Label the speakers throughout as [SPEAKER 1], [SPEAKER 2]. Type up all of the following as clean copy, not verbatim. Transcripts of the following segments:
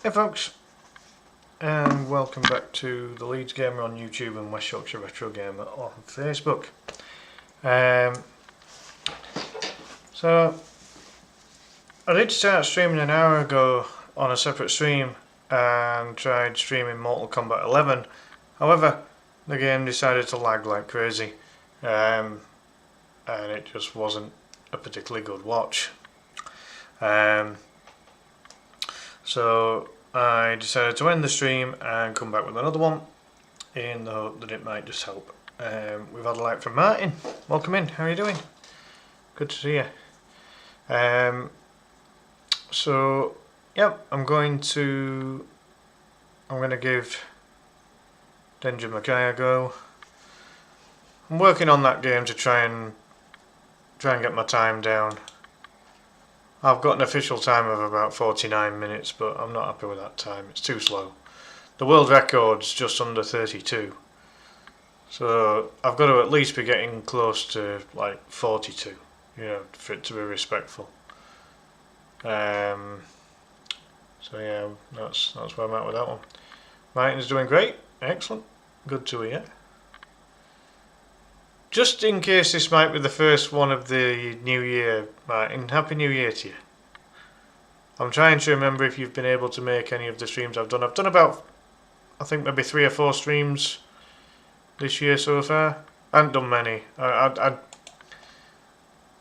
[SPEAKER 1] Hey folks, and welcome back to the Leeds Gamer on YouTube and West Yorkshire Retro Gamer on Facebook. So I did start streaming an hour ago on a separate stream and tried streaming Mortal Kombat 11. However, the game decided to lag like crazy, and it just wasn't a particularly good watch. So I decided to end the stream and come back with another one in the hope that it might just help. We've had a like from Martin. Welcome in. How are you doing? Good to see you. So yep, I'm going to give Denjin Makai a go. I'm working on that game to try and get my time down. I've got an official time of about 49 minutes, but I'm not happy with that time. It's too slow. The world record's just under 32. So I've got to at least be getting close to like 42, you know, for it to be respectful. So yeah, that's where I'm at with that one. Martin's doing great. Excellent. Good to hear. Just in case this might be the first one of the new year, Martin, Happy New Year to you. I'm trying to remember if you've been able to make any of the streams I've done. I've done about, I think maybe 3 or 4 streams this year so far. I haven't done many. I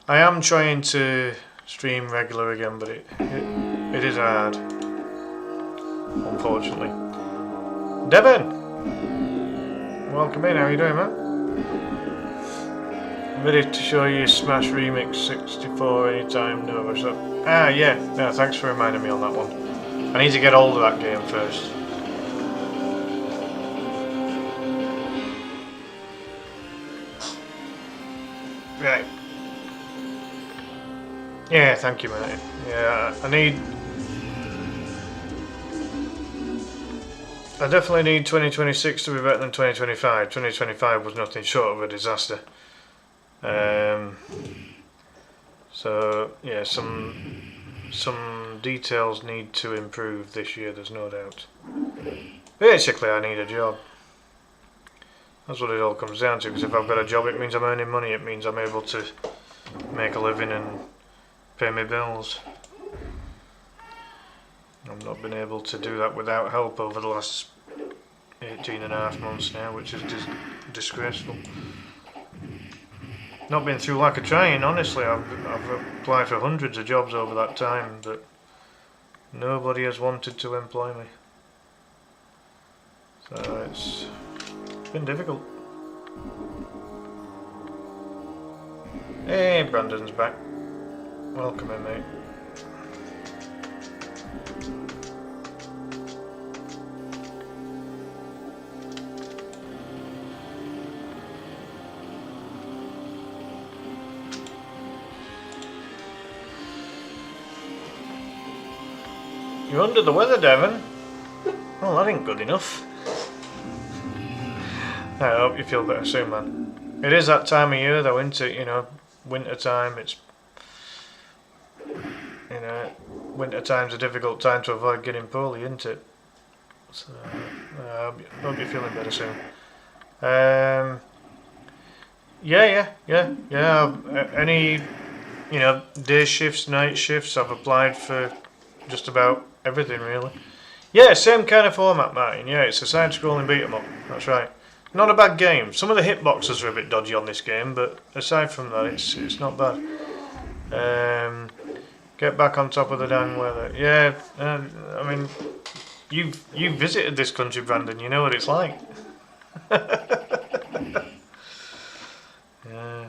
[SPEAKER 1] am trying to stream regular again, but it is hard, unfortunately. Devon! Welcome in, how are you doing, man? Ready to show you Smash Remix 64 anytime, Nova. So, yeah, no, thanks for reminding me on that one. I need to get hold of that game first. Right. Yeah, thank you, mate. Yeah, I definitely need 2026 to be better than 2025. 2025 was nothing short of a disaster. So yeah, some details need to improve this year, there's no doubt. Basically I need a job. That's what it all comes down to, because if I've got a job it means I'm earning money, it means I'm able to make a living and pay my bills. I've not been able to do that without help over the last 18.5 months now, which is disgraceful. Not been through lack of trying, honestly. I've applied for hundreds of jobs over that time, but nobody has wanted to employ me. So it's been difficult. Hey, Brandon's back. Welcome in, mate. You're under the weather, Devon? Well, that ain't good enough. I hope you feel better soon, man. It is that time of year though, isn't it? You know, winter time, it's... You know, winter time's a difficult time to avoid getting poorly, isn't it? So, I hope you're feeling better soon. Yeah. Any, you know, day shifts, night shifts, I've applied for just about everything really. Yeah, same kind of format, Martin. Yeah, it's a side-scrolling beat-em-up. That's right. Not a bad game. Some of the hitboxes are a bit dodgy on this game, but aside from that, it's not bad. Get back on top of the damn weather. Yeah, I mean, you've visited this country, Brandon. You know what it's like. Yeah.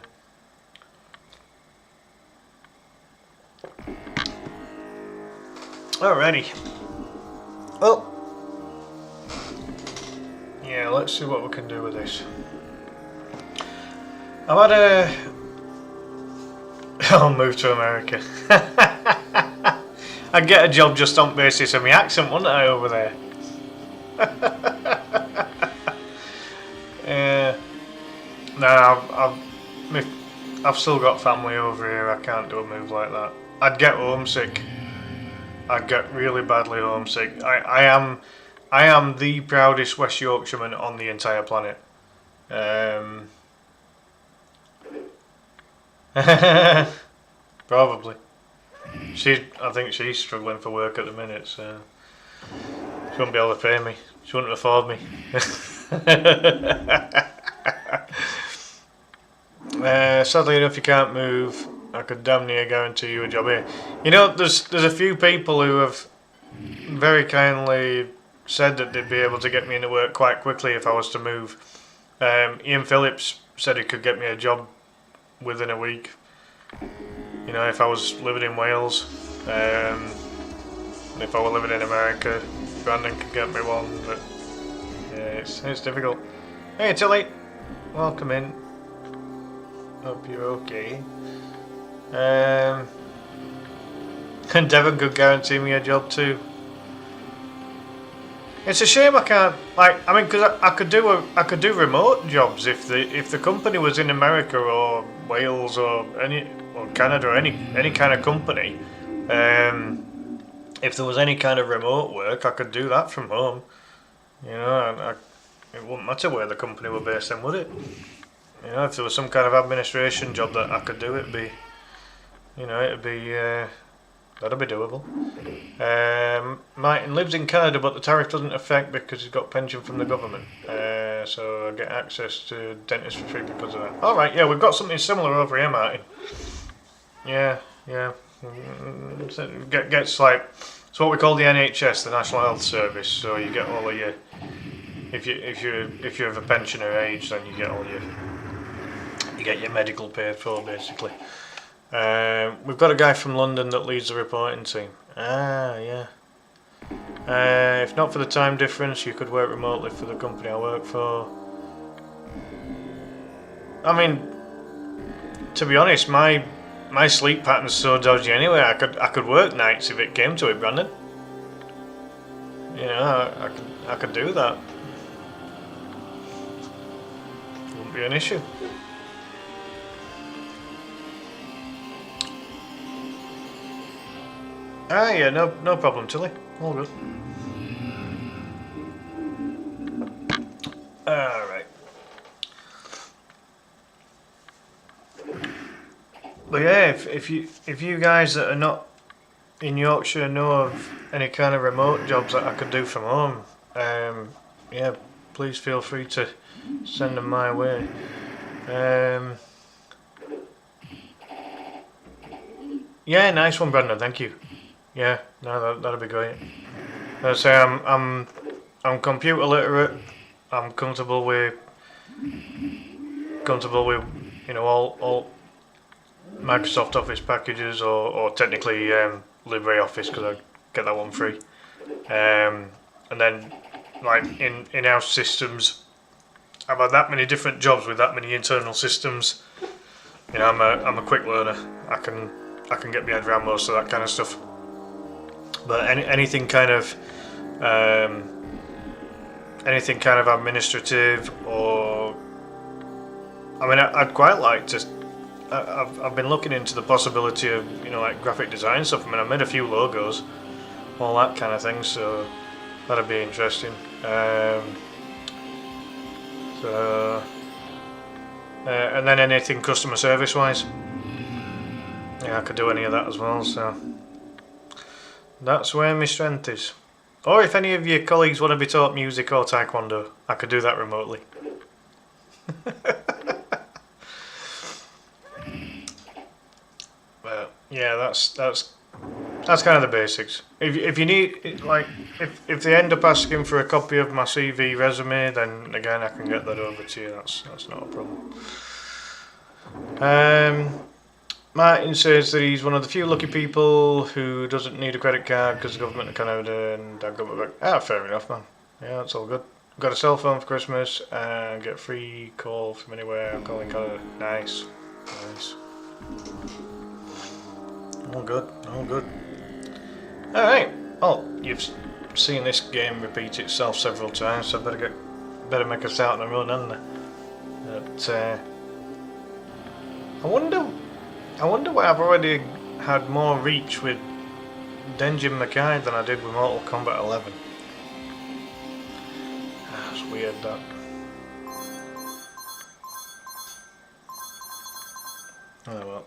[SPEAKER 1] Alrighty. Well, yeah, let's see what we can do with this. I've had I'll move to America. I'd get a job just on basis of my accent, wouldn't I, over there? No, I've still got family over here. I can't do a move like that. I'd get homesick. I get really badly homesick. I am the proudest West Yorkshireman on the entire planet. Probably. I think she's struggling for work at the minute, so she won't be able to pay me. She wouldn't afford me. Sadly enough, you can't move. I could damn near guarantee you a job here. You know, there's a few people who have very kindly said that they'd be able to get me into work quite quickly if I was to move. Ian Phillips said he could get me a job within a week. You know, if I was living in Wales, if I were living in America, Brandon could get me one. But yeah, it's difficult. Hey Tilly, welcome in. Hope you're okay. And Devon could guarantee me a job too. It's a shame I can't, like, I mean, because I could do remote jobs if the company was in America or Wales or Canada or any kind of company. If there was any kind of remote work, I could do that from home. You know, it wouldn't matter where the company were based in, would it? You know, if there was some kind of administration job that I could do, that'd be doable. Martin lives in Canada, but the tariff doesn't affect because he's got pension from the government. So I get access to dentist for free because of that. All right, yeah, we've got something similar over here, Martin. Yeah. So it gets like it's what we call the NHS, the National Health Service. So you get all of your if you're of a pensioner age, then you get your medical paid for basically. We've got a guy from London that leads the reporting team. Yeah. If not for the time difference, you could work remotely for the company I work for. I mean, to be honest, my sleep pattern's so dodgy anyway. I could work nights if it came to it, Brandon. You know, I could do that. Wouldn't be an issue. Yeah, no problem, Tilly. All good. Alright. But yeah, if you guys that are not in Yorkshire know of any kind of remote jobs that I could do from home, yeah, please feel free to send them my way. Yeah, nice one, Brandon. Thank you. Yeah, no, that'd be great. As I say, I'm computer literate. I'm comfortable with you know all Microsoft Office packages or technically LibreOffice because I get that one free. And then like in-house systems, I've had that many different jobs with that many internal systems. You know, I'm a quick learner. I can get my head around most of that kind of stuff. But anything kind of administrative or I mean I'd quite like to. I've been looking into the possibility of like graphic design stuff. I mean I've made a few logos, all that kind of thing. So that'd be interesting. And then anything customer service wise. Yeah, I could do any of that as well. So. That's where my strength is. Or if any of your colleagues want to be taught music or taekwondo, I could do that remotely. Well, yeah, that's kind of the basics. If you need if they end up asking for a copy of my CV resume, then again I can get that over to you. That's not a problem. Martin says that he's one of the few lucky people who doesn't need a credit card because the government of Canada and our government. Fair enough, man. Yeah, that's all good. Got a cell phone for Christmas and get a free call from anywhere. I'm calling Canada. Nice. All good. Alright. Well, you've seen this game repeat itself several times, so I better make a start on a run, hadn't I? But I wonder why I've already had more reach with Denjin Makai than I did with Mortal Kombat 11. That's weird, that. Oh well.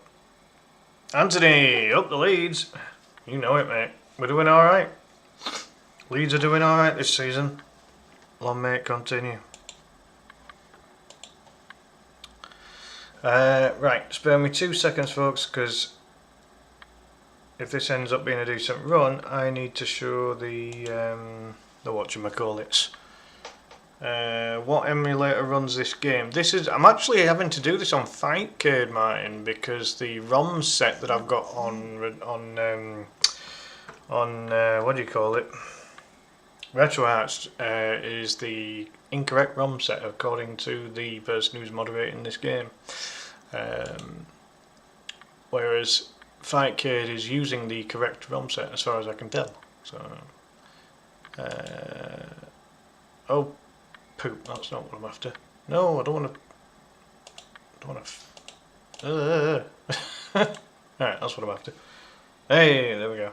[SPEAKER 1] Anthony, up the Leeds. You know it, mate. We're doing alright. Leeds are doing alright this season. Long may it continue. Right, spare me 2 seconds, folks, because if this ends up being a decent run, I need to show the whatchamacallits. What emulator runs this game? I'm actually having to do this on Fightcade, Martin, because the ROM set that I've got on what do you call it? RetroArts is the incorrect ROM set according to the person who's moderating this game. Whereas Fightcade is using the correct ROM set as far as I can tell. So, oh, poop! That's not what I'm after. No, I don't want to. Alright, that's what I'm after. Hey, there we go.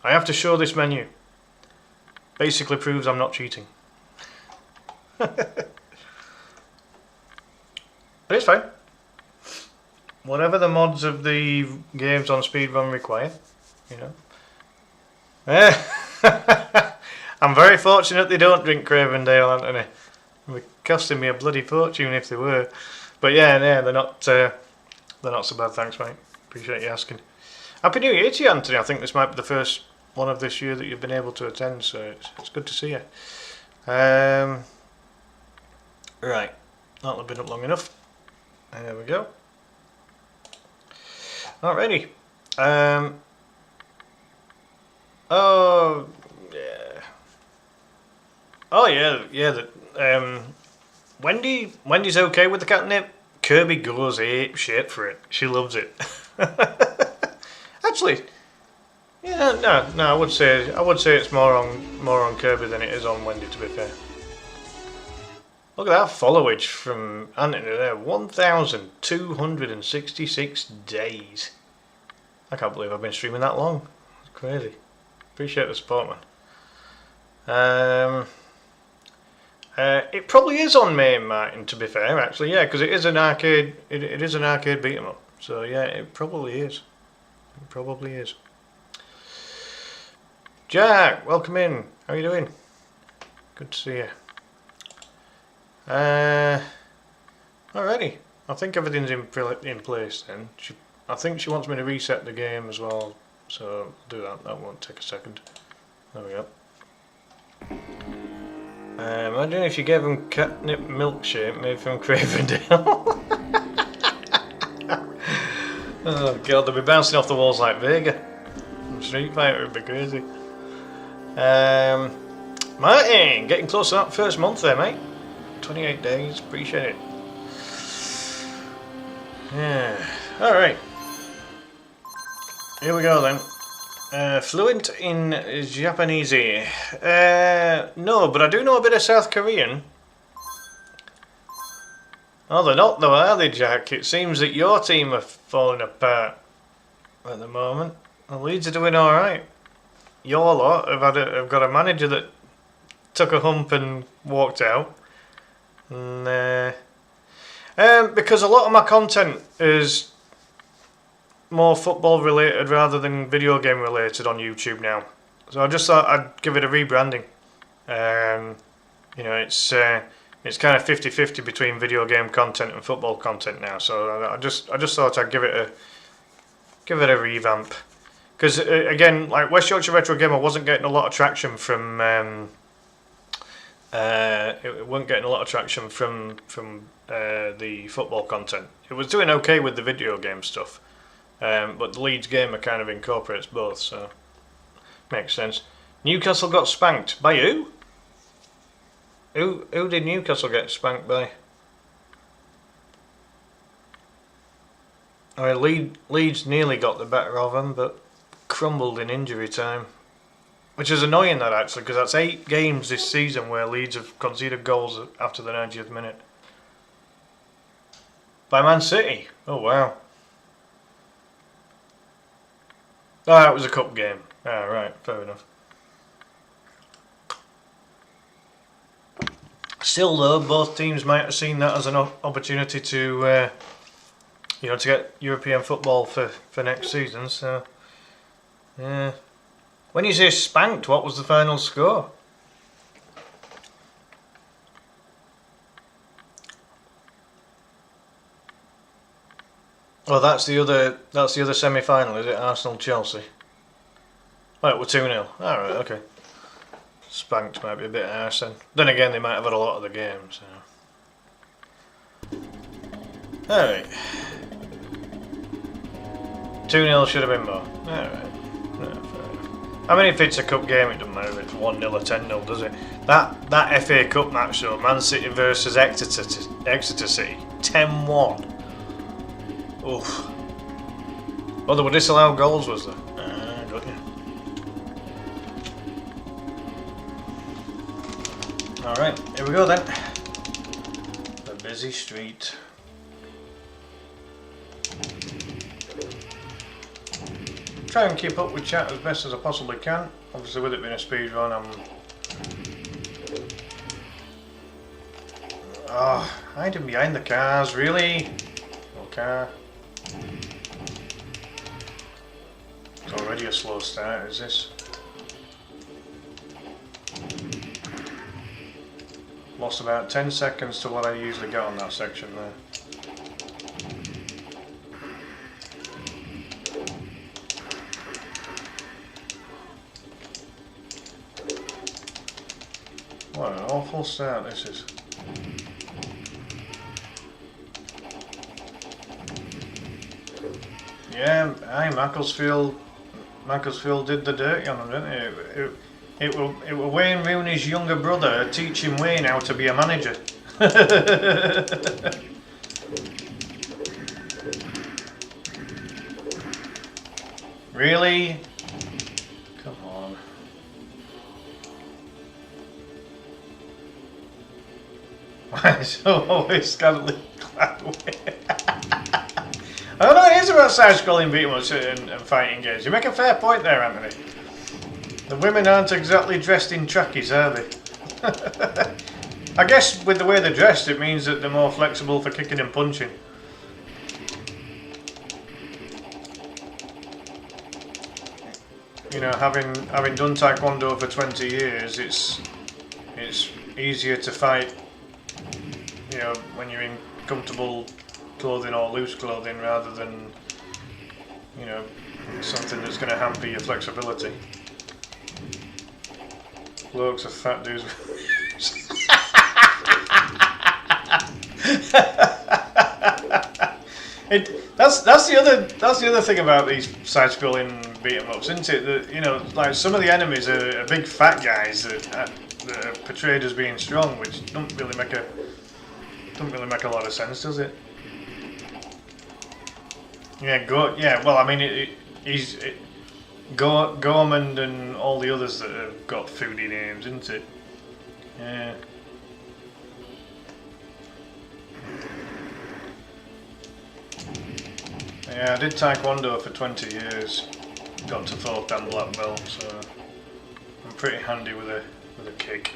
[SPEAKER 1] I have to show this menu. Basically proves I'm not cheating. But it's fine. Whatever the mods of the games on speedrun require, you know. I'm very fortunate they don't drink Cravendale, Anthony. It would be costing me a bloody fortune if they were. But yeah, they're not so bad, thanks mate. Appreciate you asking. Happy New Year to you, Anthony. I think this might be the first one of this year that you've been able to attend, so it's good to see you. Right, that'll have been up long enough. There we go. Alrighty. Oh yeah. Oh yeah. Wendy's okay with the catnip. Kirby goes ape shit for it. She loves it. Actually, yeah, no. I would say it's more on Kirby than it is on Wendy, to be fair. Look at that followage from Anthony there. 1,266 days. I can't believe I've been streaming that long. It's crazy. Appreciate the support, man. It probably is on main, Martin, to be fair, actually, yeah, because it is an arcade. It is an arcade beat 'em up. So yeah, it probably is. It probably is. Jack, welcome in. How are you doing? Good to see you. Alrighty. I think everything's in place then. I think she wants me to reset the game as well, so I'll do that. That won't take a second. There we go. Imagine if you gave them catnip milkshake made from Cravendale. Oh god, they'll be bouncing off the walls like Vega. Street Fighter would be crazy. Martin, getting close to that first month there, mate. 28 days, appreciate it. Yeah, alright. Here we go then. Fluent in Japanese. No, but I do know a bit of South Korean. Oh, they're not though, are they, Jack? It seems that your team are falling apart at the moment. The Leeds are doing alright. Your lot have got a manager that took a hump and walked out. And, because a lot of my content is more football related rather than video game related on YouTube now. So I just thought I'd give it a rebranding. You know, it's kind of 50-50 between video game content and football content now. So I just thought I'd give it a revamp. Because again, like West Yorkshire Retro Gamer wasn't getting a lot of traction from it wasn't getting a lot of traction from the football content. It was doing okay with the video game stuff, but the Leeds Gamer kind of incorporates both, so makes sense. Newcastle got spanked by who? Who did Newcastle get spanked by? I mean, Leeds nearly got the better of them, but crumbled in injury time. Which is annoying, that actually, because that's 8 games this season where Leeds have conceded goals after the 90th minute. By Man City? Oh wow. Oh, that was a cup game. Ah, right, fair enough. Still though, both teams might have seen that as an opportunity to, you know, to get European football for next season, so... Yeah. When you say spanked, what was the final score? Oh, that's the other semi-final, is it? Arsenal-Chelsea. Oh, it was 2-0. Alright, okay. Spanked might be a bit harsh then. Then again, they might have had a lot of the games, so... Alright. 2-0 should have been more. Alright. No, fair enough. I mean, if it's a cup game, it doesn't matter if it's 1-0 or 10-0, does it? That FA Cup match, though, Man City versus Exeter City, 10-1. Oof. Oh, there were disallowed goals, was there? Got you. Alright, here we go then. The busy street. Try and keep up with chat as best as I possibly can. Obviously, with it being a speed run, I'm... Oh, hiding behind the cars, really? No car. It's already a slow start, is this? Lost about 10 seconds to what I usually get on that section there. What an awful start this is. Yeah, aye, Macclesfield did the dirty on them, didn't it? It were Wayne Rooney's younger brother teaching Wayne how to be a manager. Really? Come on. Why so always scantily clad Wayne? I don't know what it is about side-scrolling beat-em-ups and fighting games. You make a fair point there, Anthony. The women aren't exactly dressed in trackies, are they? I guess with the way they're dressed, it means that they're more flexible for kicking and punching. You know, having done Taekwondo for 20 years, it's easier to fight, you know, when you're in comfortable clothing or loose clothing rather than, you know, something that's going to hamper your flexibility. Blokes are fat dudes. That's the other thing about these side-scrolling beat-em-ups, isn't it? That, you know, like some of the enemies are big fat guys that are portrayed as being strong, which don't really make a lot of sense, does it? Yeah, well, I mean, Gormand and all the others that have got foodie names, isn't it? Yeah. Yeah, I did Taekwondo for 20 years. Got to 4th dan black belt, so I'm pretty handy with a kick.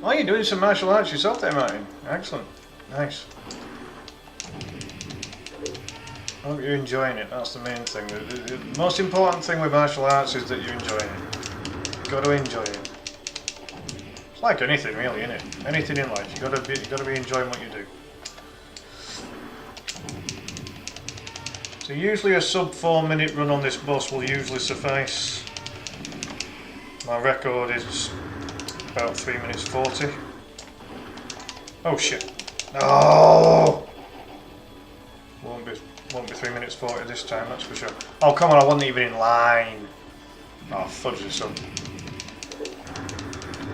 [SPEAKER 1] Oh, you're doing some martial arts yourself there, Martin. Excellent. Nice. I hope you're enjoying it. That's the main thing. The most important thing with martial arts is that you're enjoying it. You've got to enjoy it. It's like anything, really, isn't it? Anything in life. You've got to be enjoying what you do. So usually a sub 4-minute run on this bus will usually suffice. My record is about 3 minutes 40. Oh shit. Oh! Won't be 3 minutes 40 this time, that's for sure. Oh come on, I wasn't even in line. Oh, fudge this up.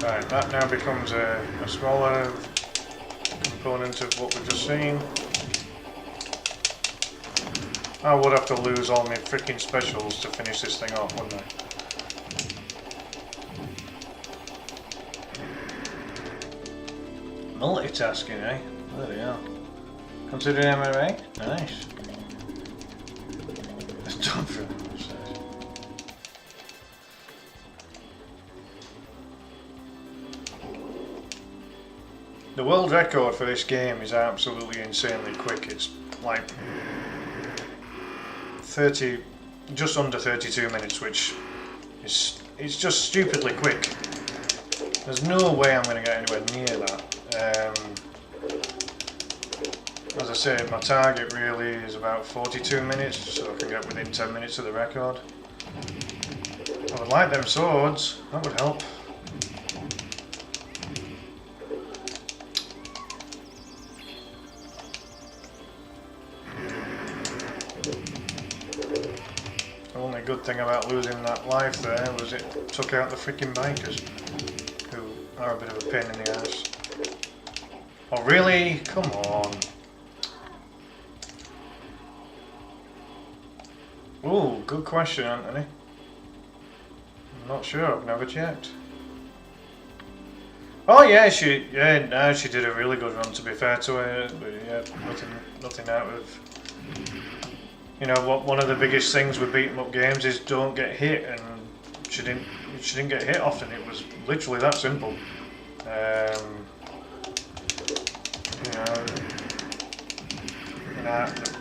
[SPEAKER 1] Right, that now becomes a smaller component of what we've just seen. I would have to lose all my freaking specials to finish this thing off, wouldn't I? Multitasking, eh? Bloody hell. Considering MMA? Nice. Don't feel upset. The world record for this game is absolutely insanely quick. It's like 30, just under 32 minutes, which is it's just stupidly quick. There's no way I'm going to get anywhere near that. As I say, my target really is about 42 minutes, so I can get within 10 minutes of the record. I would like them swords, that would help. The only good thing about losing that life there was it took out the freaking bikers, who are a bit of a pain in the ass. Oh really? Come on. Ooh, good question, Anthony. I'm not sure, I've never checked. Oh yeah, she did a really good run, to be fair to her. But yeah, nothing out of... You know, one of the biggest things with beat 'em up games is don't get hit, and she didn't get hit often. It was literally that simple.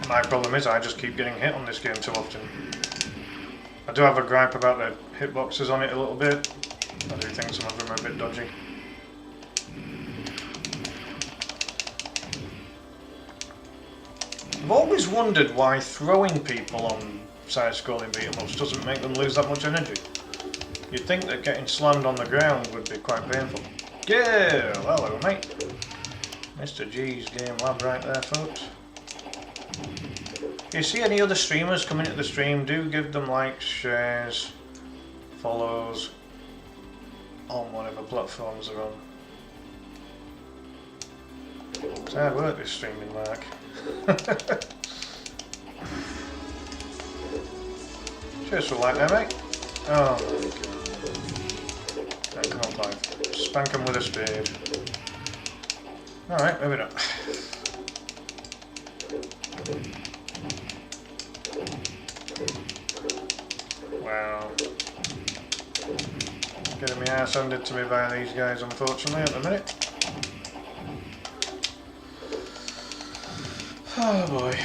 [SPEAKER 1] My problem is I just keep getting hit on this game too often. I do have a gripe about the hitboxes on it a little bit. I do think some of them are a bit dodgy. I've always wondered why throwing people on side-scrolling beat-em-ups doesn't make them lose that much energy. You'd think that getting slammed on the ground would be quite painful. Yeah, hello mate. Mr. G's Game Lab right there, folks. If you see any other streamers coming into the stream, do give them likes, shares, follows on whatever platforms they're on. It's hard work this streaming, Mark. Cheers for like there, mate. Oh my god. Right, come on, Clive. Spank him with a spade. Alright, maybe not. Wow. Getting my ass handed to me by these guys, unfortunately, at the minute. Oh boy.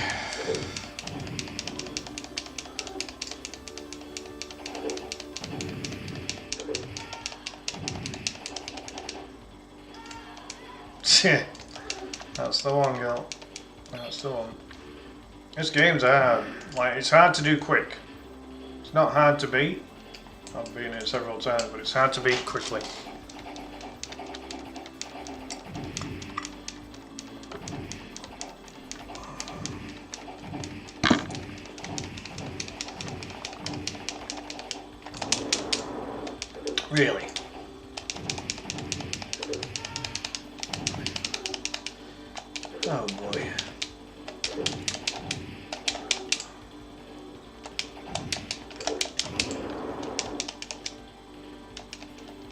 [SPEAKER 1] That's the one, girl. That's the one. This game's hard. Like, it's hard to do quick. It's not hard to beat. I've been here several times, but it's hard to beat quickly. Really? Oh boy.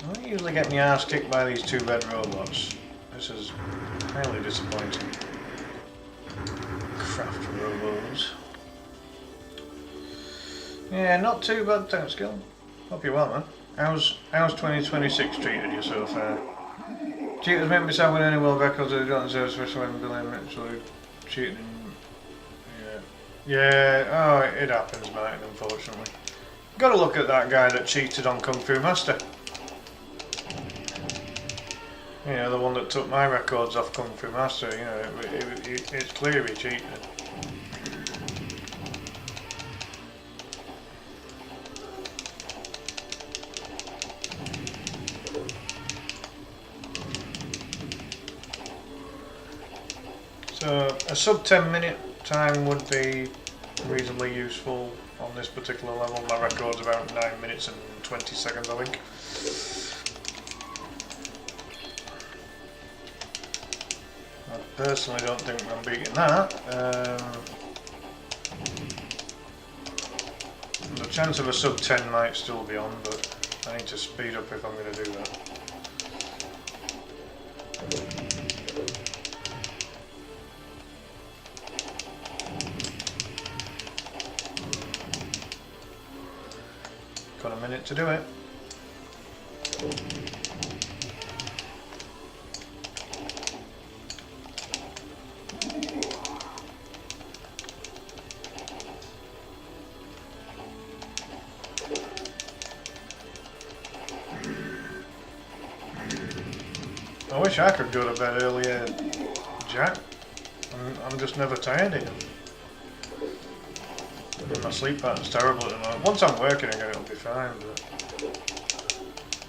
[SPEAKER 1] I usually get my ass kicked by these two red robots. This is highly disappointing. Craft robots. Yeah, not too bad, thanks, Gil. Hope you're well, man. How's 2026 treated you so far? Cheaters make me sound with any world records that they don't deserve, especially when Billy actually cheating. Yeah, oh, it happens, mate, unfortunately. Gotta look at that guy that cheated on Kung Fu Master. You know, the one that took my records off Kung Fu Master, you know, it's clear he cheated. So a sub 10-minute time would be reasonably useful on this particular level. My record's about 9 minutes and 20 seconds, I think. I personally don't think I'm beating that. The chance of a sub 10 might still be on, but I need to speed up if I'm going to do that. minute to do it. I wish I could go to bed earlier, Jack. I'm just never tired enough. My sleep pattern's terrible at the moment. Once I'm working again, it'll be fine. But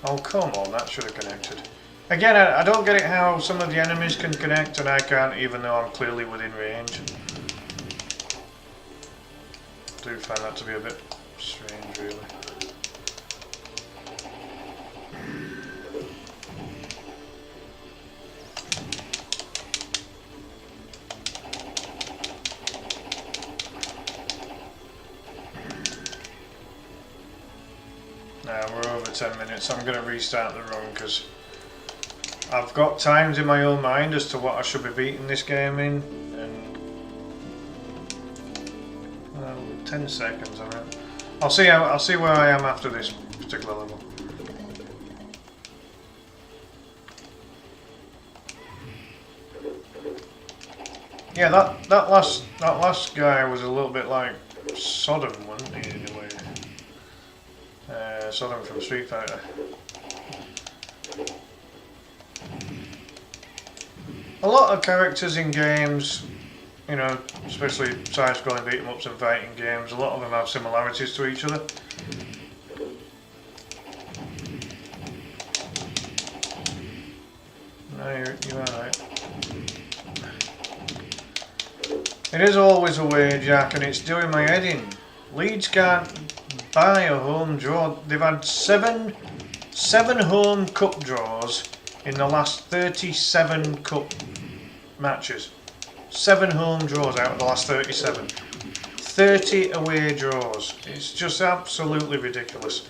[SPEAKER 1] oh, come on, that should have connected. Again, I don't get it how some of the enemies can connect and I can't, even though I'm clearly within range. I do find that to be a bit strange, really. Now we're over 10 minutes. I'm going to restart the run because I've got times in my own mind as to what I should be beating this game in, and 10 seconds. I mean, I'll see where I am after this particular level. Yeah, that last guy was a little bit like Sodom, wasn't he, in a way? Sodom from Street Fighter. A lot of characters in games, you know, especially side-scrolling beat-em-ups and fighting games, a lot of them have similarities to each other. No, you're alright. It is always a way, Jack, and it's doing my head in. Leeds can't buy a home draw. They've had seven home cup draws in the last 37 cup matches. 7 home draws out of the last 37. 30 away draws. It's just absolutely ridiculous.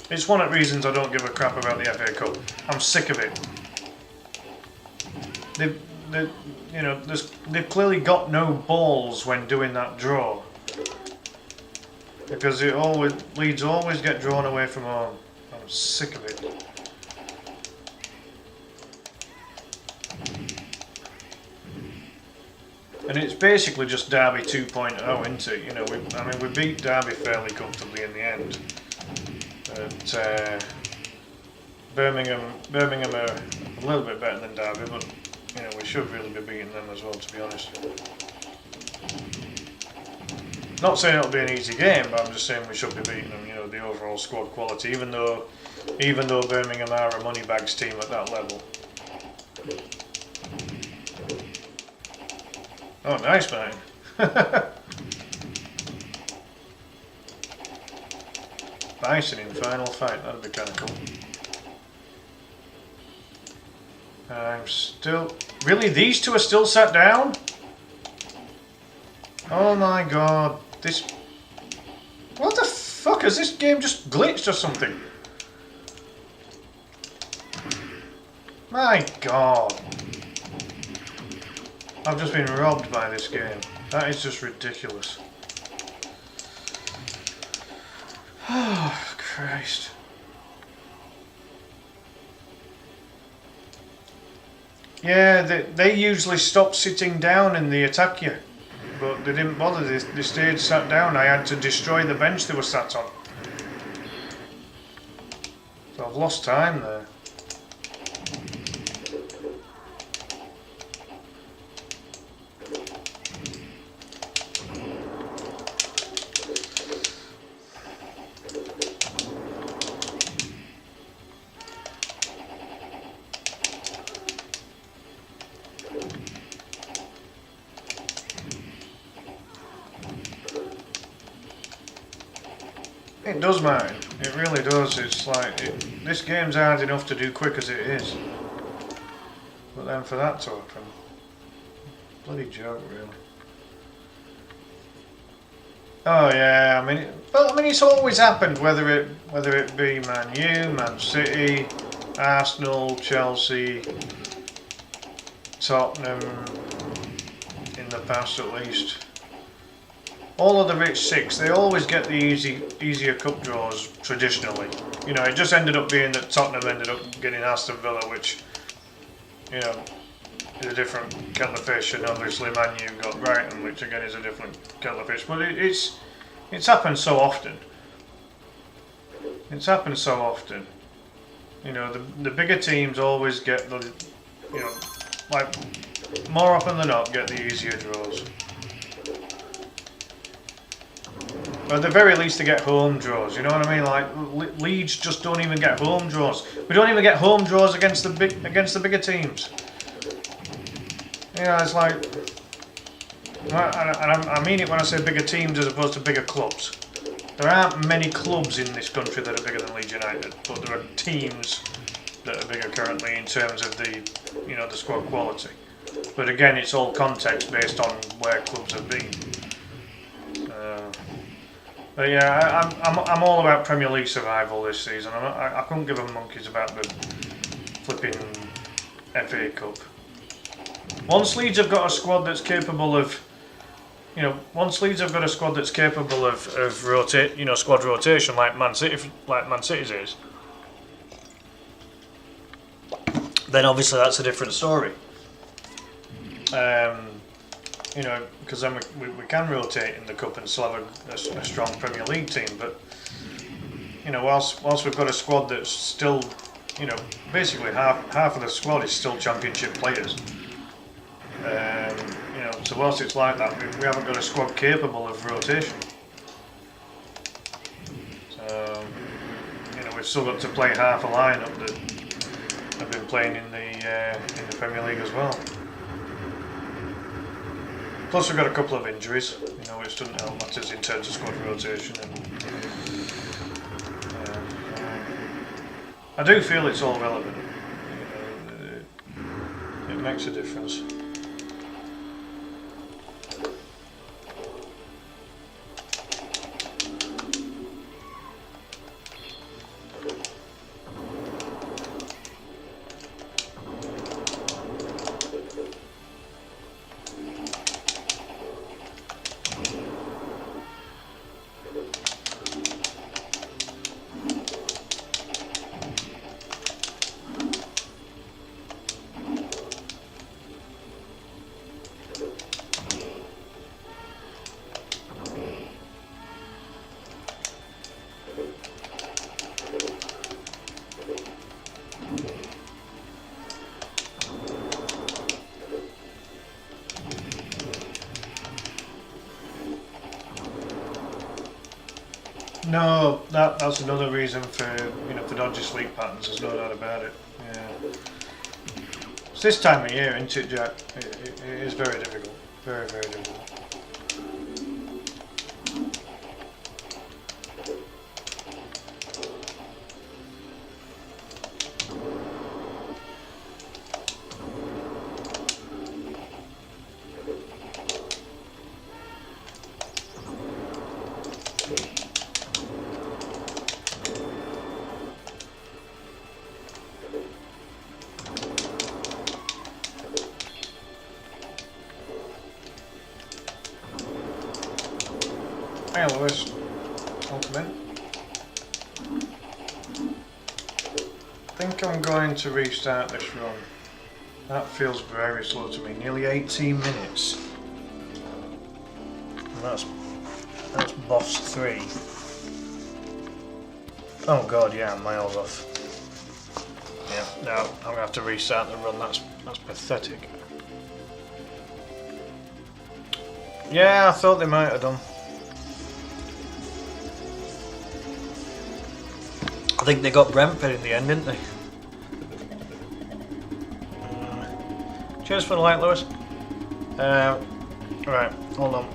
[SPEAKER 1] It's one of the reasons I don't give a crap about the FA Cup. I'm sick of it. They've clearly got no balls when doing that draw. Because Leeds always get drawn away from home. I'm sick of it. And it's basically just Derby 2.0, isn't it? You know, we beat Derby fairly comfortably in the end. But Birmingham are a little bit better than Derby, but you know, we should really be beating them as well, to be honest. Not saying it'll be an easy game, but I'm just saying we should be beating them. You know, the overall squad quality, even though Birmingham are a moneybags team at that level. Oh, nice, man. Bison in final fight, that'd be kind of cool. I'm still... Really? These two are still sat down? Oh my god. This... What the fuck? Has this game just glitched or something? My god. I've just been robbed by this game. That is just ridiculous. Oh, Christ. Yeah, they usually stop sitting down and they attack you. But they didn't bother, they stayed sat down. I had to destroy the bench they were sat on. So I've lost time there. It does, man. It really does. It's like, this game's hard enough to do quick as it is. But then for that to happen, bloody joke, really. Oh yeah, I mean, it's always happened. Whether it be Man U, Man City, Arsenal, Chelsea, Tottenham, in the past at least. all of the rich six, they always get the easier cup draws traditionally. You know, it just ended up being that Tottenham ended up getting Aston Villa, which, you know, is a different kettle of fish, and obviously Man U got Brighton, which again is a different kettle of fish. But it's happened so often. It's happened so often. You know, the bigger teams always get the, you know, like more often than not, get the easier draws. Or at the very least, they get home draws. You know what I mean? Like Leeds just don't even get home draws. We don't even get home draws against the bigger teams. You know, it's like, and I mean it when I say bigger teams as opposed to bigger clubs. There aren't many clubs in this country that are bigger than Leeds United, but there are teams that are bigger currently in terms of the, you know, the squad quality. But again, it's all context based on where clubs have been. But yeah, I'm all about Premier League survival this season. I couldn't give a monkeys about the flipping FA Cup. Once Leeds have got a squad that's capable of, you know, once Leeds have got a squad that's capable of squad rotation like Man City's is, then obviously that's a different story. You know, because then we can rotate in the cup and still have a strong Premier League team. But you know, whilst we've got a squad that's still, you know, basically half of the squad is still Championship players. You know, so whilst it's like that, we haven't got a squad capable of rotation. So you know, we've still got to play half a lineup that have been playing in the Premier League as well. Plus we've got a couple of injuries, you know, which doesn't help matters in terms of squad rotation. And I do feel it's all relevant. You know, it makes a difference. No, that's another reason for, you know, for dodgy sleep patterns. There's no doubt about it. Yeah, it's this time of year, isn't it, Jack? It is very difficult, very difficult. Hey Lewis, welcome in. I think I'm going to restart this run. That feels very slow to me. Nearly 18 minutes. And that's boss 3. Oh god, yeah, I'm miles off. Yeah, no, I'm gonna have to restart the run. That's pathetic. Yeah, I thought they might have done. I think they got Brentford in the end, didn't they? Cheers for the light, Lewis. Right, hold on.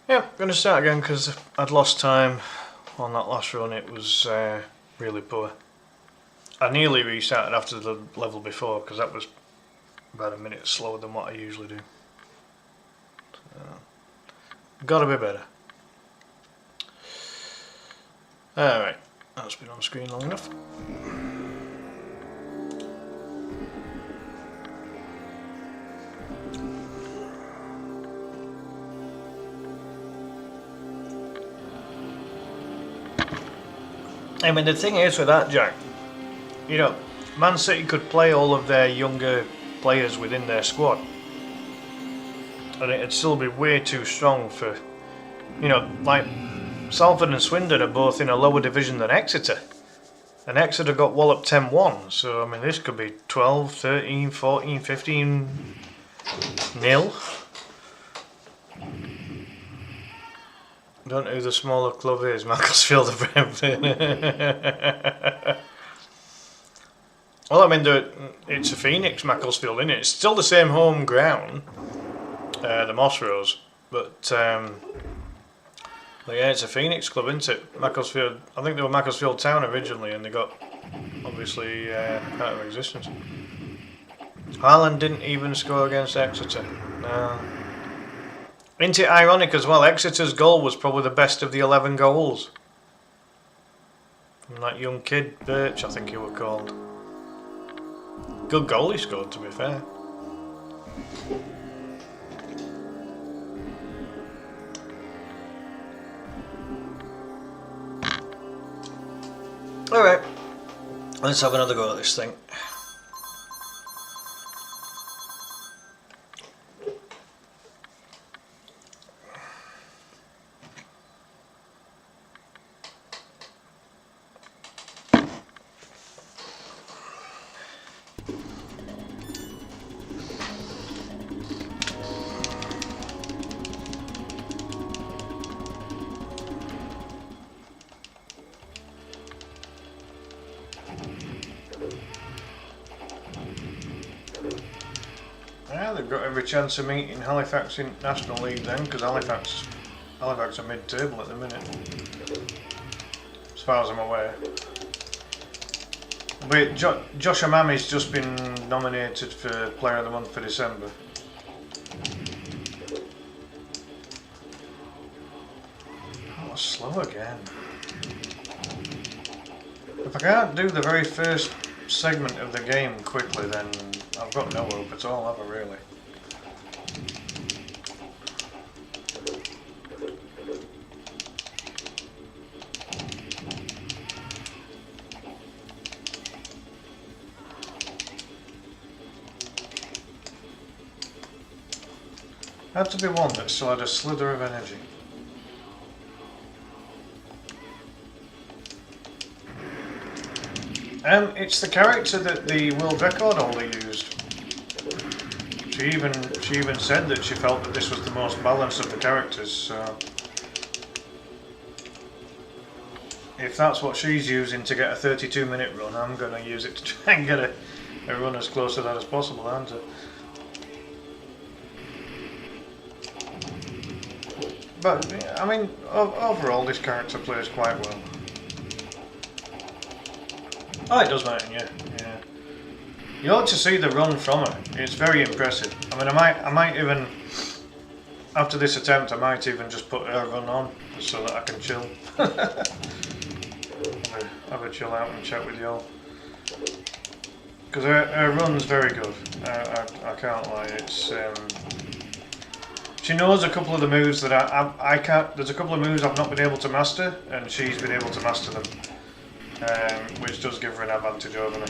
[SPEAKER 1] Yeah, going to start again because I'd lost time on that last run it was really poor. I nearly restarted after the level before because that was about a minute slower than what I usually do. So, gotta be better. Alright, that's been on screen long enough. I mean, the thing is with that, Jack, you know, Man City could play all of their younger players within their squad, and it'd still be way too strong for, you know, like Salford and Swindon are both in a lower division than Exeter, and Exeter got walloped 10-1, so I mean this could be 12, 13, 14, 15 nil. I don't know who the smaller club is, Macclesfield or Brentford. Well, I mean, it's a Phoenix, Macclesfield, isn't it? It's still the same home ground, the Moss Rose, but yeah, it's a Phoenix club, isn't it? Macclesfield, I think they were Macclesfield Town originally, and they got, obviously, out of existence. Haaland didn't even score against Exeter. No. Isn't it ironic as well? Exeter's goal was probably the best of the 11 goals. From that young kid, Birch, I think he was called. Good goal he scored, to be fair. Alright, let's have another go at this thing. Yeah, they've got every chance of meeting Halifax in National League then, because Halifax are mid-table at the minute, as far as I'm aware. But Josh Amami's just been nominated for Player of the Month for December. Oh, slow again. If I can't do the very first segment of the game quickly, then I've got no hope at all, have I really? Had to be one that still had a slither of energy. It's the character that the world record holder used. She even said that she felt that this was the most balanced of the characters, so if that's what she's using to get a 32-minute run, I'm going to use it to try and get a run as close to that as possible, aren't I? But, I mean, overall this character plays quite well. Oh, it does, mate, yeah. You ought to see the run from her. It's very impressive. I mean, I might even, after this attempt, I might even just put her run on so that I can chill. have a chill out and chat with y'all. Because her run's very good. I can't lie. It's she knows a couple of the moves that I can't. There's a couple of moves I've not been able to master, and she's been able to master them, which does give her an advantage over me.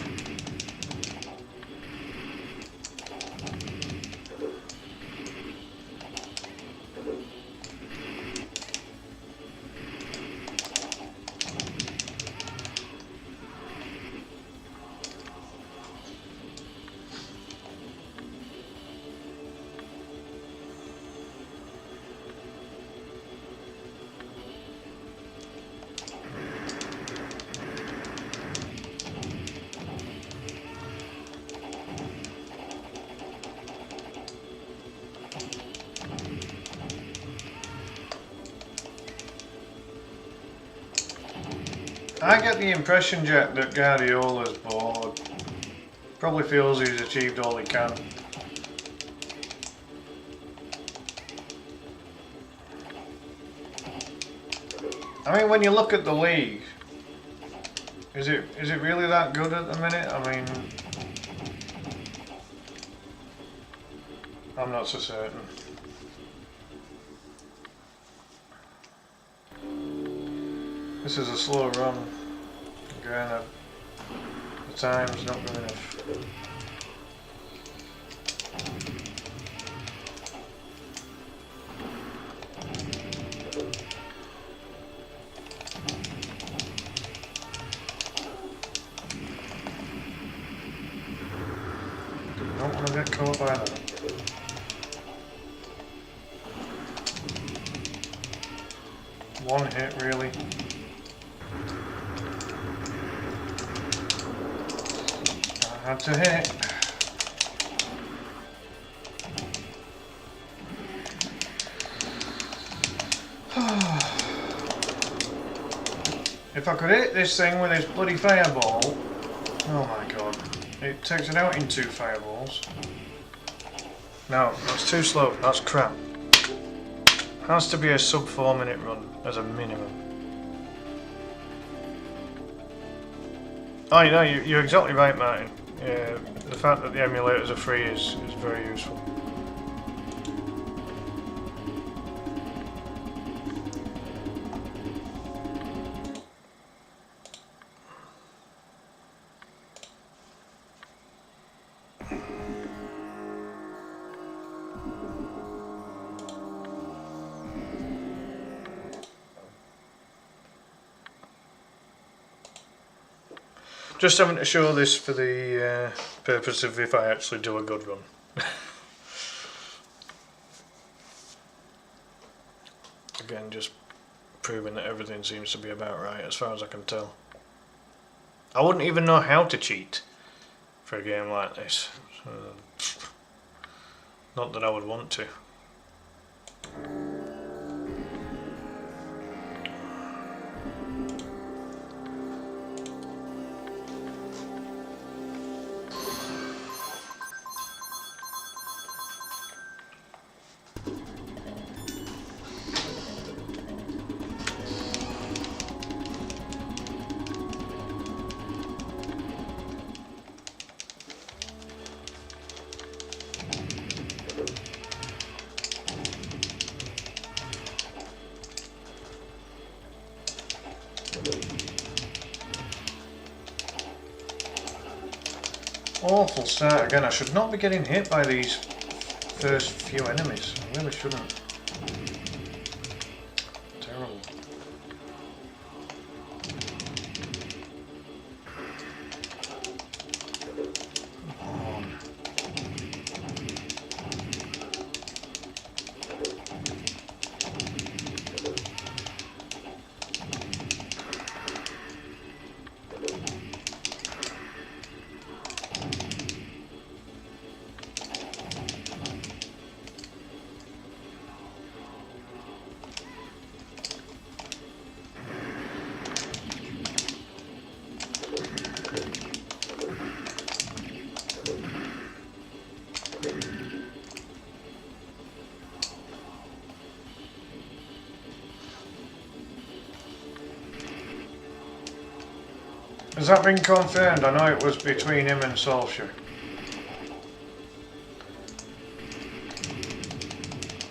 [SPEAKER 1] I get the impression, Jack, that Guardiola's bored. Probably feels he's achieved all he can. I mean, when you look at the league, is it really that good at the minute? I mean, I'm not so certain. This is a slow run. Again, the time's not good enough. Don't want to get caught by that. One hit, really. I had to hit. If I could hit this thing with this bloody fireball, oh my god, it takes it out in 2 fireballs. No, that's too slow, that's crap. Has to be a sub 4-minute run as a minimum. Oh, you know, you're exactly right, Martin. Yeah, the fact that the emulators are free is very useful. Just having to show this for the purpose of if I actually do a good run. Again, just proving that everything seems to be about right as far as I can tell. I wouldn't even know how to cheat for a game like this. Not that I would want to. Awful start again. I should not be getting hit by these first few enemies. I really shouldn't. Terrible. Come on. Has that been confirmed? I know it was between him and Solskjaer.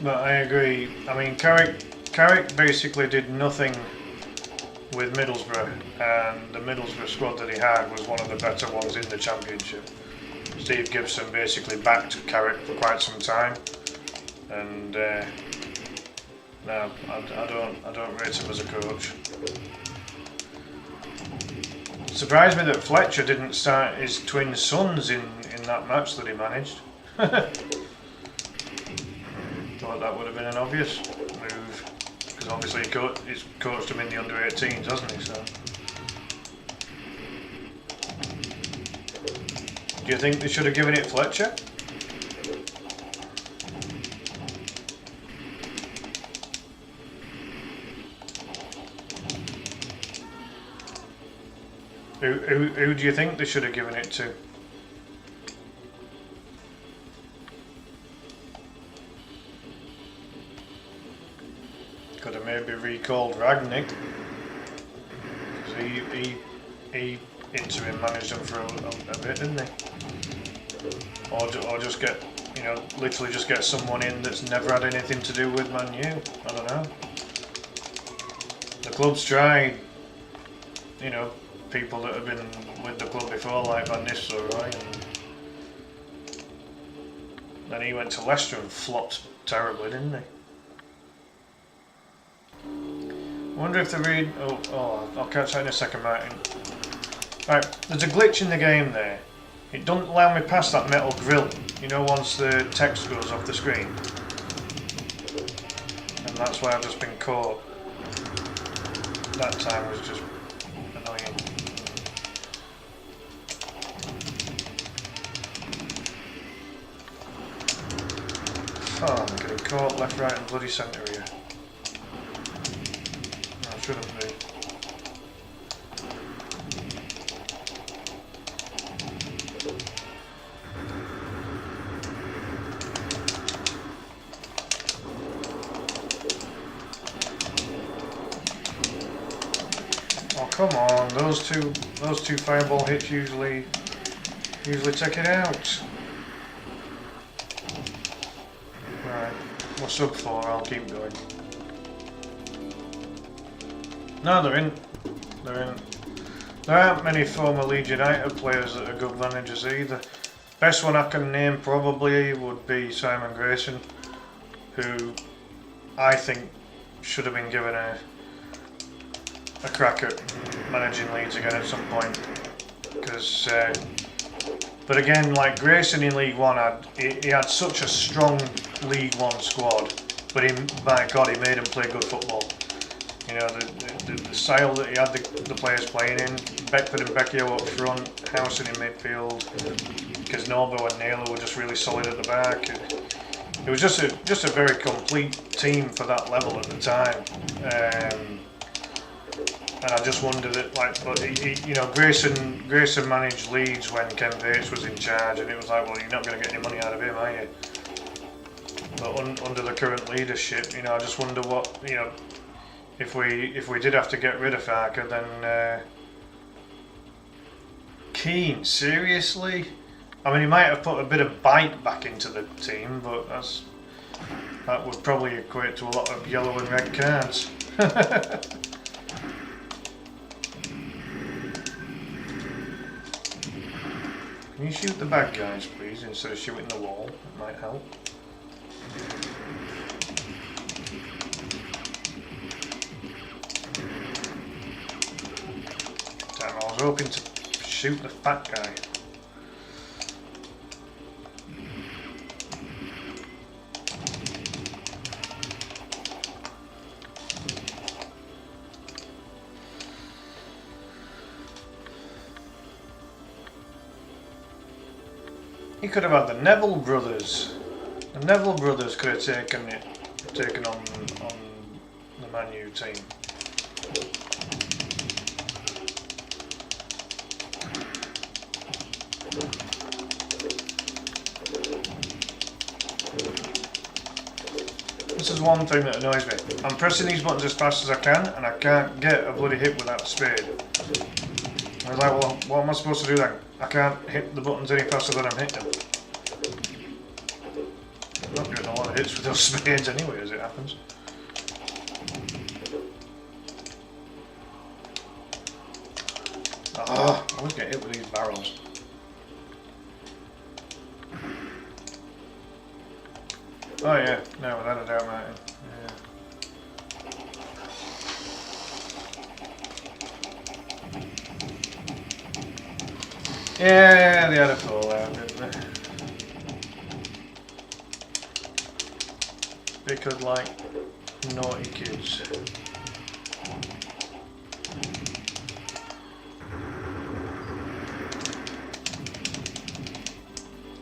[SPEAKER 1] But I agree. I mean, Carrick basically did nothing with Middlesbrough, and the Middlesbrough squad that he had was one of the better ones in the Championship. Steve Gibson basically backed Carrick for quite some time, and no, I don't rate him as a coach. Surprised me that Fletcher didn't start his twin sons in that match that he managed. Thought that would have been an obvious move, because obviously he's coached him in the under-18s, hasn't he? So, do you think they should have given it Fletcher? Who do you think they should have given it to? Could have maybe recalled Ragnick. Because he interim managed them for a bit, didn't he? Or just get, you know, literally just get someone in that's never had anything to do with Man U. I don't know. The club's tried, you know, people that have been with the club before, like Van Nistelrooy, and then he went to Leicester and flopped terribly, didn't he? I wonder if they read. Oh, I'll catch that in a second, Martin. Right, there's a glitch in the game there. It doesn't allow me past that metal grill, you know, once the text goes off the screen. And that's why I've just been caught. That time was just annoying. Oh, I'm getting caught left, right and bloody centre here. No, I shouldn't be. Oh, come on, those two fireball hits usually take it out. Right, we're sub 4, I'll keep going. No, they're in. There aren't many former Leeds United players that are good managers either. Best one I can name probably would be Simon Grayson, who I think should have been given a crack at managing Leeds again at some point. Because, but again, like Grayson in League One, he had such a strong League One squad, but by God, he made them play good football. You know, the style that he had the players playing in, Beckford and Becchio up front, Howson in midfield, because Nobo and Naylor were just really solid at the back. It was just a very complete team for that level at the time. And I just wondered that, like, but you know, Grayson managed Leeds when Ken Bates was in charge, and it was like, well, you're not going to get any money out of him, are you? But under the current leadership, you know, I just wonder what, you know, if we did have to get rid of Farker, then Keane, seriously? I mean, he might have put a bit of bite back into the team, but that would probably equate to a lot of yellow and red cards. Can you shoot the bad guys, please, instead of shooting the wall? It might help. Damn, I was hoping to shoot the fat guy. He could have had the Neville brothers. The Neville brothers could have taken on the Man U team. This is one thing that annoys me. I'm pressing these buttons as fast as I can, and I can't get a bloody hit with that spade. I was like, well, what am I supposed to do then? I can't hit the buttons any faster than I'm hitting them. I'm not getting a lot of hits with those spades anyway, as it happens. Ah, I always get hit with these barrels. Oh yeah, no, without a doubt, Martin. Yeah, they had a fallout, didn't they? They could, like, naughty kids.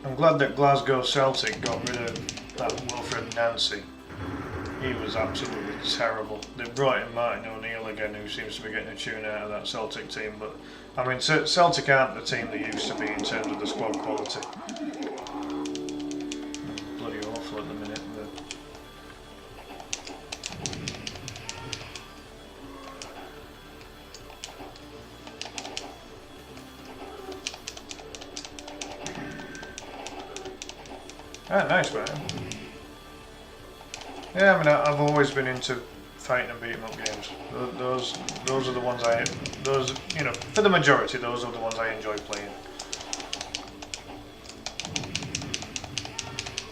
[SPEAKER 1] I'm glad that Glasgow Celtic got rid of that Wilfred Nancy. He was absolutely terrible. They brought in Martin O'Neill again, who seems to be getting a tune out of that Celtic team, but I mean, Celtic aren't the team they used to be in terms of the squad quality. Bloody awful at the minute. Ah, nice man. Yeah, I mean, I've always been into fighting and beating up games. Those are the ones you know, for the majority, those are the ones I enjoy playing.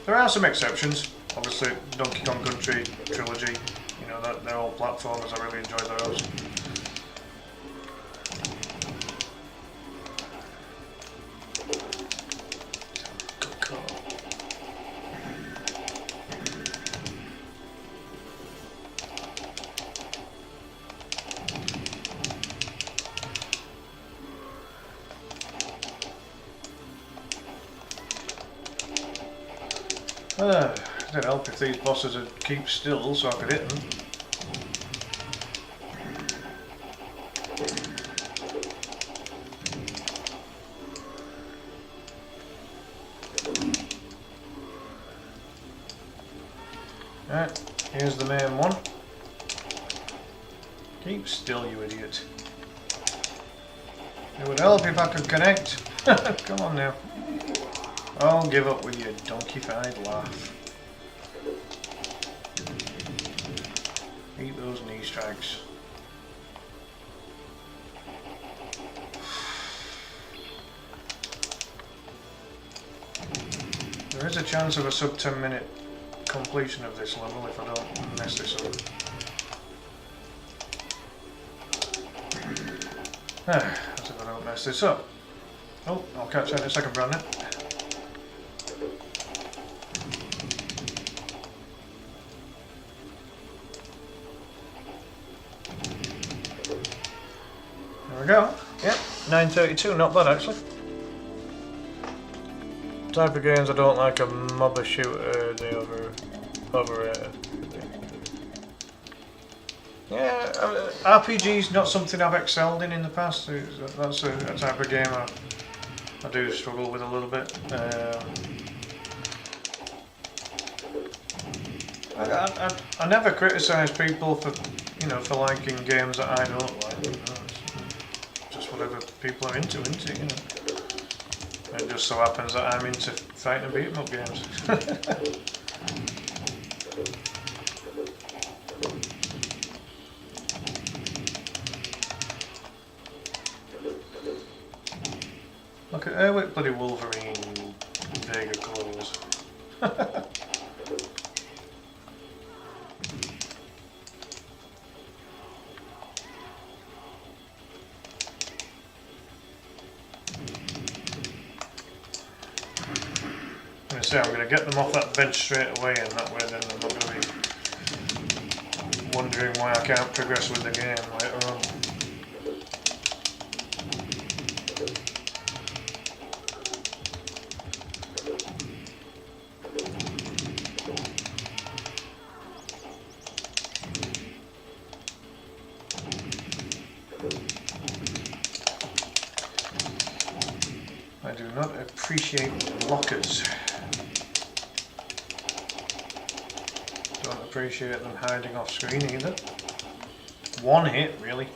[SPEAKER 1] There are some exceptions. Obviously, Donkey Kong Country trilogy, you know, they're all platformers. I really enjoy those. It'd help if these bosses would keep still so I could hit them. Right, here's the main one. Keep still, you idiot. It would help if I could connect. Come on now. I'll give up with your donkey-fied laugh. Eat those knee strikes. There is a chance of a sub 10 minute completion of this level if I don't mess this up. As if I don't mess this up. Oh, I'll catch that in a second, Brandon. There we go. Yep, 9:32, not bad actually. Type of games I don't like a mobber shooter, the overrated. Yeah, RPG's not something I've excelled in the past. That's a type of game I do struggle with a little bit. I never criticise people for, you know, for liking games that I don't like. You know, it's just whatever people are into, you know. It just so happens that I'm into fighting and beat 'em up games. Look at her with bloody Wolverine Vega clothes. I'm going to get them off that bench straight away, and that way then I'm not going to be wondering why I can't progress with the game later on. I do not appreciate lockers. Don't appreciate them hiding off screen either. One hit, really.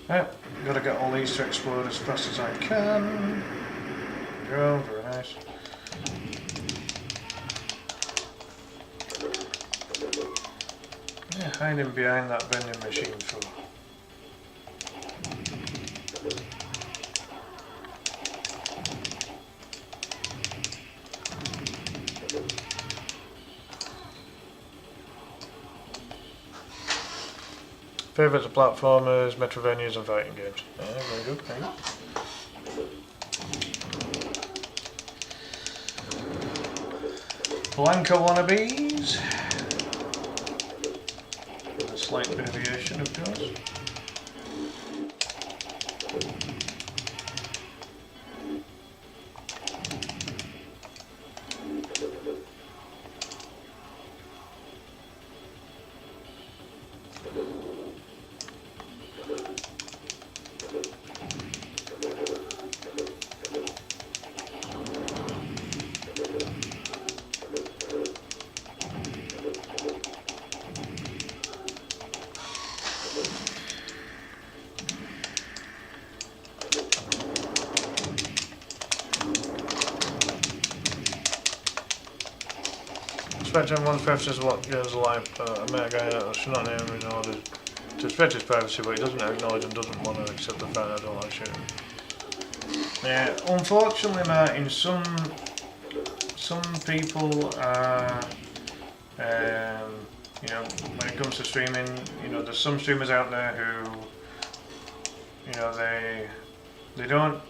[SPEAKER 1] Right, gotta get all these to explode as fast as I can. There we go, very nice. Yeah, hiding behind that vending machine for. Favourites are platformers, Metroidvanias and fighting games. Yeah, very good, very good. Blanca wannabes. With a slight variation, of course. Respect everyone's preferences is what gives life. I met a guy that should not name him in order to respect his privacy, but he doesn't acknowledge and doesn't want to accept the fact that I don't like shooting. Yeah, unfortunately, Martin, some people are, you know, when it comes to streaming, you know, there's some streamers out there who, you know, they don't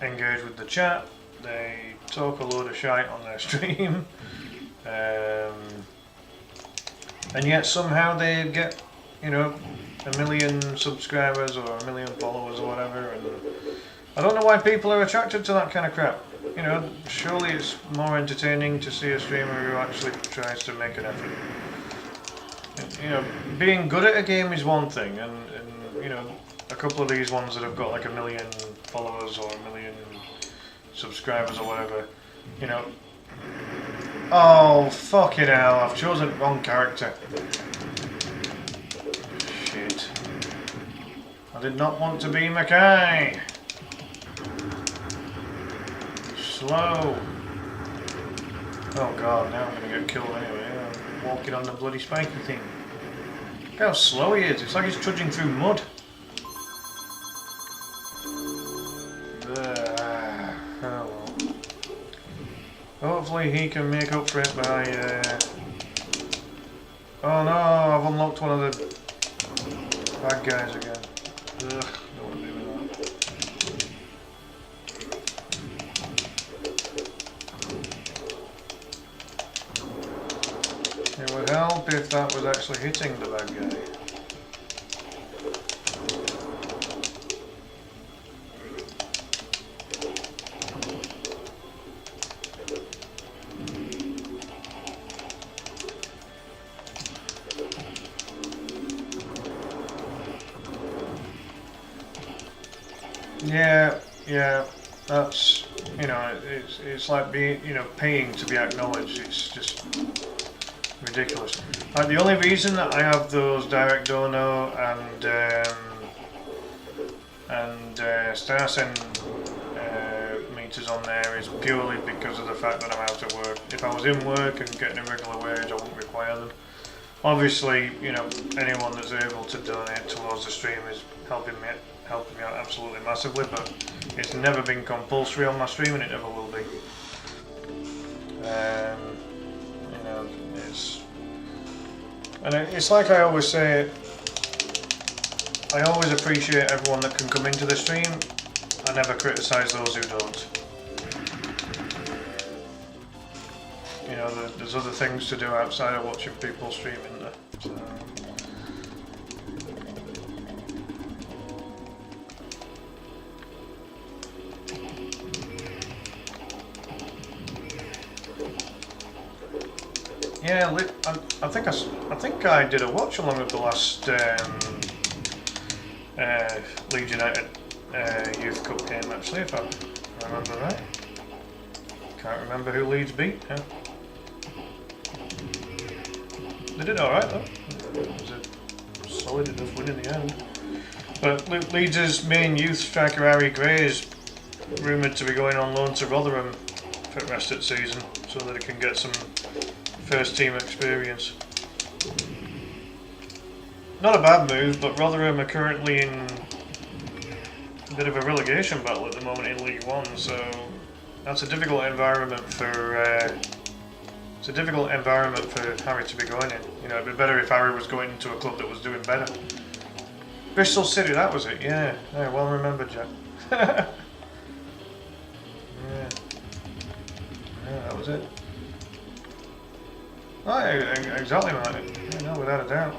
[SPEAKER 1] engage with the chat. They talk a load of shite on their stream, and yet somehow they get, you know, 1 million subscribers or 1 million followers or whatever. And I don't know why people are attracted to that kind of crap. You know, surely it's more entertaining to see a streamer who actually tries to make an effort. And, you know, being good at a game is one thing, and you know, a couple of these ones that have got like 1 million followers or 1 million subscribers or whatever, you know. Oh, fucking hell, I've chosen the wrong character. Shit. I did not want to be Makai. Slow. Oh god, now I'm gonna get killed anyway. I'm walking on the bloody spiky thing. Look how slow he is, it's like he's trudging through mud. Oh well. Hopefully he can make up for it by... Oh no, I've unlocked one of the bad guys again. Ugh, don't want to do that. It would help if that was actually hitting the bad guy. Yeah, that's, you know, it's like being, you know, paying to be acknowledged. It's just ridiculous. Like, the only reason that I have those direct dono and StarSend meters on there is purely because of the fact that I'm out at work. If I was in work and getting a regular wage, I wouldn't require them. Obviously, you know, anyone that's able to donate towards the stream is helping me out absolutely massively, but it's never been compulsory on my stream and it never will be. You know, it's like I always say, I always appreciate everyone that can come into the stream. I never criticise those who don't. You know, there's other things to do outside of watching people stream in there. So. Yeah, I think I did a watch along of the last Leeds United Youth Cup game actually, if I remember right. Can't remember who Leeds beat. Yeah. They did alright though. It was a solid enough win in the end. But Leeds' main youth striker Harry Gray is rumoured to be going on loan to Rotherham for the rest of the season, so that he can get some first team experience. Not a bad move, but Rotherham are currently in a bit of a relegation battle at the moment in League One, so that's a difficult environment for Harry to be going in. You know, it'd be better if Harry was going into a club that was doing better. Bristol City, that was it. Yeah, well remembered, Jack. Yeah, that was it. Oh, yeah, exactly right. Yeah, no, without a doubt.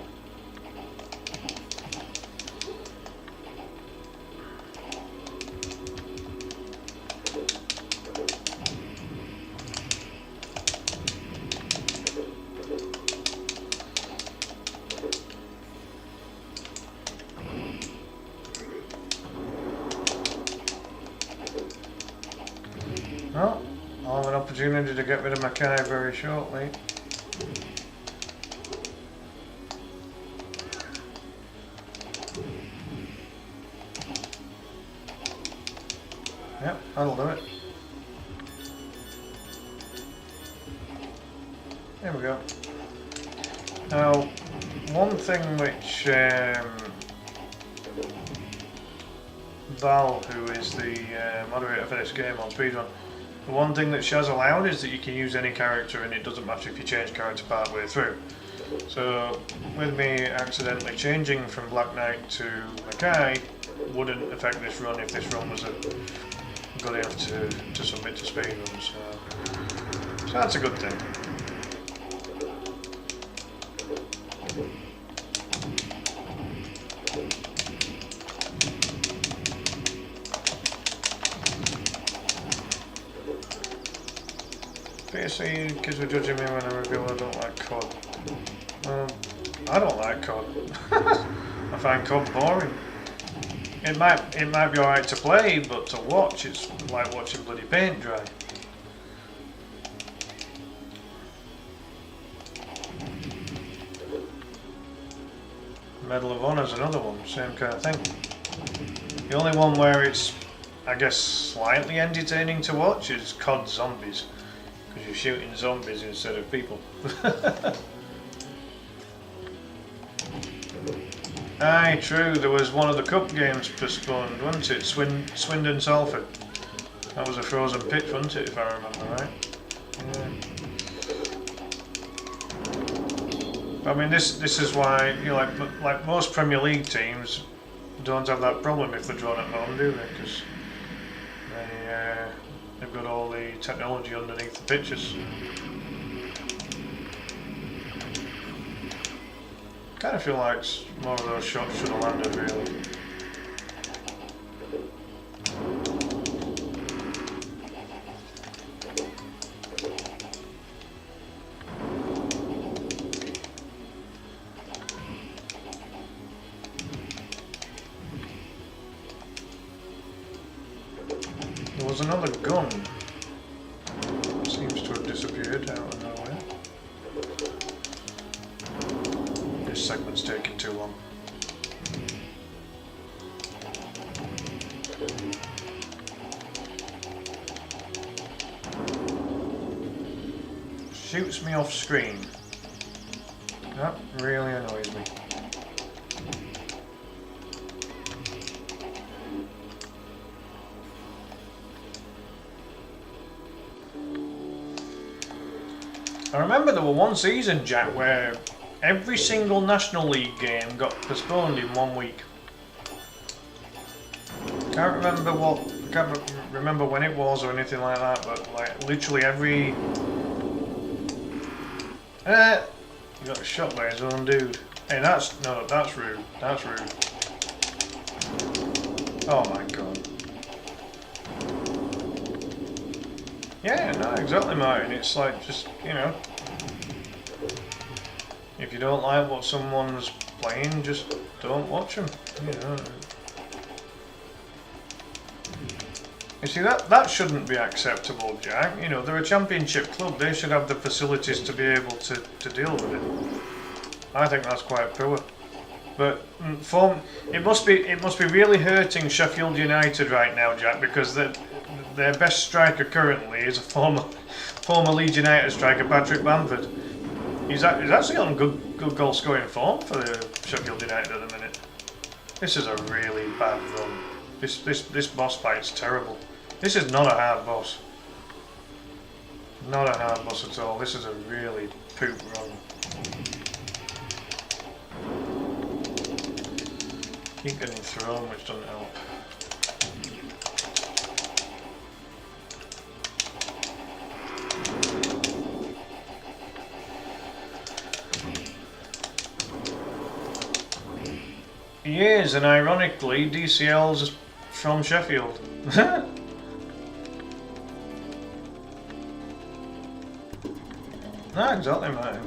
[SPEAKER 1] Well, I'll have an opportunity to get rid of Makai very shortly. Yep, that'll do it. There we go. Now, one thing which Val, who is the moderator for this game on Speedrun, the one thing that she has allowed is that you can use any character and it doesn't matter if you change character part way through. So, with me accidentally changing from Black Knight to Makai wouldn't affect this run if this run was good enough to submit to Speedrun, so that's a good thing. Basically, kids were judging me when I reveal I don't like COD. I don't like COD. I find COD boring. It might be alright to play, but to watch, it's like watching bloody paint dry. Medal of Honor's another one, same kind of thing. The only one where it's, I guess, slightly entertaining to watch is COD Zombies, because you're shooting zombies instead of people. Aye, true, there was one of the cup games postponed, wasn't it? Swindon Salford. That was a frozen pitch, wasn't it, if I remember right? Yeah. I mean, this is why, you know, like most Premier League teams don't have that problem if they're drawn at home, do they? Because they've got all the technology underneath the pitches. Kind of feel like more of those shots should have landed, really. There was another gun. Seems to have disappeared out of nowhere. This segment's taking too long. Shoots me off screen. That really annoys me. I remember there were one season, Jack, where every single National League game got postponed in 1 week. Can't remember when it was or anything like that, but like literally every. You got shot by his own dude. Hey, that's rude. That's rude. Oh my god. Yeah, no, exactly, Martin. It's like, just, you know, if you don't like what someone's playing, just don't watch them, you know. You see, that shouldn't be acceptable, Jack. You know, they're a championship club. They should have the facilities to be able to deal with it. I think that's quite poor. But it must be really hurting Sheffield United right now, Jack, because their best striker currently is a former Leeds United striker, Patrick Bamford. He's actually on good goal scoring form for the Sheffield United at the minute. This is a really bad run. This boss fight's terrible. This is not a hard boss. Not a hard boss at all. This is a really poop run. Keep getting thrown, which doesn't help. He is, and ironically, DCL's from Sheffield. No, exactly, mate.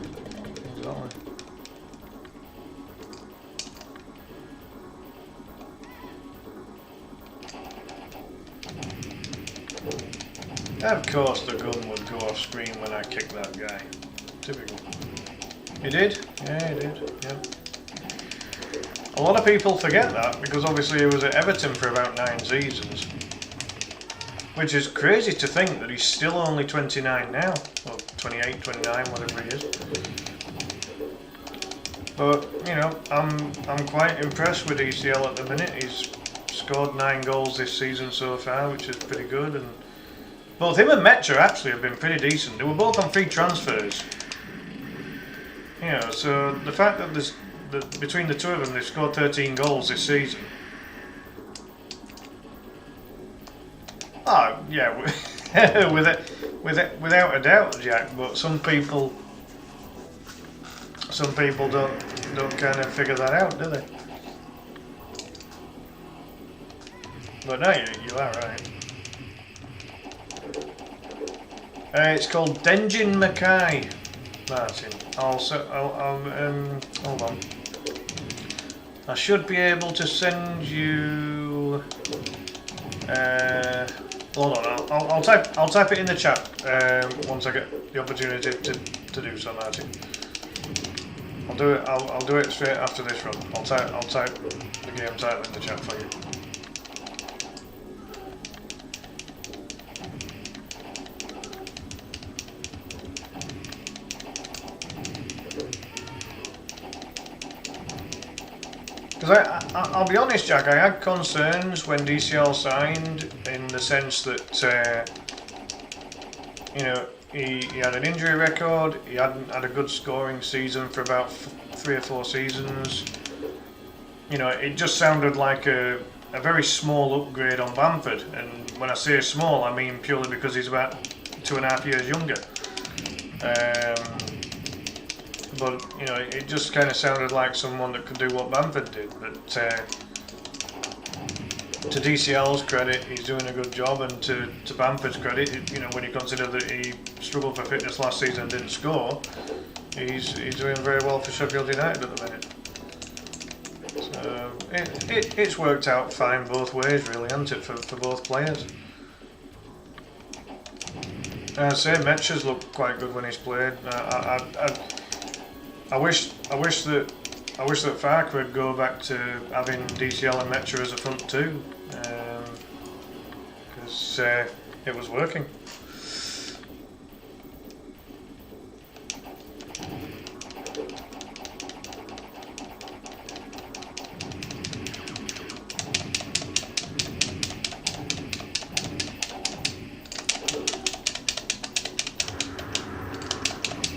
[SPEAKER 1] Exactly. Of course the gun would go off screen when I kicked that guy. Typical. He did? Yeah, he did. Yeah. A lot of people forget that because obviously he was at Everton for about 9 seasons. Which is crazy to think that he's still only 29 now, or 28, 29, whatever he is. But you know, I'm quite impressed with ECL at the minute. He's scored 9 goals this season so far, which is pretty good. And both him and Metcher actually have been pretty decent. They were both on free transfers. You know, so the fact that between the two of them they've scored 13 goals this season. Oh yeah, without a doubt, Jack. But some people don't kind of figure that out, do they? But no, you are right. It's called Denjin Makai, Martin. Hold on. I should be able to send you. Hold on. I'll type it in the chat once I get the opportunity to do so, Martin. I'll do it. I'll do it straight after this run. I'll type the game title in the chat for you. Because I'll be honest, Jack, I had concerns when DCL signed in the sense that, you know, he had an injury record, he hadn't had a good scoring season for about 3 or 4 seasons. You know, it just sounded like a very small upgrade on Bamford. And when I say small, I mean purely because he's about 2.5 years younger. But, you know, it just kind of sounded like someone that could do what Bamford did. But to DCL's credit, he's doing a good job, and to Bamford's credit, you know, when you consider that he struggled for fitness last season and didn't score, he's doing very well for Sheffield United at the minute. So it's worked out fine both ways, really, hasn't it, for both players? I'd say Metcher's looked quite good when he's played. I wish that Farker would go back to having DCL and Metcher as a front two, because it was working.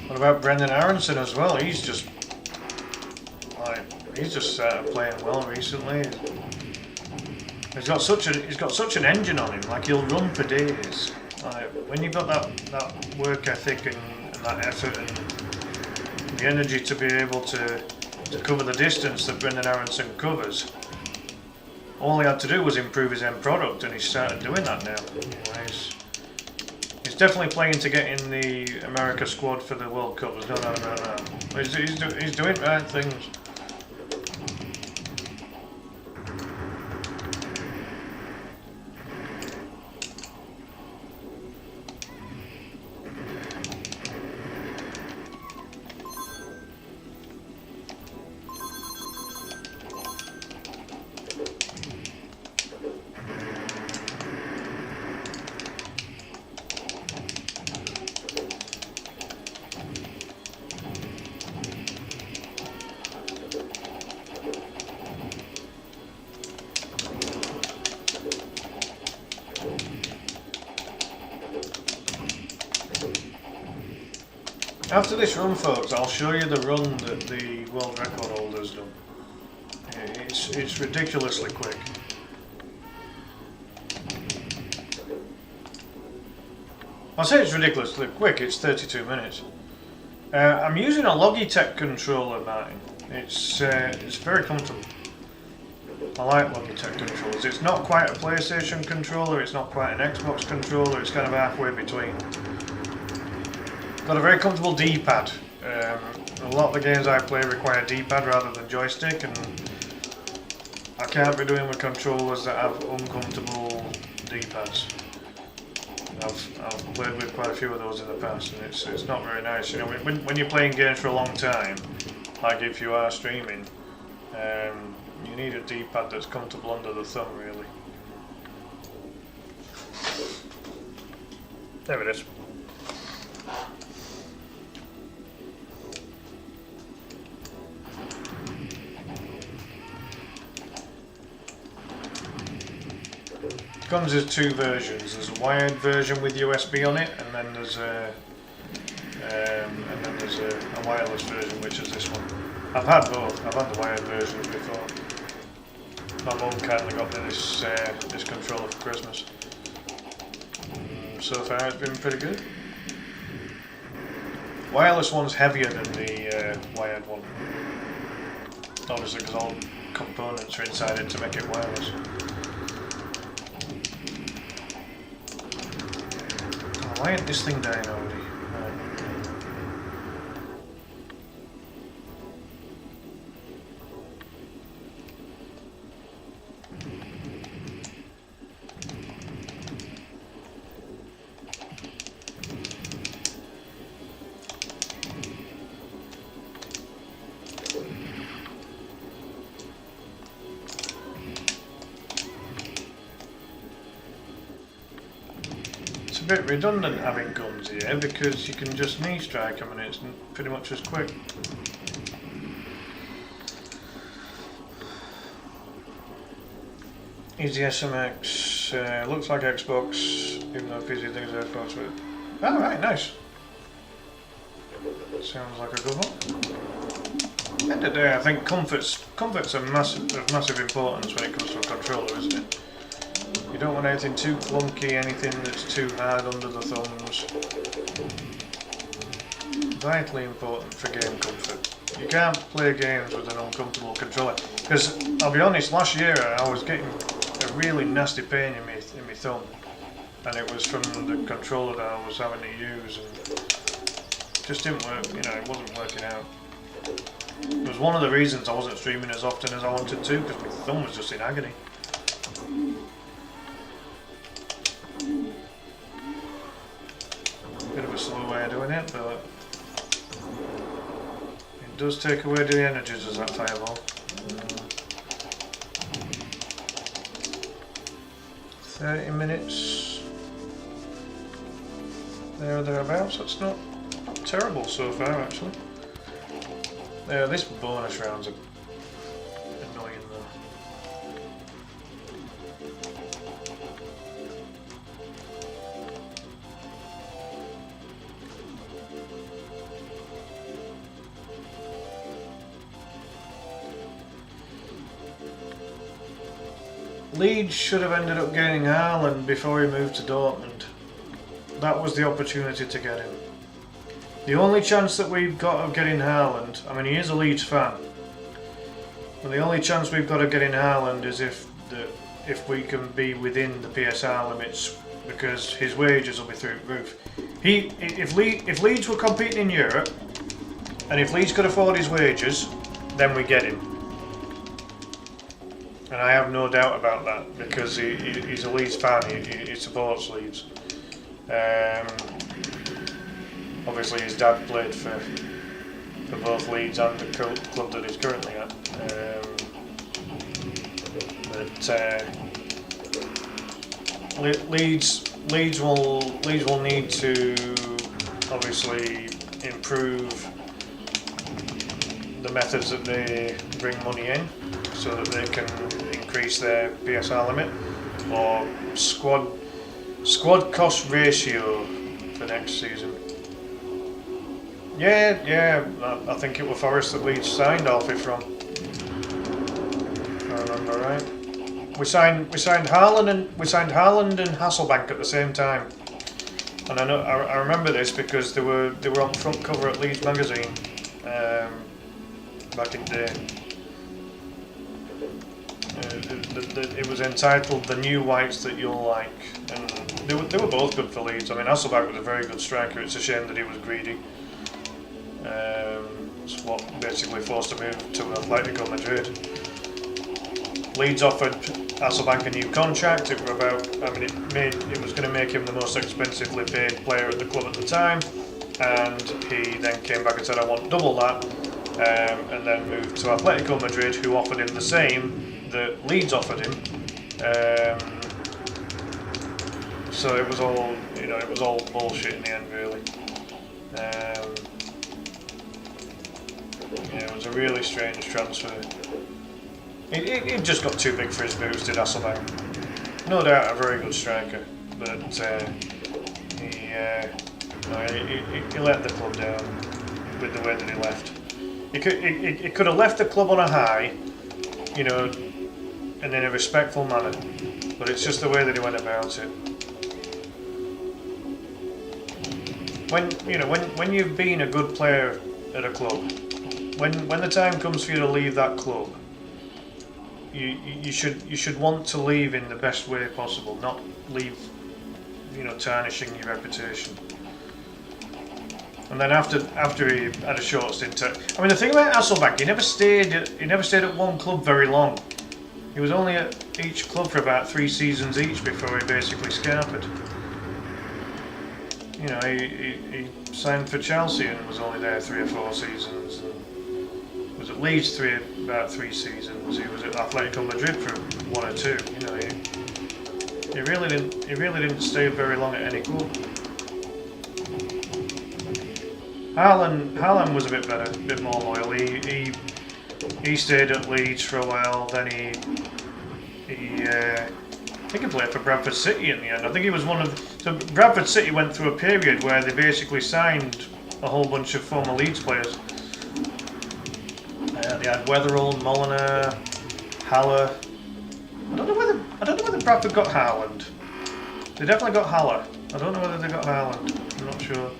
[SPEAKER 1] What about Brendan Aronson as well? He's just playing well recently. He's got such an engine on him. Like, he'll run for days. Like, when you've got that work ethic and that effort and the energy to be able to cover the distance that Brendan Aronson covers, all he had to do was improve his end product, and he's started doing that now. He's definitely playing to get in the America squad for the World Cup. There's no doubt about that. He's doing right things. After this run, folks, I'll show you the run that the world record holder's done. It's ridiculously quick. I say it's ridiculously quick, it's 32 minutes. I'm using a Logitech controller, Martin. It's very comfortable. I like Logitech controllers. It's not quite a PlayStation controller, it's not quite an Xbox controller, it's kind of halfway between. Got a very comfortable D-pad. A lot of the games I play require D-pad rather than joystick, and I can't be doing with controllers that have uncomfortable D-pads. I've played with quite a few of those in the past, and it's not very nice. You know, when you're playing games for a long time, like if you are streaming, you need a D-pad that's comfortable under the thumb, really. There it is. Comes as two versions. There's a wired version with USB on it, and then there's a wireless version, which is this one. I've had both. I've had the wired versions before. My mum kindly got me this this controller for Christmas. So far, it's been pretty good. Wireless one's heavier than the wired one. Obviously, because all components are inside it to make it wireless. Oh, why ain't this thing dying already? It's a bit redundant having guns here because you can just knee strike them and it's pretty much as quick. Easy SMX, looks like Xbox, even though PC thinks Xbox with it. Oh right, nice. Sounds like a good one. End of the day, I think comfort's of massive importance when it comes to a controller, isn't it? You don't want anything too clunky, anything that's too hard under the thumbs. Vitally important for game comfort. You can't play games with an uncomfortable controller. Because, I'll be honest, last year I was getting a really nasty pain in my thumb. And it was from the controller that I was having to use. And it just didn't work, you know, it wasn't working out. It was one of the reasons I wasn't streaming as often as I wanted to, because my thumb was just in agony. Bit of a slow way of doing it, but it does take away the energies as that fireball. 30 minutes there or thereabouts. That's not terrible so far, actually. This bonus round's annoying though. Leeds should have ended up getting Haaland before he moved to Dortmund. That was the opportunity to get him. The only chance that we've got of getting Haaland, I mean he is a Leeds fan, but the only chance we've got of getting Haaland is if we can be within the PSR limits, because his wages will be through the roof. If Leeds were competing in Europe, and if Leeds could afford his wages, then we get him. And I have no doubt about that, because he's a Leeds fan, he supports Leeds. Obviously his dad played for both Leeds and the club that he's currently at. Leeds will need to obviously improve the methods that they bring money in, so that they can increase their PSR limit, or squad cost ratio for next season. Yeah, I think it was Forest that Leeds signed Alfie from. If I remember right. We signed Haaland and Hasselbank at the same time. And I remember this because they were on front cover at Leeds magazine back in the day. It was entitled "The New Whites That You'll Like," and they were both good for Leeds. I mean, Hasselbank was a very good striker. It's a shame that he was greedy. It's what basically forced him to move to Atletico Madrid. Leeds offered Hasselbank a new contract. It was going to make him the most expensively paid player at the club at the time, and he then came back and said, "I want double that," and then moved to Atletico Madrid, who offered him the same that Leeds offered him. So it was all, you know, it was all bullshit in the end, really. Yeah, it was a really strange transfer. It just got too big for his boots, did Hasselbank. No doubt a very good striker, but he let the club down with the way that he left. He could have left the club on a high, you know, and in a respectful manner, but it's just the way that he went about it. When you've been a good player at a club, when the time comes for you to leave that club, you should want to leave in the best way possible, not leave, you know, tarnishing your reputation. And then after he had a short stint, I mean, the thing about Hasselbank, he never stayed at one club very long. He was only at each club for about 3 seasons each before he basically scarpered. You know, he signed for Chelsea and was only there 3 or 4 seasons. And was at Leeds about 3 seasons. He was at Atletico Madrid for 1 or 2. You know, he really didn't stay very long at any club. Haaland was a bit better, a bit more loyal. He stayed at Leeds for a while. Then I think he played for Bradford City in the end. I think he was one of. So Bradford City went through a period where they basically signed a whole bunch of former Leeds players. They had Weatherall, Molyneux, Haller. I don't know whether Bradford got Haaland. They definitely got Haller. I don't know whether they got Haaland. I'm not sure.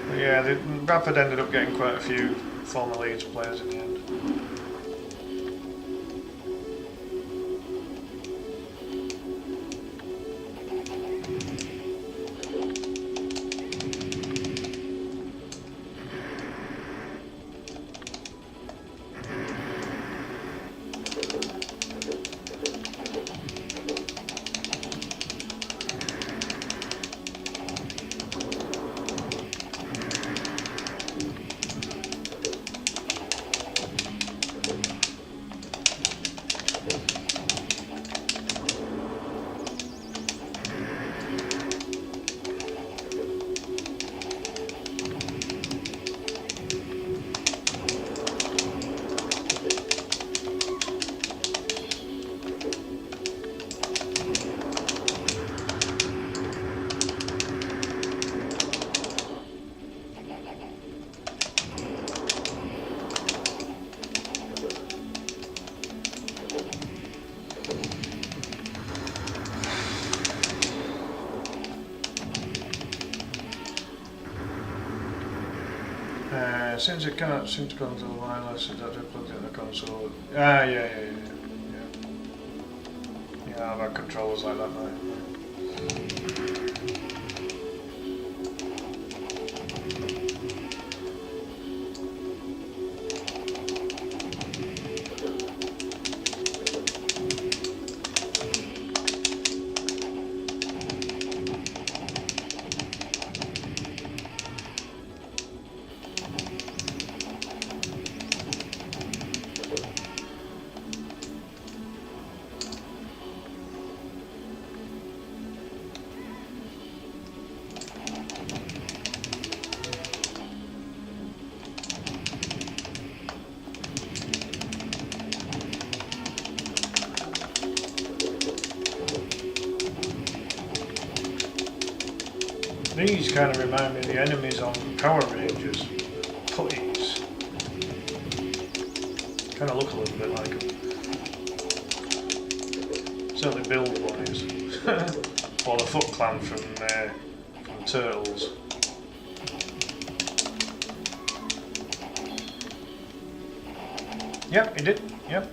[SPEAKER 1] But yeah, Bradford ended up getting quite a few former Leeds players in the end. Since it cannot seem to come to the wireless, it's actually plugged in the console. Yeah, I've had controllers like that now. These kind of remind me of the enemies on Power Rangers. Putties. Kind of look a little bit like them. Certainly build-wise. Or the Foot Clan from Turtles. Yep, he did. Yep.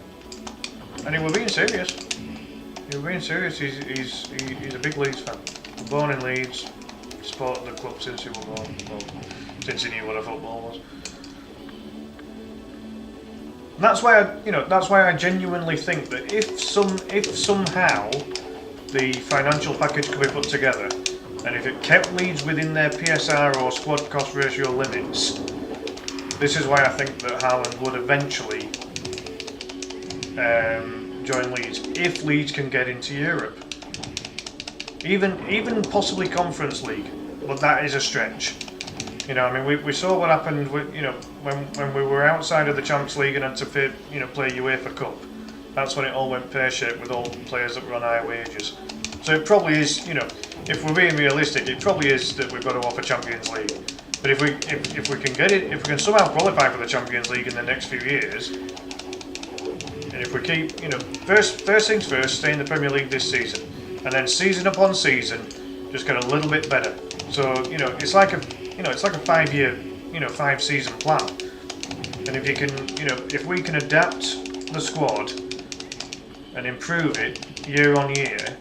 [SPEAKER 1] And he was being serious. He was being serious. He's a big Leeds fan. Born in Leeds. Supported the club since he was born. Well, since he knew what a football was. And that's why I genuinely think that if somehow the financial package could be put together, and if it kept Leeds within their PSR or squad cost ratio limits, this is why I think that Haaland would eventually join Leeds if Leeds can get into Europe. even possibly Conference League, but that is a stretch. You know, I mean, we saw what happened with, you know, when we were outside of the Champions League and had to play, you know, play UEFA Cup. That's when it all went pear-shaped with all the players that were on high wages. So it probably is, you know, if we're being realistic, it probably is that we've got to offer Champions League. But if we can get it, if we can somehow qualify for the Champions League in the next few years, and if we keep, you know, first things first, stay in the Premier League this season, and then season upon season, just get a little bit better. So you know, it's like a 5-year, you know, 5-season plan. And if you can, you know, if we can adapt the squad and improve it year on year,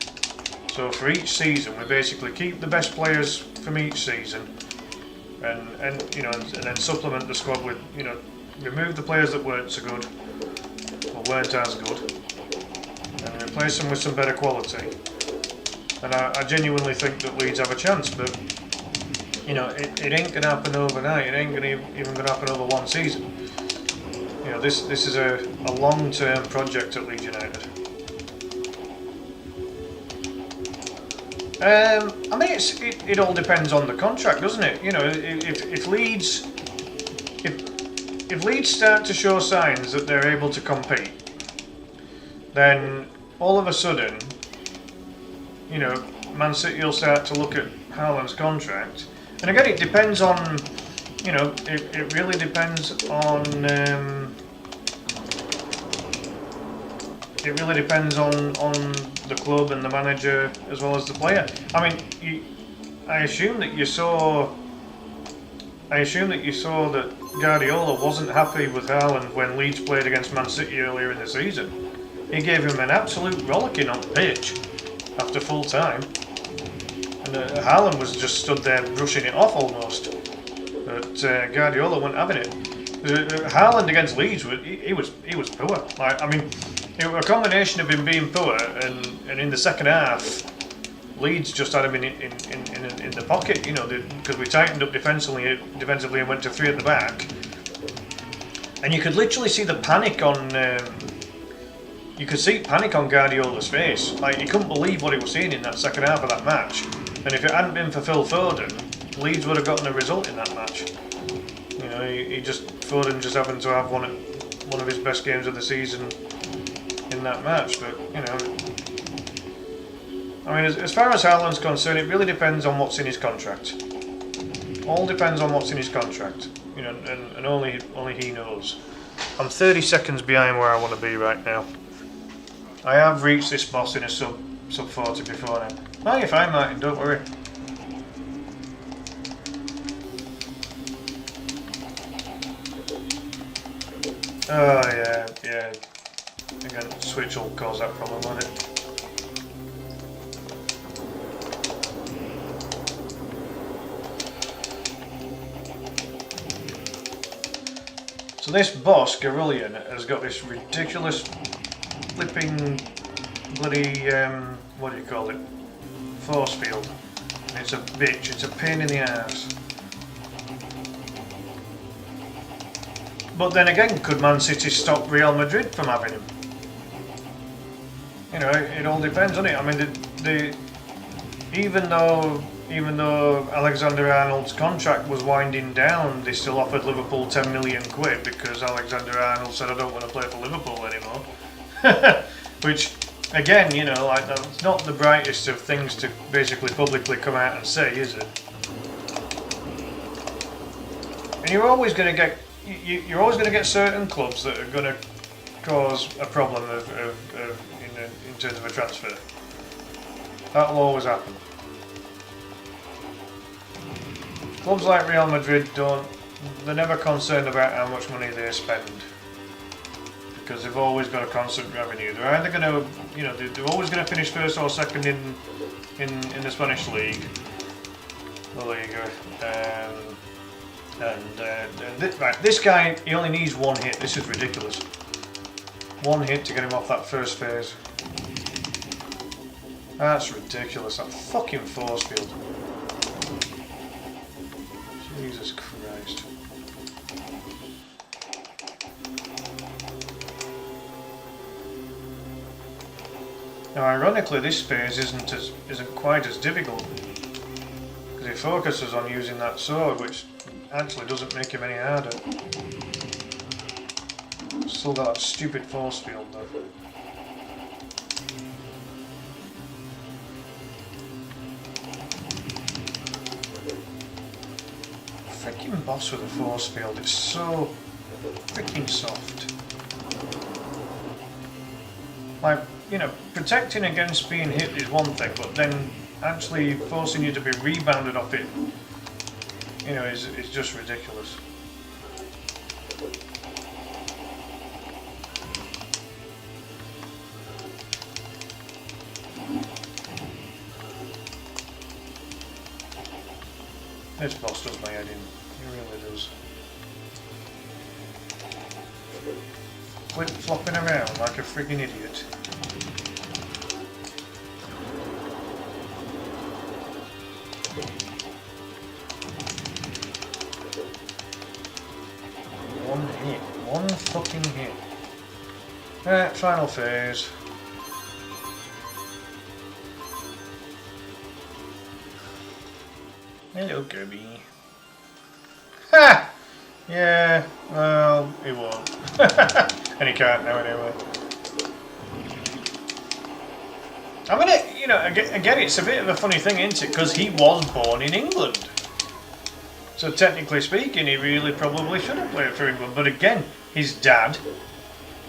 [SPEAKER 1] so for each season we basically keep the best players from each season, and you know, and then supplement the squad with, you know, remove the players that weren't so good or weren't as good, and replace them with some better quality. And I genuinely think that Leeds have a chance, but you know, it ain't gonna happen overnight. It ain't even gonna happen over one season. You know, this is a long-term project at Leeds United. I mean, it all depends on the contract, doesn't it? You know, if Leeds start to show signs that they're able to compete, then all of a sudden, you know, Man City will start to look at Haaland's contract. And again, it depends on, you know, it really depends on, it really depends on the club and the manager as well as the player. I mean, I assume that you saw that Guardiola wasn't happy with Haaland when Leeds played against Man City earlier in the season. He gave him an absolute rollicking on pitch after full time. And Haaland was just stood there brushing it off almost. But Guardiola wasn't having it. Haaland against Leeds, he was poor. Like, I mean, it was a combination of him being poor and in the second half, Leeds just had him in the pocket, you know, because we tightened up defensively and went to 3 at the back. And you could literally see the panic on. You could see panic on Guardiola's face. Like, he couldn't believe what he was seeing in that second half of that match. And if it hadn't been for Phil Foden, Leeds would have gotten a result in that match. You know, Foden just happened to have one of his best games of the season in that match. But you know, I mean, as far as Haaland's concerned, it really depends on what's in his contract. All depends on what's in his contract. You know, and only he knows. I'm 30 seconds behind where I want to be right now. I have reached this boss in a sub 40 before now. Oh, you're fine, Martin, don't worry. Oh, yeah. Again, switch will cause that problem, won't it? So this boss, Garillion, has got this ridiculous flipping bloody, what do you call it? Force field. It's a bitch, it's a pain in the ass. But then again, could Man City stop Real Madrid from having him? You know, it all depends on it. I mean, even though Alexander-Arnold's contract was winding down, they still offered Liverpool 10 million quid because Alexander-Arnold said, I don't want to play for Liverpool anymore. Which, again, you know, like, that's not the brightest of things to basically publicly come out and say, is it? And you're always going to get certain clubs that are going to cause a problem in terms of a transfer. That'll always happen. Clubs like Real Madrid they're never concerned about how much money they spend, because they've always got a constant revenue. They're either going to, you know, they're always going to finish first or second in the Spanish league, La Liga. Right, this guy, he only needs one hit. This is ridiculous. One hit to get him off that first phase. That's ridiculous. That fucking force field. Jesus Christ. Now, ironically, this phase isn't quite as difficult because he focuses on using that sword, which actually doesn't make him any harder. Still got that stupid force field though. Freaking boss with a force field, it's so freaking soft. Like, you know, protecting against being hit is one thing, but then actually forcing you to be rebounded off it, you know, is just ridiculous. This boss does my head in, he really does. Flip-flopping around like a friggin' idiot. One hit, one fucking hit. Right, final phase. Hello, Kirby. Ha! Yeah, well, he won't. And he can't now anyway. I mean, you know, again, it's a bit of a funny thing, isn't it? Because he was born in England. So technically speaking, he really probably should have played for England. But again, his dad,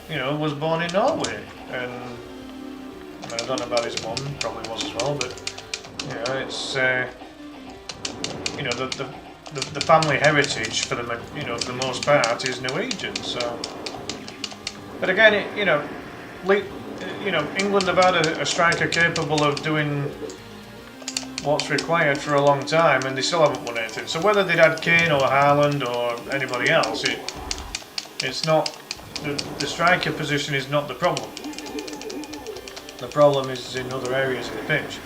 [SPEAKER 1] you know, was born in Norway. And I mean, I don't know about his mum, probably was as well. But, you know, it's... you know, the family heritage for the, you know, for the most part is Norwegian. So, but again, you know, England have had a striker capable of doing what's required for a long time, and they still haven't won anything. So whether they'd had Kane or Haaland or anybody else, it's not the striker position is not the problem. The problem is in other areas of the pitch.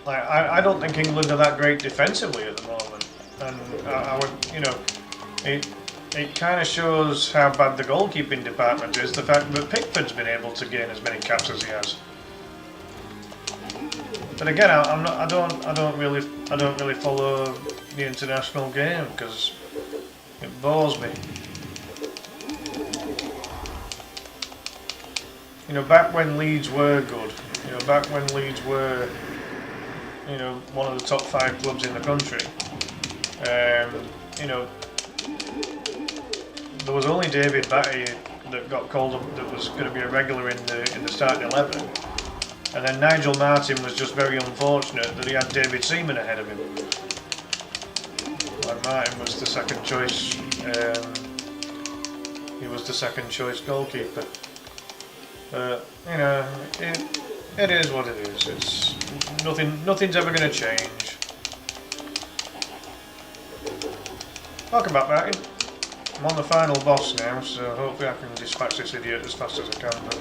[SPEAKER 1] I don't think England are that great defensively at the moment, and I would, you know, it kind of shows how bad the goalkeeping department is. The fact that Pickford's been able to gain as many caps as he has. But again, I don't really follow the international game because it bores me. You know, back when Leeds were good, you know, back when Leeds were, you know, one of the top 5 clubs in the country. You know, there was only David Batty that got called up that was going to be a regular in the starting 11, and then Nigel Martin was just very unfortunate that he had David Seaman ahead of him. Like Martin was the second choice. He was the second choice goalkeeper. But you know, it is what it is. It's nothing's ever going to change. Welcome back, Martin. I'm on the final boss now, so hopefully I can dispatch this idiot as fast as I can. But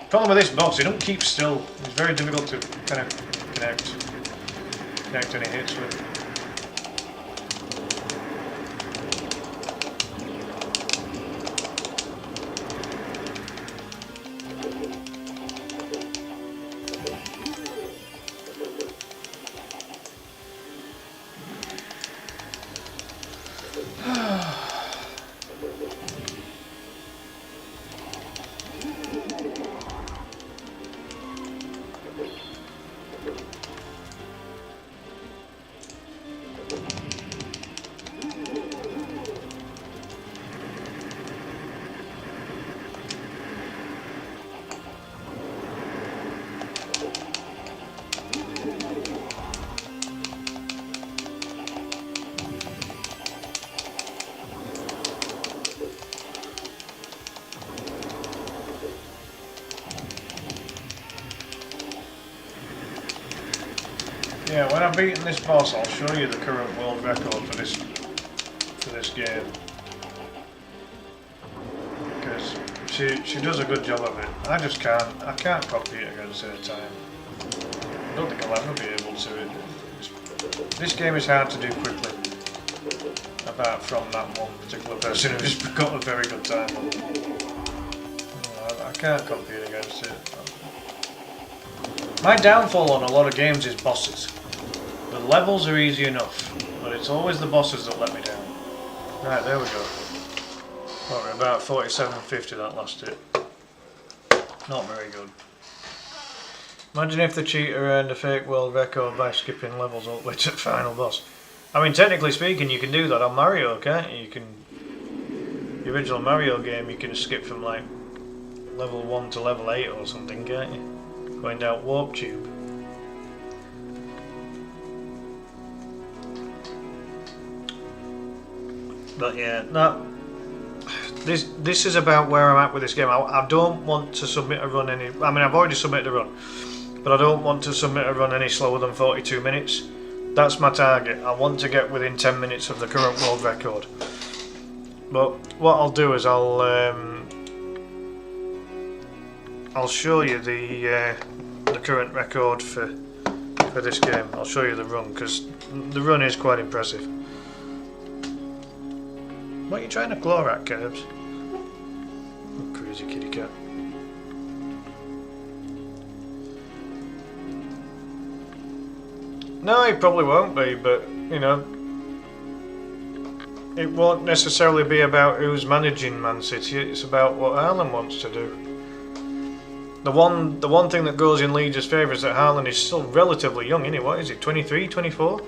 [SPEAKER 1] the problem with this boss, he don't keep still. It's very difficult to kind of connect any hits with. Yeah, when I've beaten this boss, I'll show you the current world record for this game. Because she does a good job of it. I can't copy it against her time. I don't think I'll ever be able to. This game is hard to do quickly. apart from that one particular person who's got a very good time. I can't compete against it. My downfall on a lot of games is bosses. The levels are easy enough, but it's always the bosses that let me down. Right, there we go. What, we're about 47.50 that last hit. Not very good. Imagine if the cheater earned a fake world record by skipping levels all the way to the final boss. I mean, technically speaking, you can do that on Mario, can't you? You can... The original Mario game, you can skip from like level 1 to level 8 or something, can't you? Going down Warp Tube. But yeah, no. This is about where I'm at with this game. I don't want to submit a run any... I mean, I've already submitted a run, but I don't want to submit a run any slower than 42 minutes. That's my target. I want to get within 10 minutes of the current world record. But what I'll do is I'll show you the current record for this game. I'll show you the run, because the run is quite impressive. What are you trying to claw at, Kerbs? Oh, crazy kitty cat. No, it probably won't be, but, you know, it won't necessarily be about who's managing Man City, it's about what Haaland wants to do. The one thing that goes in Leeds' favour is that Haaland is still relatively young, isn't he? What is he, 23, 24?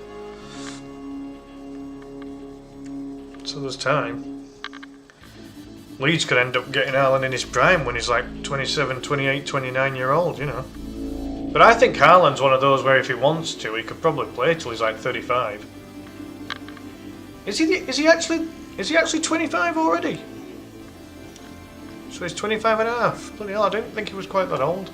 [SPEAKER 1] So there's time. Leeds could end up getting Haaland in his prime when he's like 27, 28, 29 year old, you know. But I think Haaland's one of those where if he wants to, he could probably play till he's like 35. Is he actually 25 already? So he's 25 and a half. Bloody hell, I didn't think he was quite that old.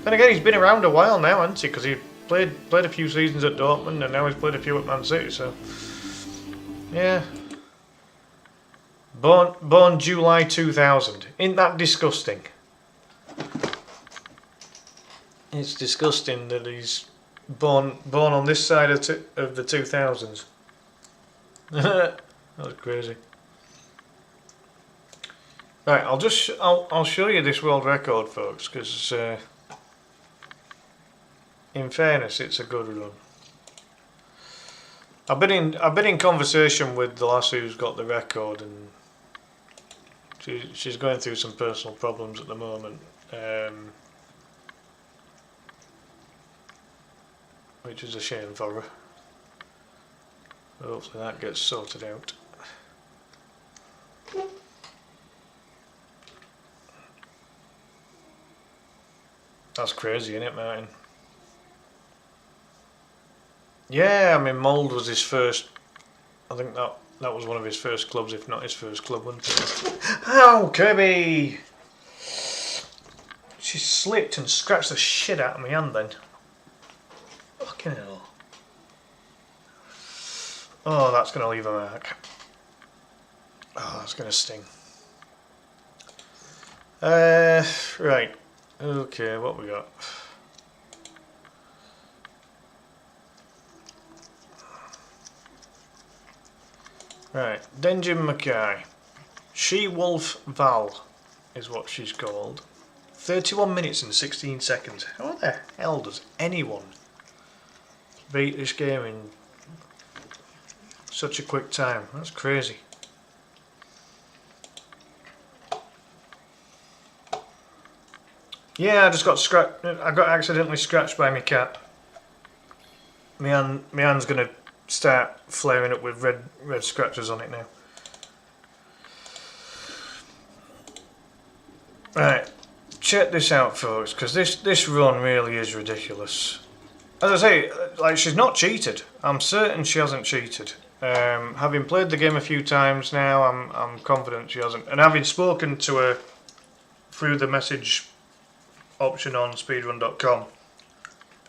[SPEAKER 1] Then again, he's been around a while now, hasn't he? Because he played a few seasons at Dortmund and now he's played a few at Man City, so... Yeah. Born July 2000. Isn't that disgusting? It's disgusting that he's born on this side of the 2000s. That was crazy. Right, I'll show you this world record, folks, because in fairness, it's a good run. I've been in conversation with the lass who's got the record, and she's going through some personal problems at the moment, which is a shame for her. Hopefully that gets sorted out. That's crazy, isn't it, Martin? Yeah, I mean, Mould was his first. I think that was one of his first clubs, if not his first club, wasn't it? Ow, Kirby! She slipped and scratched the shit out of my hand then. Fucking hell. Oh, that's going to leave a mark. Oh, that's going to sting. Right. Okay, what we got? Right, Denjin Makai. She-Wolf Val is what she's called. 31 minutes and 16 seconds. How the hell does anyone beat this game in such a quick time? That's crazy. Yeah, I just got I got accidentally scratched by my cat. My hand's gonna start flaring up with red scratches on it now. Right, check this out, folks, because this run really is ridiculous. As I say, like, she's not cheated. I'm certain she hasn't cheated. Having played the game a few times now, I'm confident she hasn't. And having spoken to her through the message option on speedrun.com,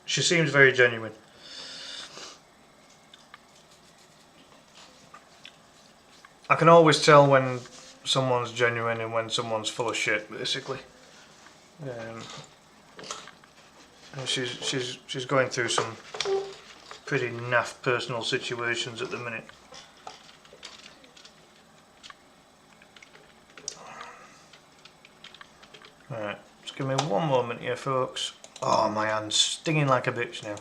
[SPEAKER 1] she seems very genuine. I can always tell when someone's genuine and when someone's full of shit, basically. And she's going through some pretty naff personal situations at the minute. Right, just give me one moment here, folks. Oh, my hand's stinging like a bitch now.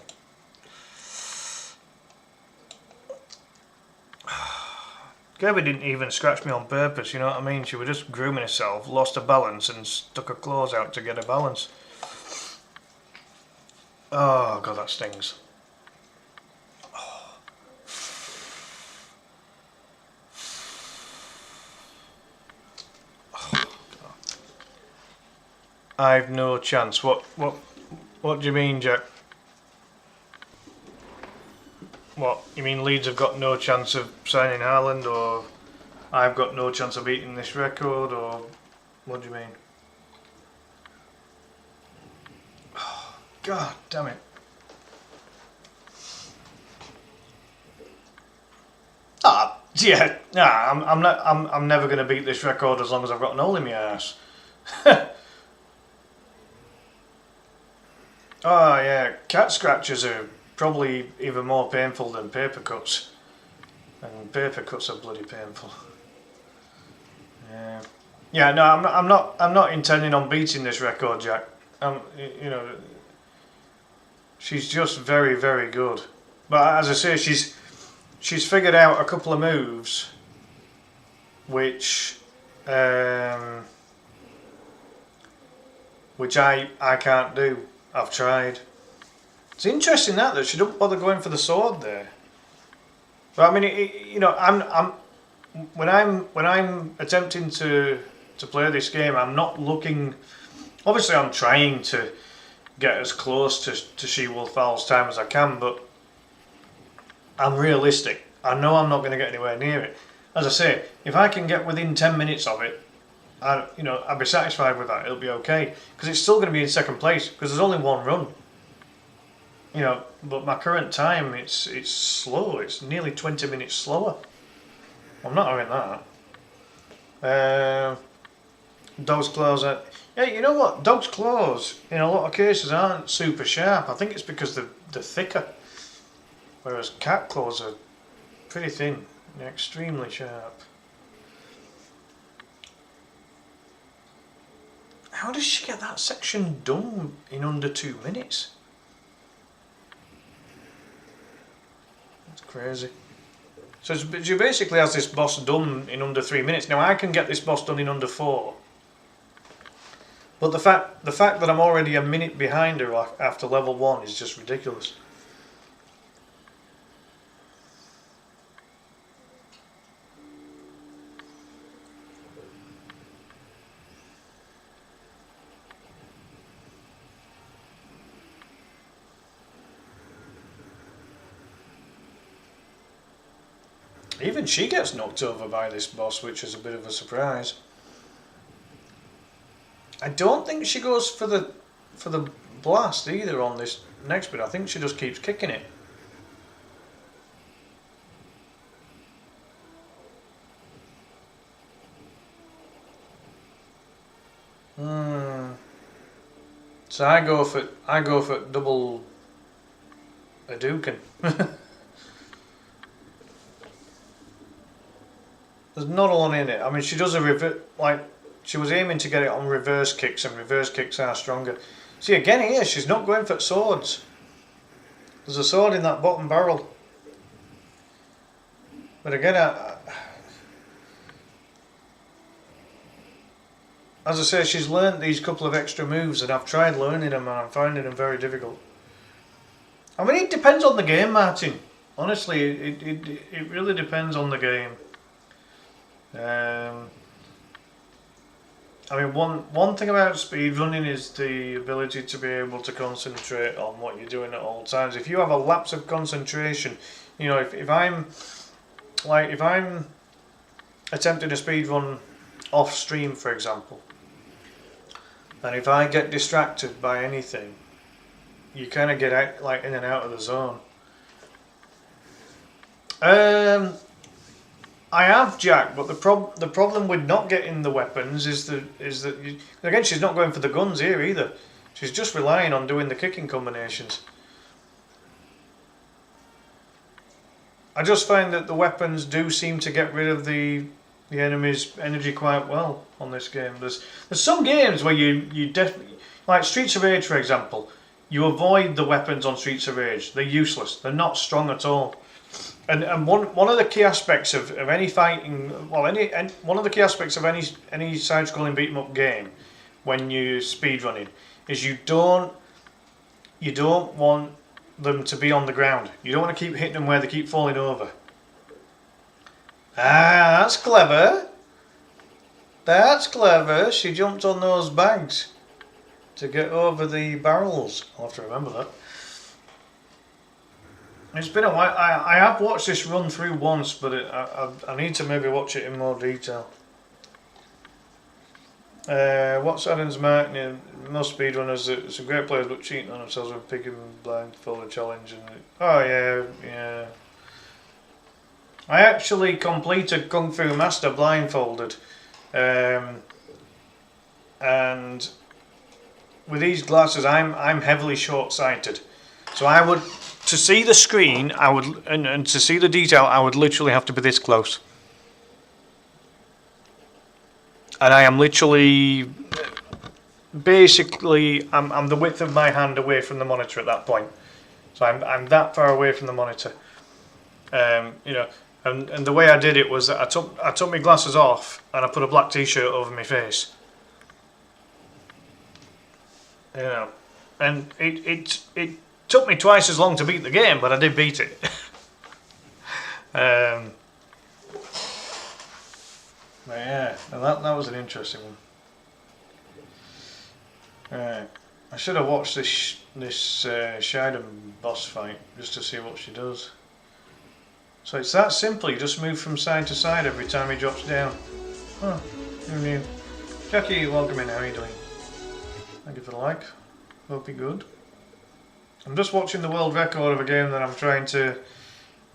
[SPEAKER 1] Kirby didn't even scratch me on purpose, you know what I mean? She was just grooming herself, lost her balance and stuck her claws out to get her balance. Oh god, that stings. Oh. Oh, I've no chance. What do you mean, Jack? What, you mean Leeds have got no chance of signing Haaland, or I've got no chance of beating this record, or what do you mean? Oh, god damn it. Yeah, nah, I'm never going to beat this record as long as I've got an hole in my arse. Oh yeah, cat scratches are probably even more painful than paper cuts, and paper cuts are bloody painful. Yeah, yeah. No, I'm not intending on beating this record, Jack. You know, she's just very, very good. But as I say, she's figured out a couple of moves, which I can't do. I've tried. It's interesting that she don't bother going for the sword there. But I mean, you know, when I'm attempting to play this game, I'm not looking. Obviously, I'm trying to get as close to She-Wolf Owl's time as I can, but I'm realistic. I know I'm not going to get anywhere near it. As I say, if I can get within 10 minutes of it, I'd be satisfied with that. It'll be okay, because it's still going to be in second place because there's only one run. You know, but my current time, it's slow. It's nearly 20 minutes slower. I'm not having that. Dog's claws are... Yeah, you know what? Dog's claws, in a lot of cases, aren't super sharp. I think it's because they're thicker. Whereas cat claws are pretty thin. They're extremely sharp. How does she get that section done in under 2 minutes? That's crazy. So she basically has this boss done in under 3 minutes. Now I can get this boss done in under 4. But the fact that I'm already a minute behind her after level 1 is just ridiculous. Even she gets knocked over by this boss, which is a bit of a surprise. I don't think she goes for the blast either on this next bit. I think she just keeps kicking it. So I go for double Hadouken. There's not a lot in it. I mean, she does a she was aiming to get it on reverse kicks, and reverse kicks are stronger. See, again here, she's not going for swords. There's a sword in that bottom barrel. But again, as I say, she's learnt these couple of extra moves, and I've tried learning them, and I'm finding them very difficult. I mean, it depends on the game, Martin. Honestly, it really depends on the game. I mean, one thing about speedrunning is the ability to be able to concentrate on what you're doing at all times. If you have a lapse of concentration, you know, if I'm attempting a speedrun off stream, for example, and if I get distracted by anything, you kind of get out, in and out of the zone. I have, Jack, but the problem with not getting the weapons is that again, she's not going for the guns here either. She's just relying on doing the kicking combinations. I just find that the weapons do seem to get rid of the the enemy's energy quite well on this game. There's some games where you definitely, like Streets of Rage for example, you avoid the weapons on Streets of Rage. They're useless. They're not strong at all. And one of the key aspects of any fighting, well, one of the key aspects of any side-scrolling beat 'em up game when you speedrunning is you don't want them to be on the ground. You don't want to keep hitting them where they keep falling over. Ah, that's clever. That's clever. She jumped on those bags to get over the barrels. I'll have to remember that. It's been a while. I have watched this run through once, but I need to maybe watch it in more detail. What's Adam's marketing? Most speedrunners, it's a great players but cheating on themselves with picking blindfolded challenge. Oh yeah. I actually completed Kung Fu Master blindfolded, and with these glasses, I'm heavily short-sighted, so I would, to see the screen, I would, and to see the detail, I would literally have to be this close. And I am literally, basically, I'm the width of my hand away from the monitor at that point. So I'm that far away from the monitor. You know, and the way I did it was that I took my glasses off and I put a black t-shirt over my face. You know, and it took me twice as long to beat the game, but I did beat it. But yeah, and that was an interesting one. Right, I should have watched this Shiden boss fight just to see what she does. So it's that simple. You just move from side to side every time he drops down. Oh, who knew? Jackie, welcome in. How are you doing? Thank you for the like. Hope you're good. I'm just watching the world record of a game that I'm trying to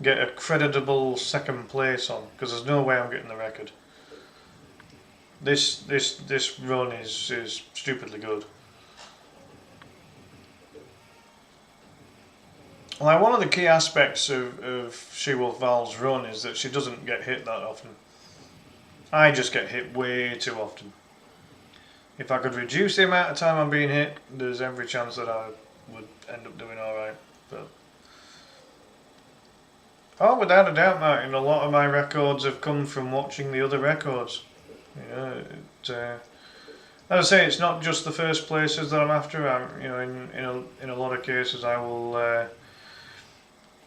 [SPEAKER 1] get a creditable second place on, because there's no way I'm getting the record. This run is stupidly good. Like, one of the key aspects of She-Wolf Val's run is that she doesn't get hit that often. I just get hit way too often. If I could reduce the amount of time I'm being hit, there's every chance that I would end up doing alright. But oh, without a doubt, Martin, a lot of my records have come from watching the other records. You know, as I say, it's not just the first places that I'm after. I'm, you know, in a lot of cases I will,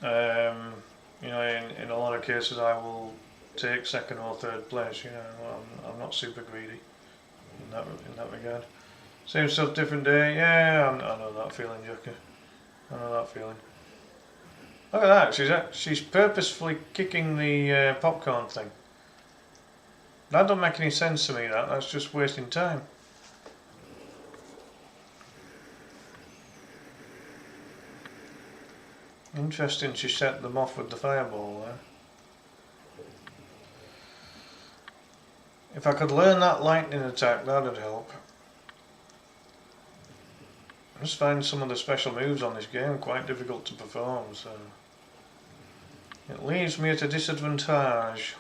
[SPEAKER 1] you know, in a lot of cases I will take second or third place. You know, I'm not super greedy in that regard. Same stuff, different day. Yeah, I know that feeling, Jackie. I know that feeling. Look at that. She's purposefully kicking the popcorn thing. That don't make any sense to me. That's just wasting time. Interesting. She set them off with the fireball there. If I could learn that lightning attack, that'd help. I just find some of the special moves on this game quite difficult to perform, so it leaves me at a disadvantage.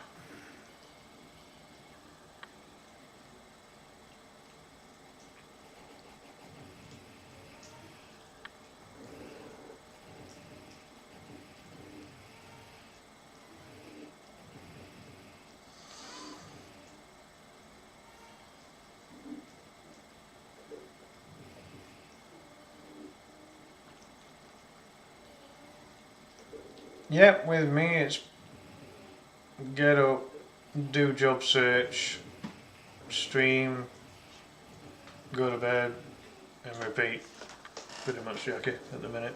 [SPEAKER 1] Yep, with me it's get up, do job search, stream, go to bed, and repeat. Pretty much, Jackie, at the minute.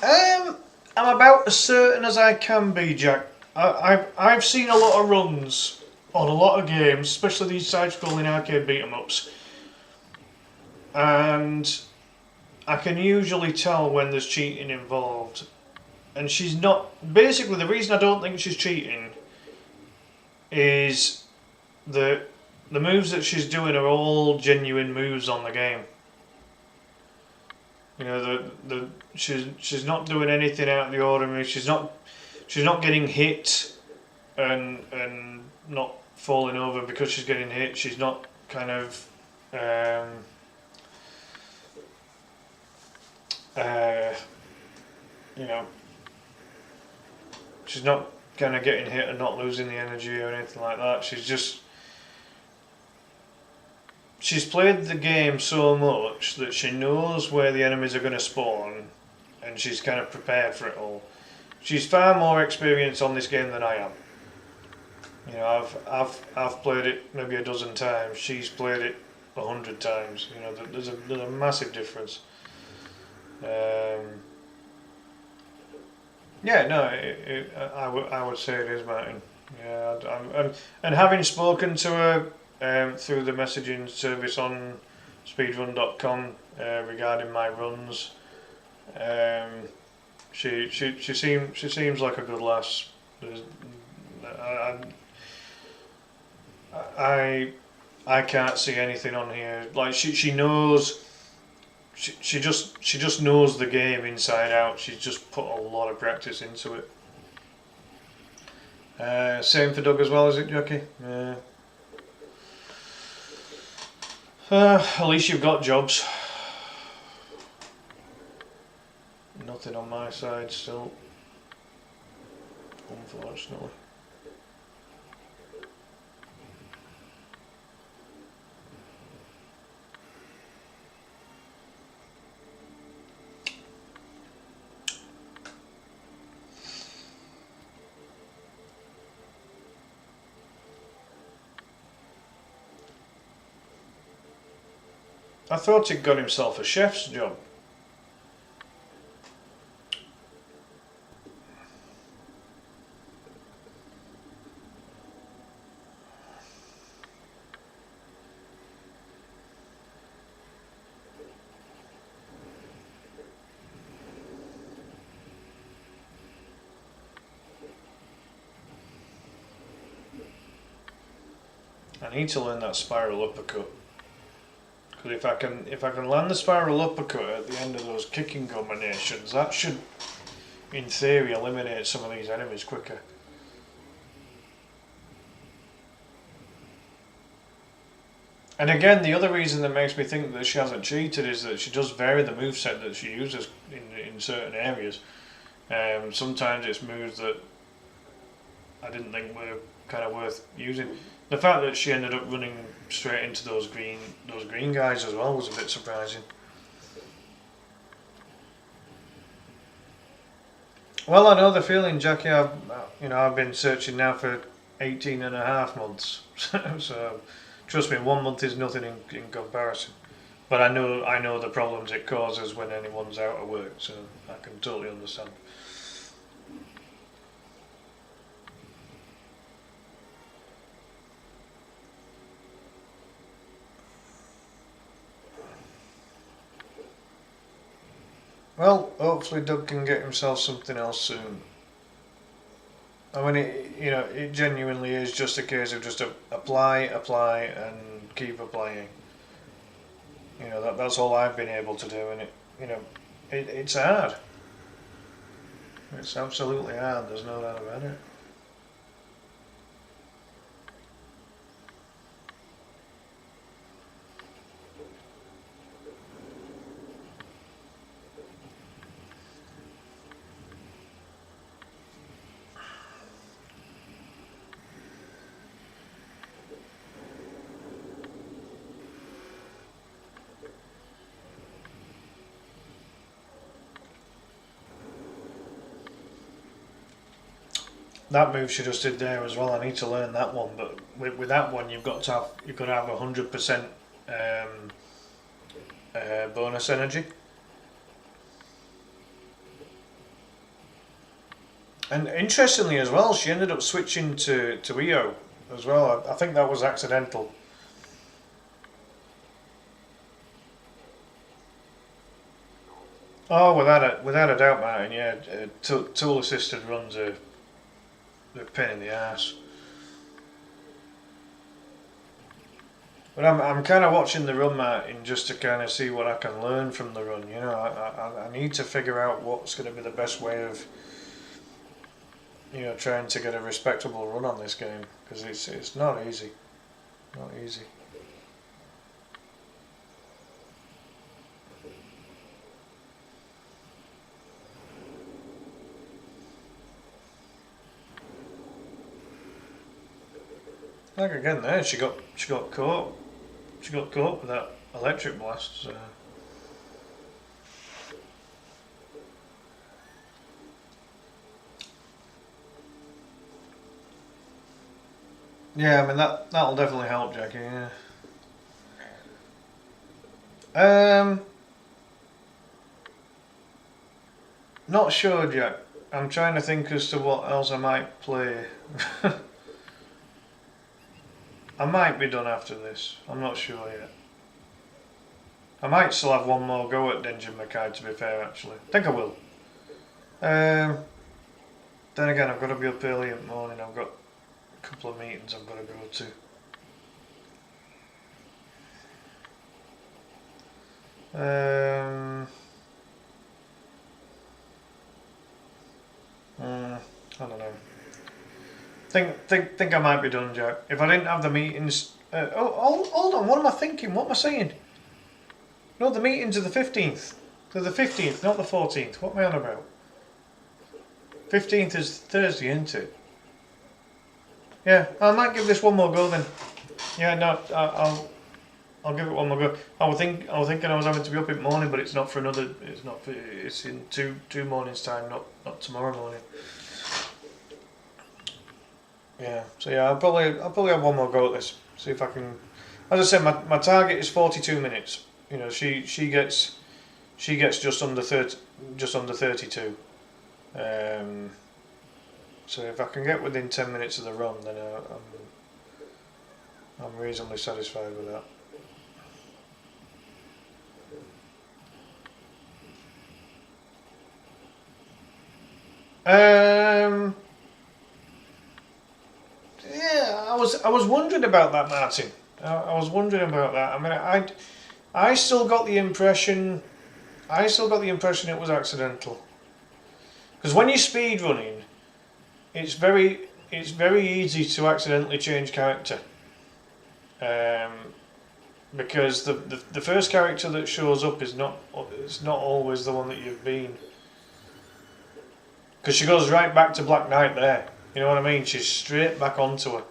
[SPEAKER 1] I'm about as certain as I can be, Jack. I've seen a lot of runs on a lot of games, especially these side-scrolling arcade beat-em-ups, and I can usually tell when there's cheating involved. And she's not... Basically, the reason I don't think she's cheating is that the moves that she's doing are all genuine moves on the game. You know, she's not doing anything out of the ordinary. She's not she's not getting hit and not falling over because she's getting hit. She's not kind of you know, she's not kind of getting hit and not losing the energy or anything like that. She's played the game so much that she knows where the enemies are going to spawn, and she's kind of prepared for it all. She's far more experienced on this game than I am. You know, I've played it maybe a dozen times. She's played it 100 times. You know, there's a massive difference. Yeah, no, I would say it is, Martin. Yeah, and having spoken to her through the messaging service on speedrun.com regarding my runs, she seems like a good lass. I can't see anything on here. Like she knows. She just knows the game inside out. She's just put a lot of practice into it. Same for Doug as well, is it, Jackie? Yeah. At least you've got jobs. Nothing on my side still, unfortunately. I thought he'd got himself a chef's job. I need to learn that spiral uppercut. Because if I can land the spiral uppercut at the end of those kicking combinations, that should, in theory, eliminate some of these enemies quicker. And again, the other reason that makes me think that she hasn't cheated is that she does vary the moveset that she uses in certain areas. Sometimes it's moves that I didn't think were kind of worth using. The fact that she ended up running straight into those green guys as well was a bit surprising. Well, I know the feeling, Jackie. I've been searching now for 18 and a half months. So trust me, 1 month is nothing in comparison. But I know the problems it causes when anyone's out of work, so I can totally understand. Well, hopefully Doug can get himself something else soon. I mean, it genuinely is just a case of just apply, and keep applying. That's all I've been able to do, and it's hard. It's absolutely hard. There's no doubt about it. That move she just did there as well. I need to learn that one, but with that one, you've got to have 100% bonus energy. And interestingly as well, she ended up switching to EO as well. I think that was accidental. Oh, without a doubt, Martin. Yeah, tool assisted runs are a pain in the ass. But I'm kind of watching the run, Martin, just to kind of see what I can learn from the run. I need to figure out what's going to be the best way of you know, trying to get a respectable run on this game, because it's not easy, not easy. Like again there, she got caught with that electric blast. So. Yeah, I mean that'll definitely help, Jackie. Yeah. Not sure, Jack. I'm trying to think as to what else I might play. I might be done after this. I'm not sure yet. I might still have one more go at Denjin Makai, to be fair, actually. I think I will. Then again, I've got to be up early in the morning. I've got a couple of meetings I've got to go to. I don't know. Think I might be done, Jack. If I didn't have the meetings... hold on, what am I thinking? What am I saying? No, the meetings are the 15th. They're the 15th, not the 14th. What am I on about? 15th is Thursday, isn't it? Yeah, I might give this one more go then. Yeah, no, I'll give it one more go. I was thinking I was having to be up in the morning, but it's not for another. It's not for. It's in two mornings time, not tomorrow morning. Yeah, so yeah, I'll probably have one more go at this. See if I can. As I said, my target is 42 minutes. You know, she gets just under 32. So if I can get within 10 minutes of the run, then I'm reasonably satisfied with that. Yeah, I was wondering about that, Martin. I was wondering about that. I mean, I still got the impression it was accidental. Because when you're speed running, it's very easy to accidentally change character. Because the first character that shows up is not always the one that you've been. Because she goes right back to Black Knight there. You know what I mean? She's straight back onto her.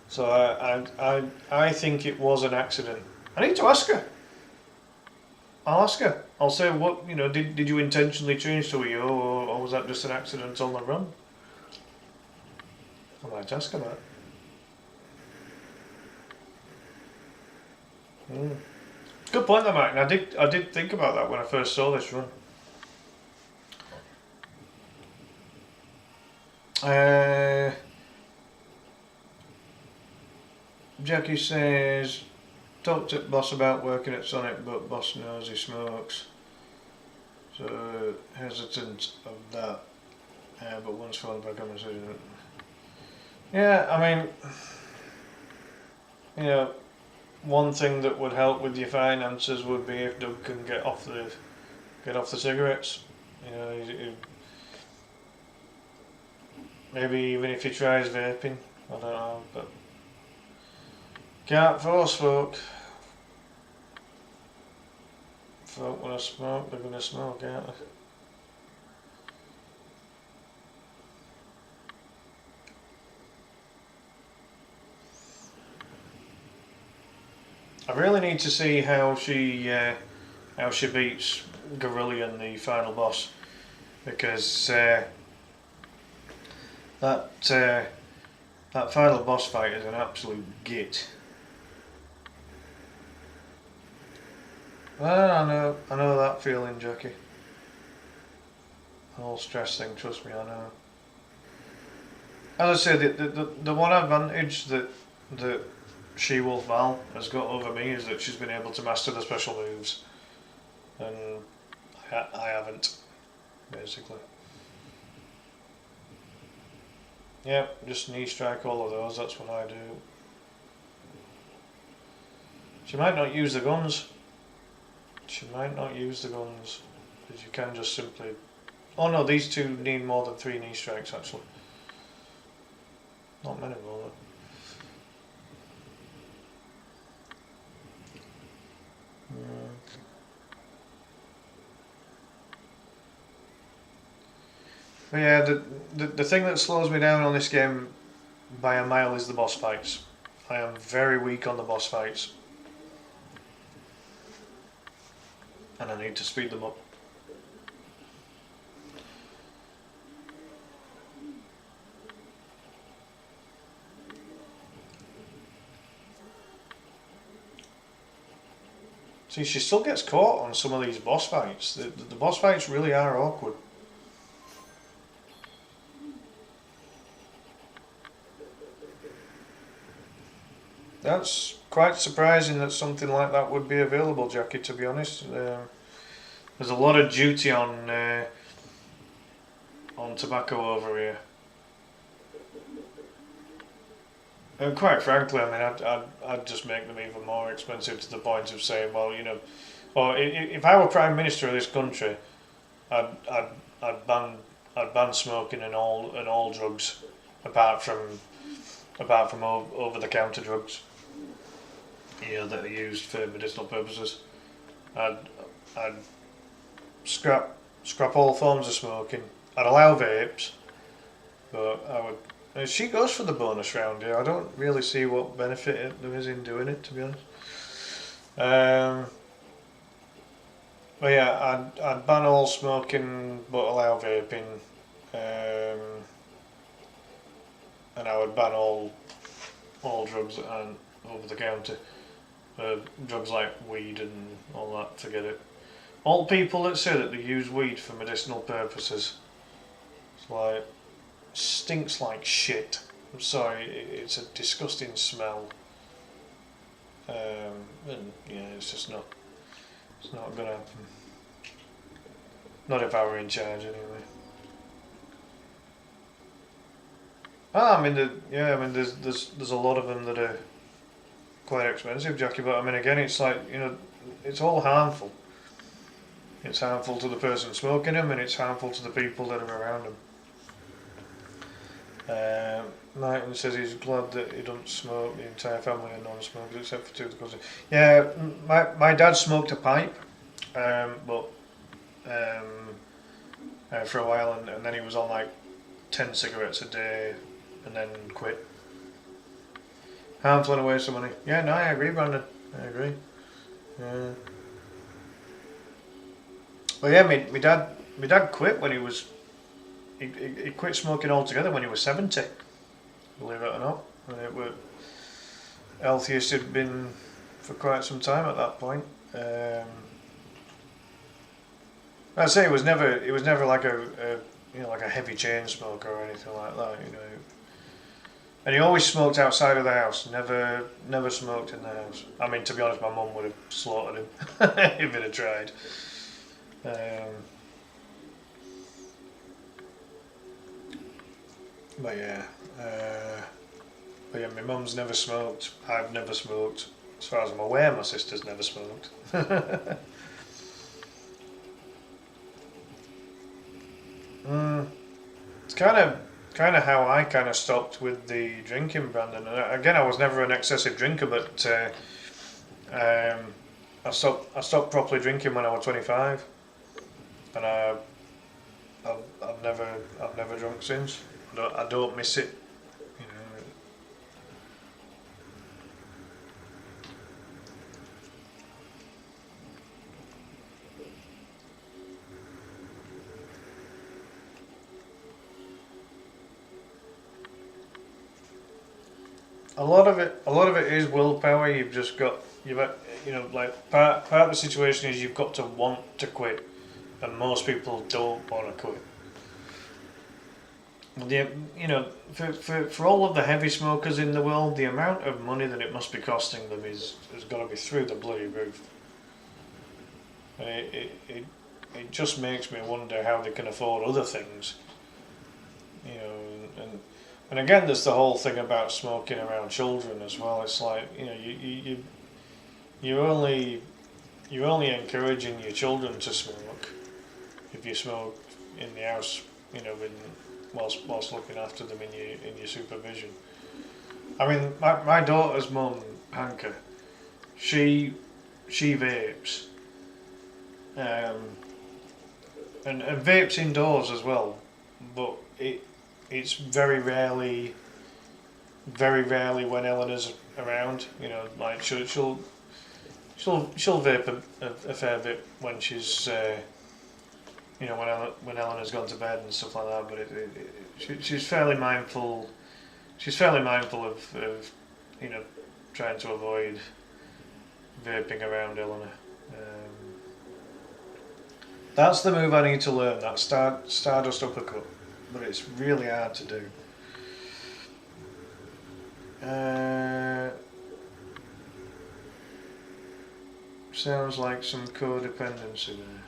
[SPEAKER 1] So I think it was an accident. I need to ask her. I'll ask her. I'll say, what, you know, did you intentionally change to EO, or was that just an accident on the run? I might ask her that. Good point there, Martin. I did think about that when I first saw this run. Jackie says, talked to boss about working at Sonic, but boss knows he smokes. So hesitant of that. But once followed by conversation. Yeah, I mean, you know, one thing that would help with your finances would be if Doug can get off the cigarettes. You know, maybe even if he tries vaping. I don't know, but can't force folk. Folk want to smoke, they're going to smoke, aren't they? I really need to see how she beats Gorillion, the final boss, because that final boss fight is an absolute git. Well, I know that feeling, Jackie. The whole stress thing, trust me, I know. As I say, the one advantage that She-Wolf Val has got over me is that she's been able to master the special moves, and I haven't, basically. Yeah, just knee strike all of those, that's what I do. She might not use the guns. Because you can just simply Oh no, these two need more than 3 knee strikes actually. Not many more though. But yeah, the thing that slows me down on this game by a mile is the boss fights. I am very weak on the boss fights. And I need to speed them up. See, she still gets caught on some of these boss fights. The boss fights really are awkward. That's quite surprising that something like that would be available, Jackie, to be honest. There's a lot of duty on tobacco over here. And quite frankly, I mean, I'd just make them even more expensive to the point of saying, well, you know, or if I were Prime Minister of this country, I'd, I'd, I'd ban smoking and all drugs, apart from over the counter drugs, you know, that are used for medicinal purposes. I'd scrap all forms of smoking. I'd allow vapes, but I would. She goes for the bonus round here. I don't really see what benefit there is in doing it, to be honest. But yeah, I'd ban all smoking but allow vaping, and I would ban all drugs and over the counter. Drugs like weed and all that, forget it. All people that say that they use weed for medicinal purposes, it's like, stinks like shit. I'm sorry, it's a disgusting smell. And yeah, it's not gonna happen. Not if I were in charge anyway. I mean, there's a lot of them that are quite expensive, Jackie. But I mean, again, it's like, you know, it's all harmful. It's harmful to the person smoking them, and it's harmful to the people that are around them. Martin says he's glad that he doesn't smoke. The entire family are non-smokers except for 2 of the cousins. Yeah, my dad smoked a pipe, but for a while, and then he was on like 10 cigarettes a day, and then quit. Harmful and a waste of money. Yeah, no, I agree, Brandon. I agree. Well, yeah, my dad quit when he was. He quit smoking altogether when he was 70. Believe it or not, and it were healthiest he'd been for quite some time at that point. I'd say he was never like a like a heavy chain smoker or anything like that, you know. And he always smoked outside of the house. Never smoked in the house. I mean, to be honest, my mum would have slaughtered him if he'd have tried. But yeah, my mum's never smoked. I've never smoked. As far as I'm aware, my sister's never smoked. It's kind of how I kind of stopped with the drinking, Brandon. And again, I was never an excessive drinker, but I stopped properly drinking when I was 25, and I've never drunk since. I don't miss it, you know. A lot of it is willpower. You've you know, like part of the situation is you've got to want to quit, and most people don't want to quit. You know, for all of the heavy smokers in the world, the amount of money that it must be costing them has got to be through the bloody roof. It just makes me wonder how they can afford other things. You know, and again, there's the whole thing about smoking around children as well. It's like, you know, you're only encouraging your children to smoke if you smoke in the house, you know, whilst looking after them in your supervision. I mean, my daughter's mum, Hanka, she vapes, and vapes indoors as well, but it's very rarely when Eleanor's around. You know, like she'll vape a fair bit when she's you know, when Eleanor's gone to bed and stuff like that. But she's fairly mindful. She's fairly mindful of you know, trying to avoid vaping around Eleanor. That's the move I need to learn. That Stardust uppercut, but it's really hard to do. Sounds like some codependency there.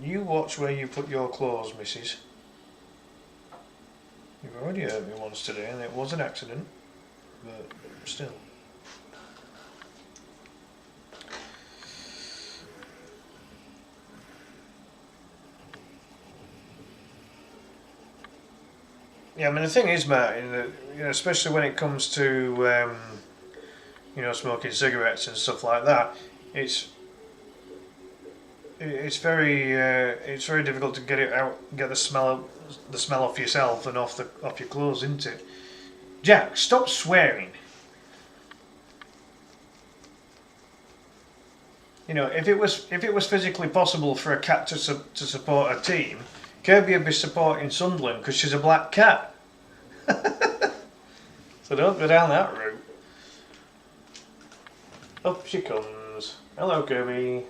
[SPEAKER 1] You watch where you put your claws, missus. You've already hurt me once today, and it was an accident, but still. Yeah, I mean the thing is, Martin, that, you know, especially when it comes to you know, smoking cigarettes and stuff like that, it's very difficult to get it out, get the smell off yourself and off your clothes, isn't it? Jack, stop swearing. You know, if it was physically possible for a cat to support a team, Kirby would be supporting Sunderland because she's a black cat. So don't go down that route. Up she comes. Hello, Kirby.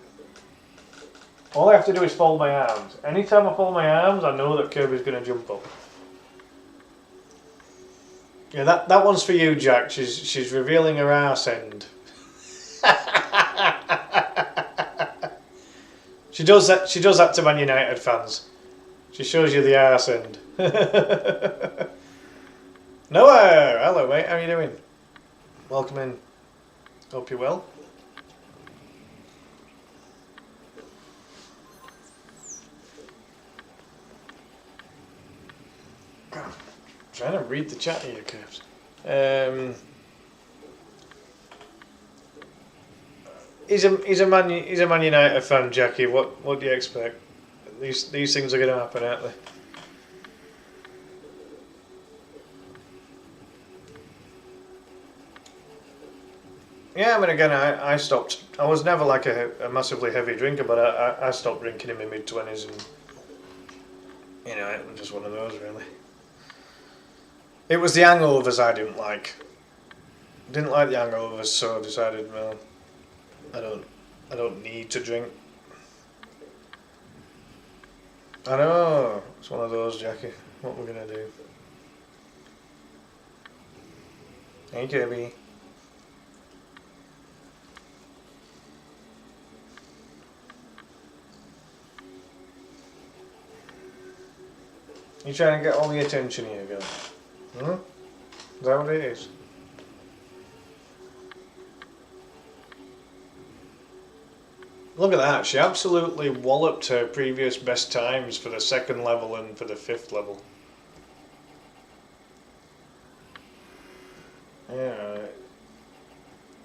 [SPEAKER 1] All I have to do is fold my arms. Anytime I fold my arms, I know that Kirby's going to jump up. Yeah, that one's for you, Jack. She's revealing her arse end. She does that to Man United fans. She shows you the arse end. Noah! Hello, mate. How are you doing? Welcome in. Hope you're well. Trying to read the chat here, Curves. He's a Man United fan, Jackie. What do you expect? These things are going to happen, aren't they? Yeah, I mean, again, I stopped. I was never like a massively heavy drinker, but I stopped drinking in my mid-20s, and you know, it was just one of those, really. It was the hangovers I didn't like. Didn't like the hangovers, so I decided, well, I don't need to drink. I know, it's one of those, Jackie. What we're gonna do? Hey, Kirby. You trying to get all the attention here, girl? Hmm? Is that what it is? Look at that, she absolutely walloped her previous best times for the second level and for the fifth level. Yeah,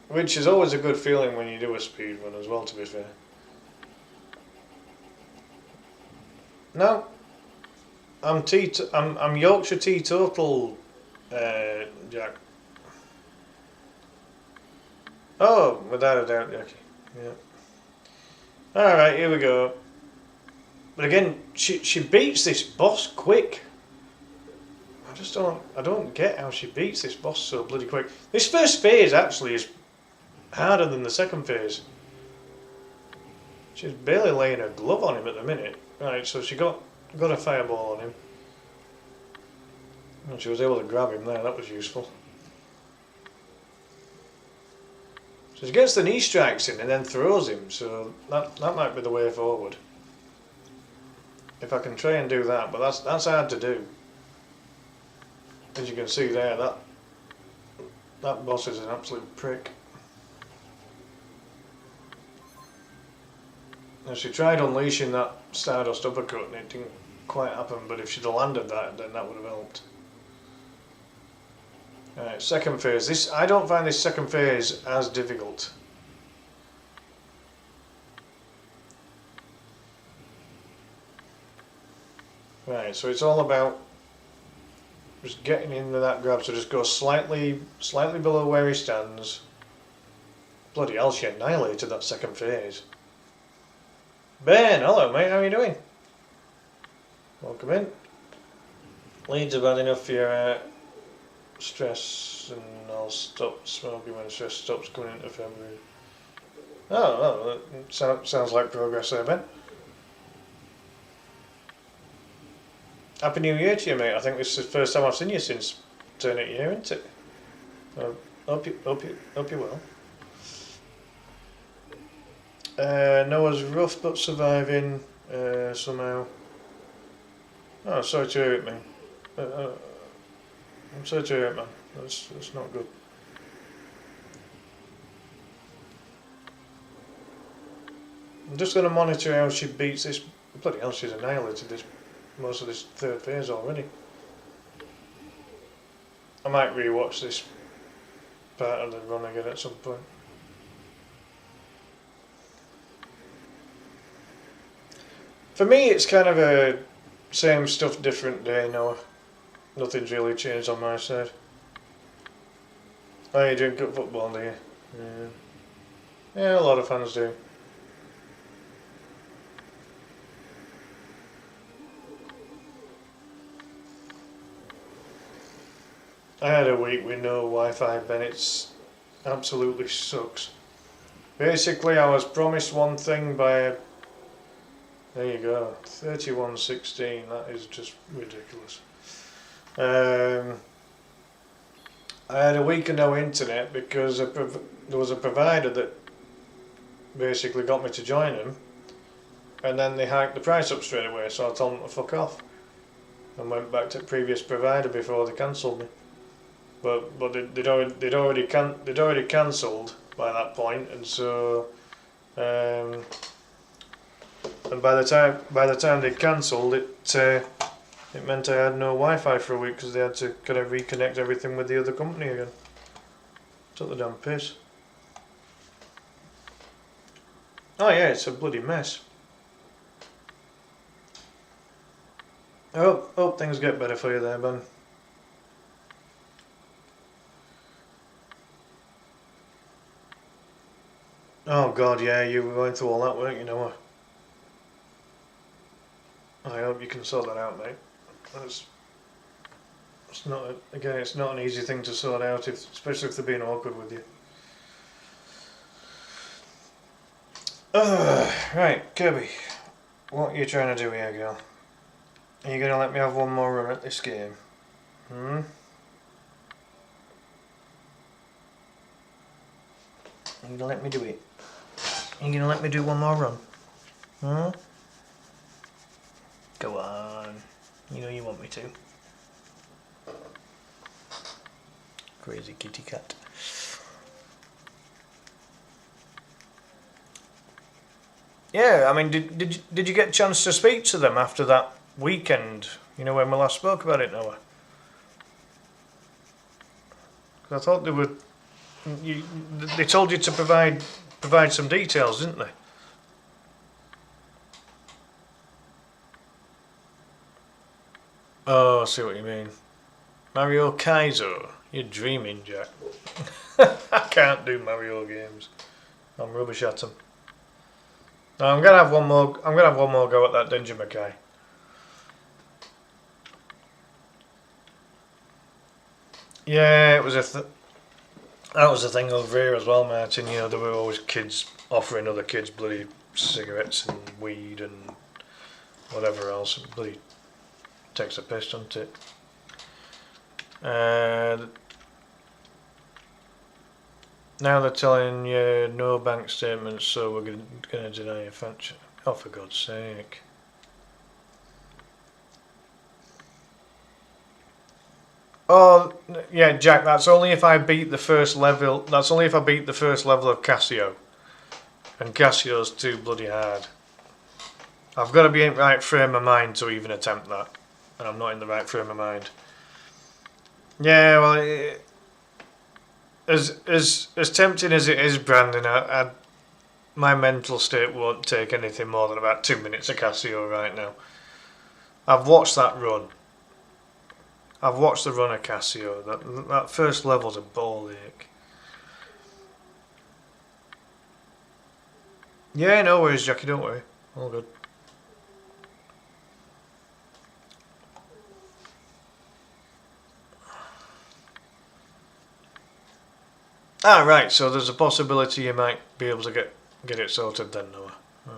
[SPEAKER 1] which is always a good feeling when you do a speed run as well, to be fair. No, I'm Yorkshire teetotal, Jack. Oh, without a doubt, Jackie. Yeah. Alright, here we go. But again, she beats this boss quick. I don't get how she beats this boss so bloody quick. This first phase actually is harder than the second phase. She's barely laying her glove on him at the minute. Right, so she got a fireball on him. And she was able to grab him there, that was useful. So she gets the knee strikes in and then throws him, so that might be the way forward. If I can try and do that, but that's hard to do. As you can see there, that boss is an absolute prick. And she tried unleashing that Stardust uppercut and it didn't quite happen, but if she'd have landed that, then that would have helped. Alright, second phase. I don't find this second phase as difficult. Right, so it's all about just getting into that grab, so just go slightly below where he stands. Bloody hell, she annihilated that second phase. Ben, hello mate, how are you doing? Welcome in. Leeds have had enough for your stress, and I'll stop smoking when the stress stops coming into February. Oh, that sounds like progress there, Ben. Happy New Year to you, mate. I think this is the first time I've seen you since turn it year, isn't it? Hope you well. Noah's rough but surviving somehow. Oh, sorry to hear it, man. I'm sorry to hear it, man. That's not good. I'm just going to monitor how she beats this. Bloody hell, she's annihilated most of this third phase already. I might rewatch this part of the run again at some point. For me, it's kind of a same stuff, different day, Noah. Nothing's really changed on my side. Oh, you drink up football, do you? Yeah. Yeah, a lot of fans do. I had a week with no Wi-Fi, Ben. It absolutely sucks. Basically, I was promised one thing by there you go, 3116. That is just ridiculous. I had a week of no internet because there was a provider that basically got me to join them, and then they hiked the price up straight away. So I told them to fuck off and went back to the previous provider before they cancelled me. But they'd already cancelled by that point, and so and by the time they cancelled it, it meant I had no Wi-Fi for a week because they had to kind of reconnect everything with the other company again. Took the damn piss. Oh yeah, it's a bloody mess. I hope things get better for you there, Ben. Oh God, yeah, you were going through all that, weren't you, Noah? I hope you can sort that out, mate. It's not an easy thing to sort out, especially if they're being awkward with you. Right, Kirby, what are you trying to do here, girl? Are you going to let me have one more run at this game? Are you going to let me do it? Are you going to let me do one more run? Go on. You know you want me to. Crazy kitty cat. Yeah, I mean, did you get a chance to speak to them after that weekend? You know, when we last spoke about it, Noah? 'Cause I thought they were. They told you to provide some details, didn't they? Oh, I see what you mean. Mario Kaizo. You're dreaming, Jack. I can't do Mario games. I'm rubbish at them. No, I'm gonna have one more go at that Denjin Makai. Yeah, it was that was the thing over here as well, Martin. You know, there were always kids offering other kids bloody cigarettes and weed and whatever else. It bloody takes a piss, doesn't it? Now they're telling you no bank statements, so we're going to deny your franchise. Oh, for God's sake. Oh, yeah, Jack, that's only if I beat the first level. That's only if I beat the first level of Casio. And Casio's too bloody hard. I've got to be in the right frame of mind to even attempt that. And I'm not in the right frame of mind. Yeah, well, as tempting as it is, Brandon, my mental state won't take anything more than about 2 minutes of Casio right now. I've watched that run. I've watched the run of Casio. That first level's a ball ache. Yeah, no worries, Jackie, don't worry. All good. Ah, right, so there's a possibility you might be able to get it sorted then, Noah.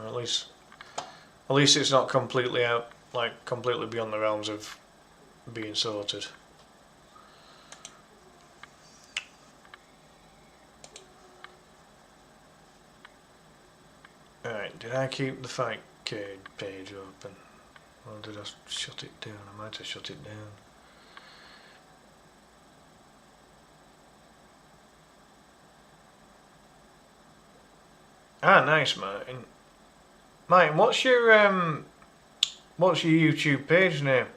[SPEAKER 1] At least it's not completely out, like completely beyond the realms of being sorted. Alright, did I keep the fight page open? Or did I shut it down? I might have shut it down. Ah, nice, Martin. Martin, what's your YouTube page name?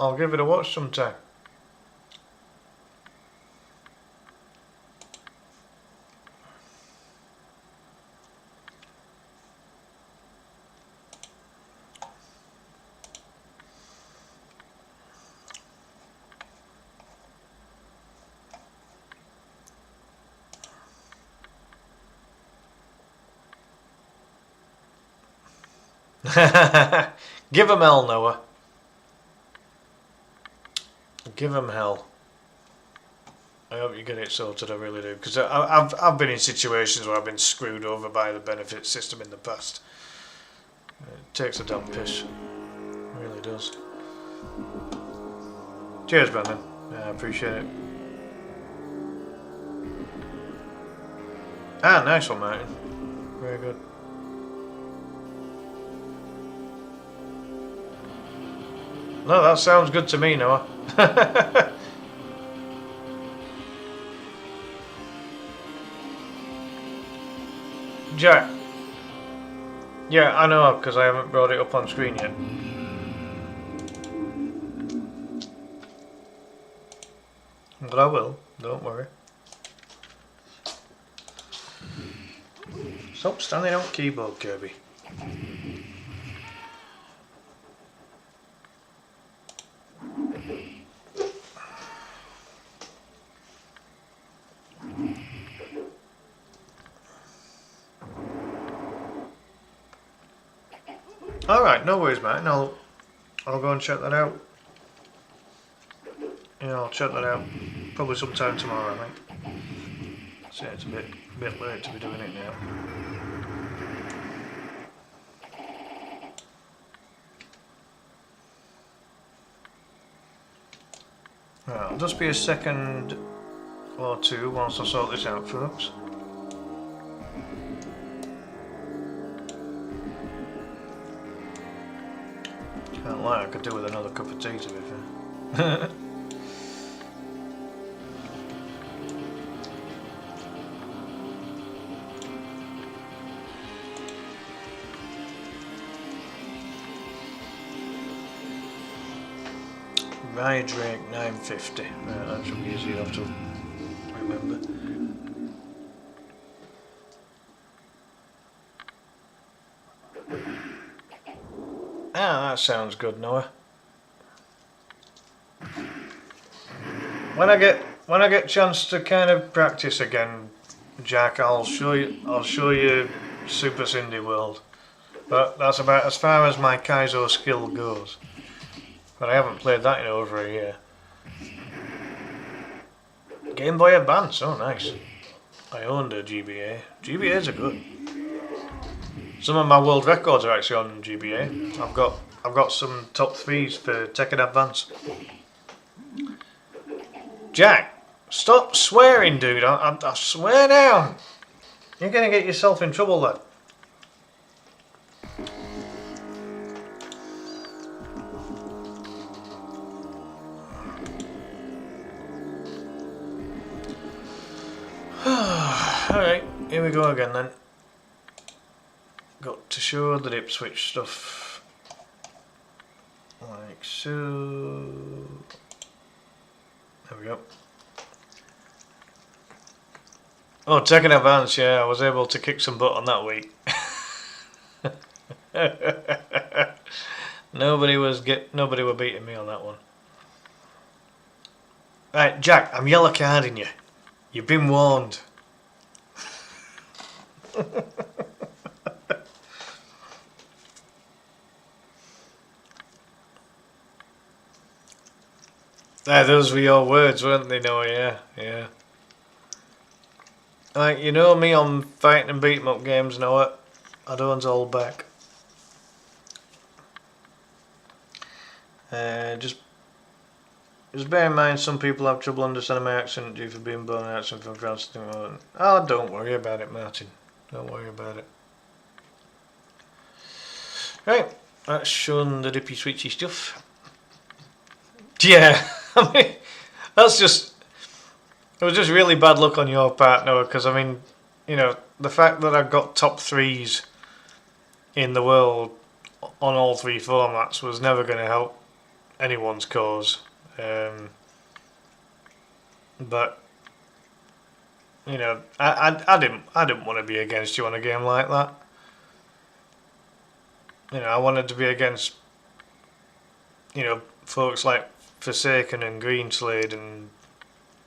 [SPEAKER 1] I'll give it a watch sometime. Give him hell, Noah. Give him hell. I hope you get it sorted, I really do. Because I've been in situations where I've been screwed over by the benefit system in the past. It takes a damn piss. It really does. Cheers, Brandon. Yeah, I appreciate it. Ah, nice one, Martin. Very good. No, that sounds good to me, Noah. Jack. Yeah, I know, because I haven't brought it up on screen yet. But I will, don't worry. Stop standing on keyboard, Kirby. Alright, no worries, mate. I'll go and check that out. Yeah, I'll check that out. Probably sometime tomorrow, I think. So it's a bit late to be doing it now. Right, I'll just be a second or two whilst I sort this out, folks. Can't lie, I could do with another cup of tea, to be fair. Ride rate 950. Right, that should be easy enough to remember. Ah, that sounds good, Noah. When I get chance to kind of practice again, Jack, I'll show you Super Cindy World. But that's about as far as my Kaizo skill goes. But I haven't played that in over a year. Game Boy Advance, oh nice. I owned a GBA. GBAs are good. Some of my world records are actually on GBA. I've got some top 3s for Tekken Advance. Jack, stop swearing, dude. I swear down. You're gonna get yourself in trouble, lad. Alright, here we go again then. Got to show the dip switch stuff. Like so. There we go. Oh, taking advance, yeah, I was able to kick some butt on that week. Nobody were beating me on that one. Right, Jack, I'm yellow carding you. You've been warned. Those were your words, weren't they, Noah? Yeah. Right, you know me on fighting and beat 'em up games, Noah. I don't hold back. Just bear in mind some people have trouble understanding my accent due to being born in accent from France. Oh, don't worry about it, Martin. Don't worry about it. Right, that's shown the dippy switchy stuff. Yeah, I mean, that's just... It was just really bad luck on your part, Noah, because, I mean, you know, the fact that I've got top 3s in the world on all 3 formats was never going to help anyone's cause. But, you know, I didn't want to be against you on a game like that. You know, I wanted to be against, you know, folks like Forsaken and Greenslade and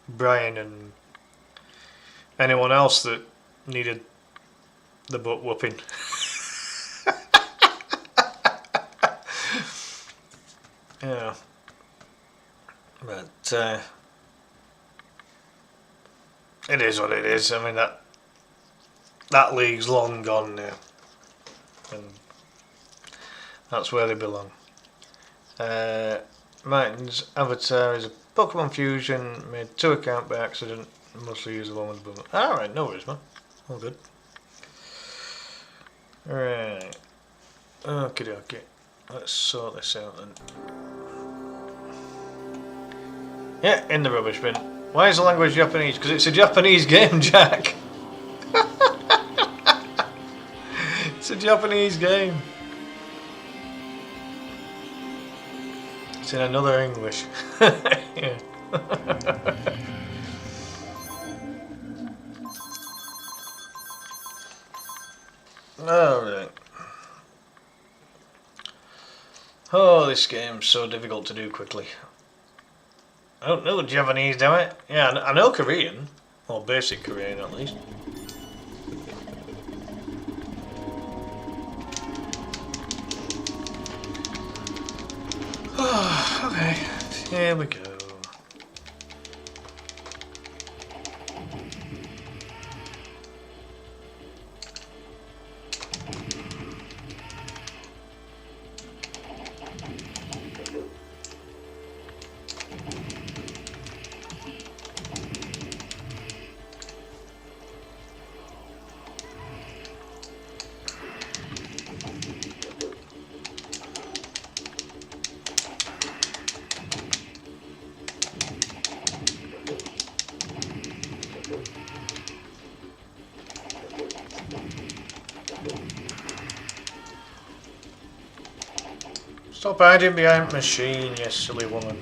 [SPEAKER 1] Brian and anyone else that needed the butt whooping. Yeah. But it is what it is. I mean, that league's long gone now, and that's where they belong. Martin's avatar is a Pokemon fusion, made 2 accounts by accident, mostly use the one with the button. Alright, no worries, man. All good. Right. Okay. Let's sort this out then. Yeah, in the rubbish bin. Why is the language Japanese? Because it's a Japanese game, Jack. It's a Japanese game. It's in another English. Yeah. Alright. Oh, this game's so difficult to do quickly. I don't know Japanese, do I? Yeah, I know Korean. Or basic Korean, at least. Okay, here we go. Stop hiding behind the machine, you silly woman.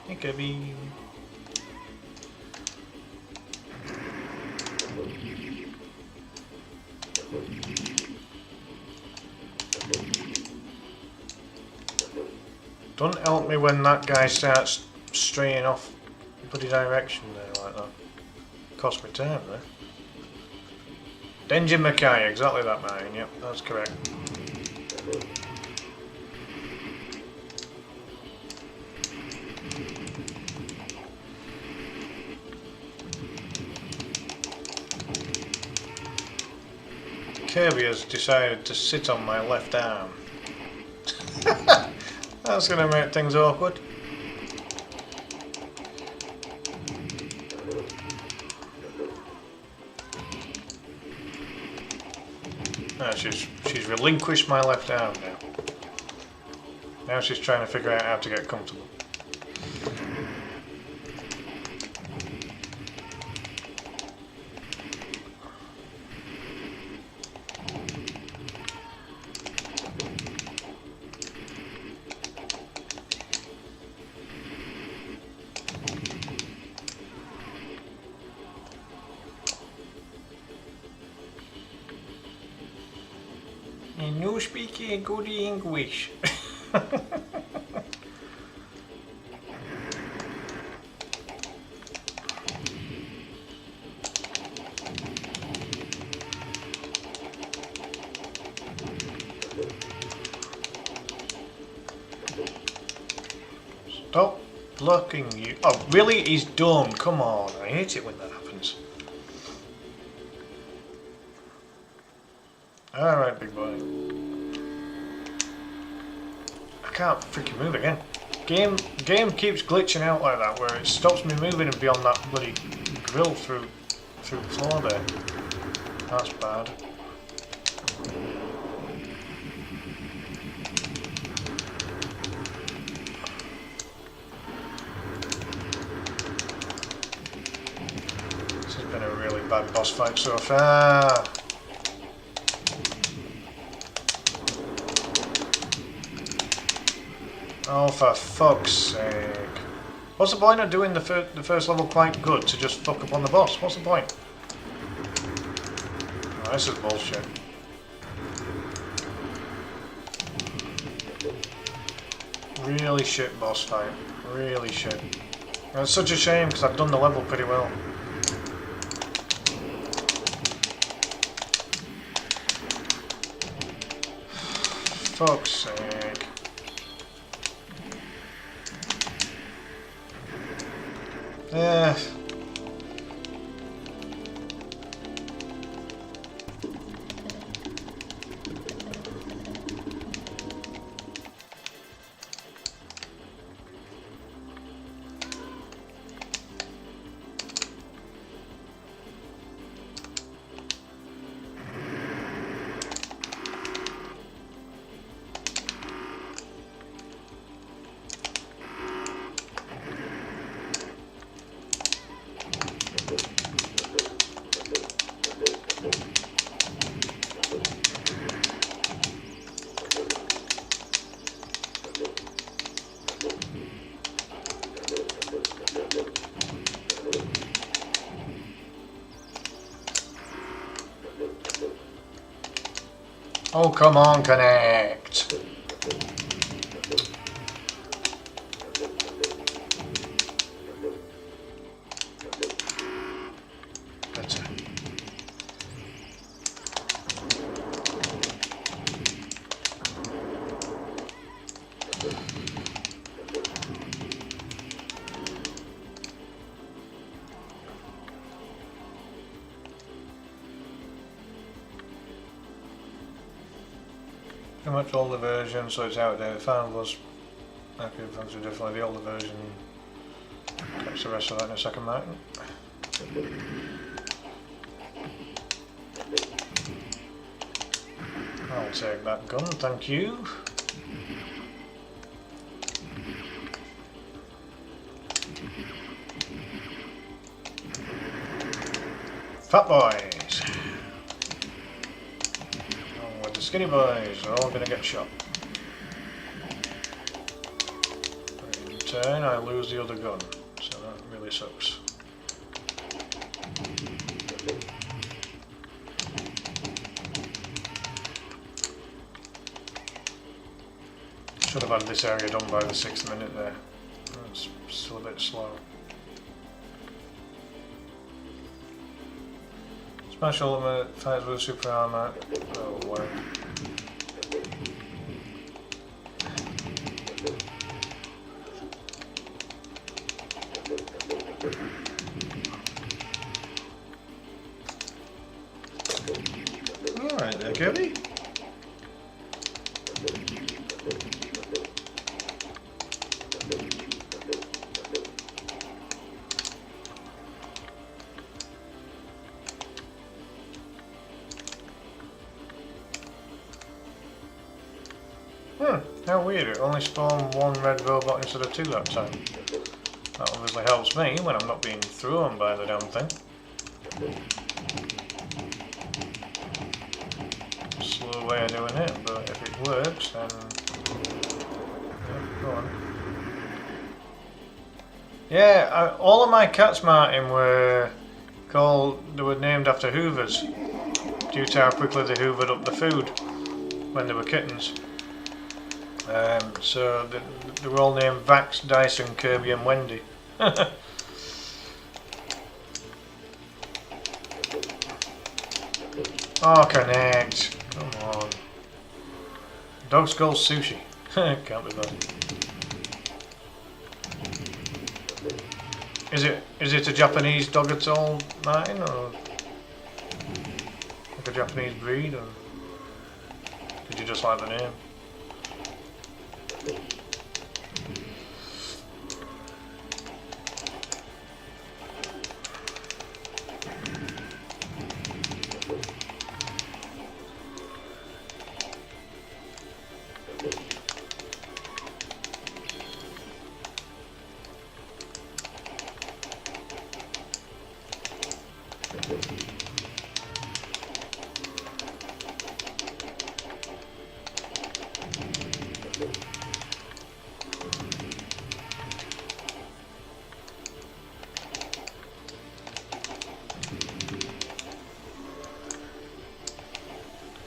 [SPEAKER 1] It could be. Don't help me when that guy starts straying off bloody direction there like that. Cost me time there. Denjin Makai, exactly that, mine. Yep, that's correct. Kirby has decided to sit on my left arm. That's going to make things awkward. No, she's relinquished my left arm now. Now she's trying to figure out how to get comfortable. no speaking good English. Stop blocking you. Oh, really? He's dumb. Come on. I hate it when that happens. Alright, big boy. I can't freaking move again. Game keeps glitching out like that, where it stops me moving beyond that bloody grill through the floor there. That's bad. This has been a really bad boss fight so far. Oh, for fuck's sake. What's the point of doing the first level quite good to just fuck up on the boss? What's the point? Oh, this is bullshit. Really shit boss fight. Really shit. And it's such a shame because I've done the level pretty well. Fuck's sake. Yeah. Oh, come on, connect. Better. Pretty much all the versions, so it's out there. Final was happy fans are definitely the older version. Catch the rest of that in a second, Martin. I'll take that gun, thank you. Fat boys. The skinny boys are all going to get shot. In turn, I lose the other gun, so that really sucks. Should have had this area done by the 6th minute there. It's still a bit slow. Smash ultimate, fights with super armor. Oh, wow. Alright there, Gabby. How weird, it only spawned one red robot instead of 2 that time. That obviously helps me when I'm not being thrown by the damn thing. Slow way of doing it, but if it works then... Yeah, go on. Yeah, all of my cats, Martin, they were named after hoovers, due to how quickly they hoovered up the food. when they were kittens. So they were all named Vax, Dyson, Kirby and Wendy. Oh, connect! Come on. Dog skull sushi. Can't be bothered. Is it a Japanese dog at all, Martin, or like a Japanese breed, or did you just like the name?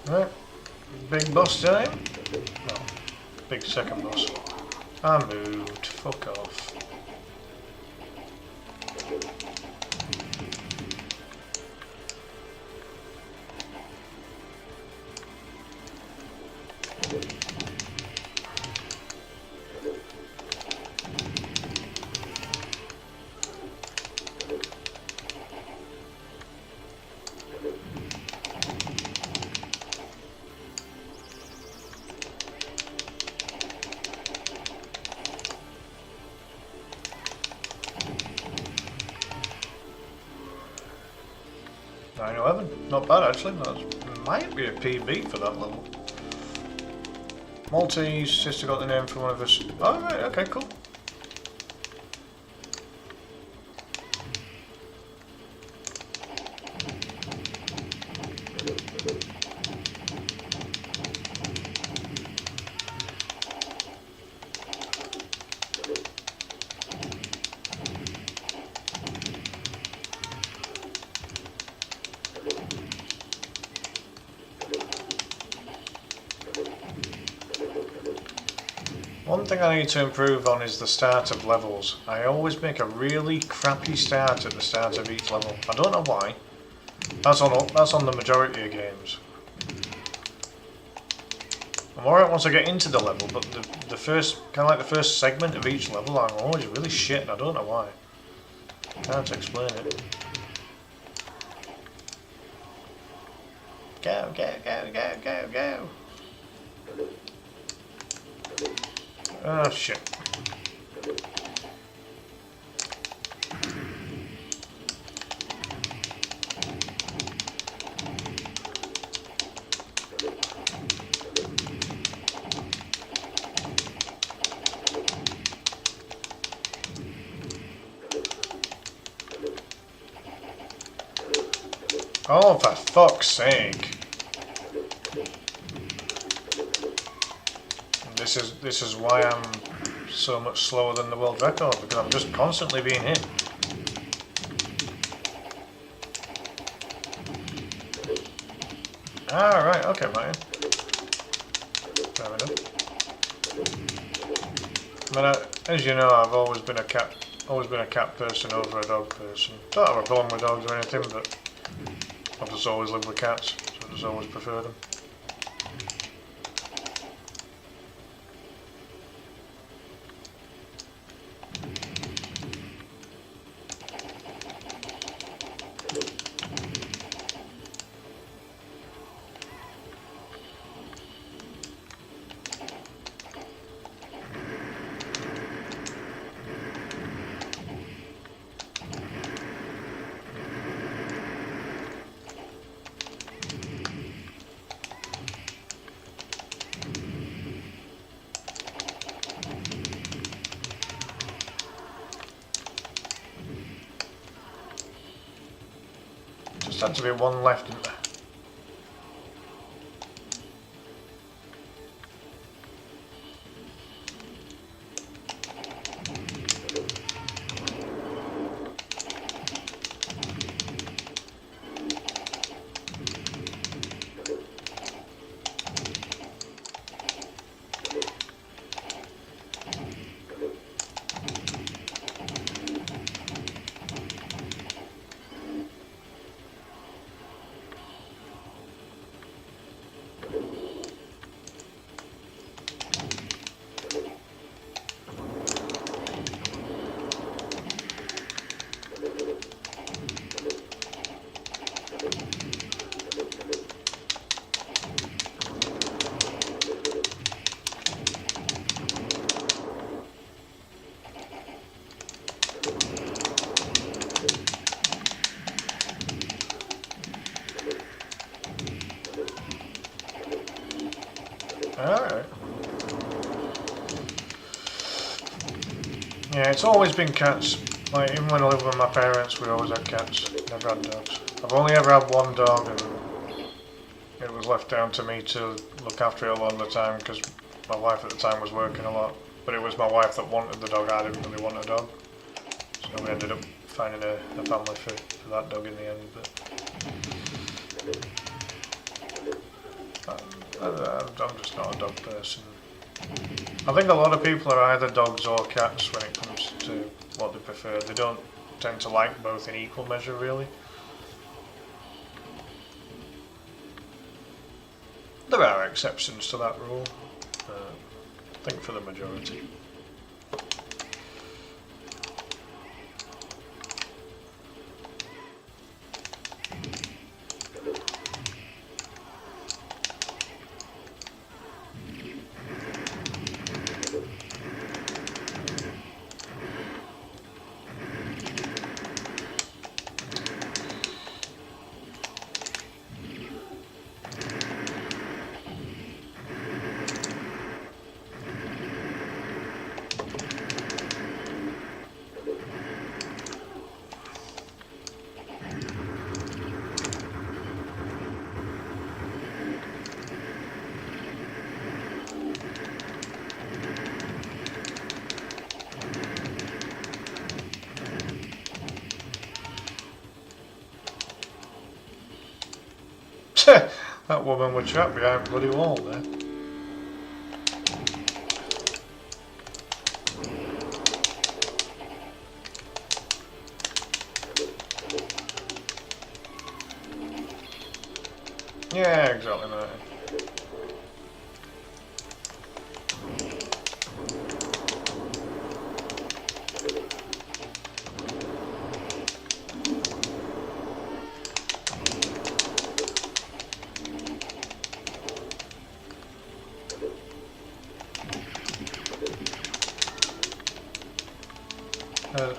[SPEAKER 1] Right, big boss time? No, big second boss. I moved, fuck off. Not bad actually, that might be a PB for that level. Maltese, sister got the name from one of us. Oh right, okay, cool. One thing I need to improve on is the start of levels. I always make a really crappy start at the start of each level. I don't know why. That's on the majority of games. I'm alright once I get into the level, but the first the first segment of each level, I'm always really shit and I don't know why. Can't explain it. Go, go, go, go, go, go. Oh shit. Oh, for fuck's sake. This is why I'm so much slower than the world record, because I'm just constantly being hit. Ah, right, okay, Martin. Fair enough. I mean, as you know, I've always been a cat person over a dog person. Don't have a problem with dogs or anything, but I've just always lived with cats, so I just always prefer them. Just had to be one left, didn't there? Yeah, it's always been cats. Like, even when I lived with my parents, we always had cats. Never had dogs. I've only ever had one dog, and it was left down to me to look after it a lot of the time because my wife at the time was working a lot. But it was my wife that wanted the dog. I didn't really want a dog. So we ended up finding a family for that dog in the end. But I'm just not a dog person. I think a lot of people are either dogs or cats when it comes to what they prefer. They don't tend to like both in equal measure, really. There are exceptions to that rule, I think for the majority. That woman was trapped behind a bloody wall there. Yeah, exactly that.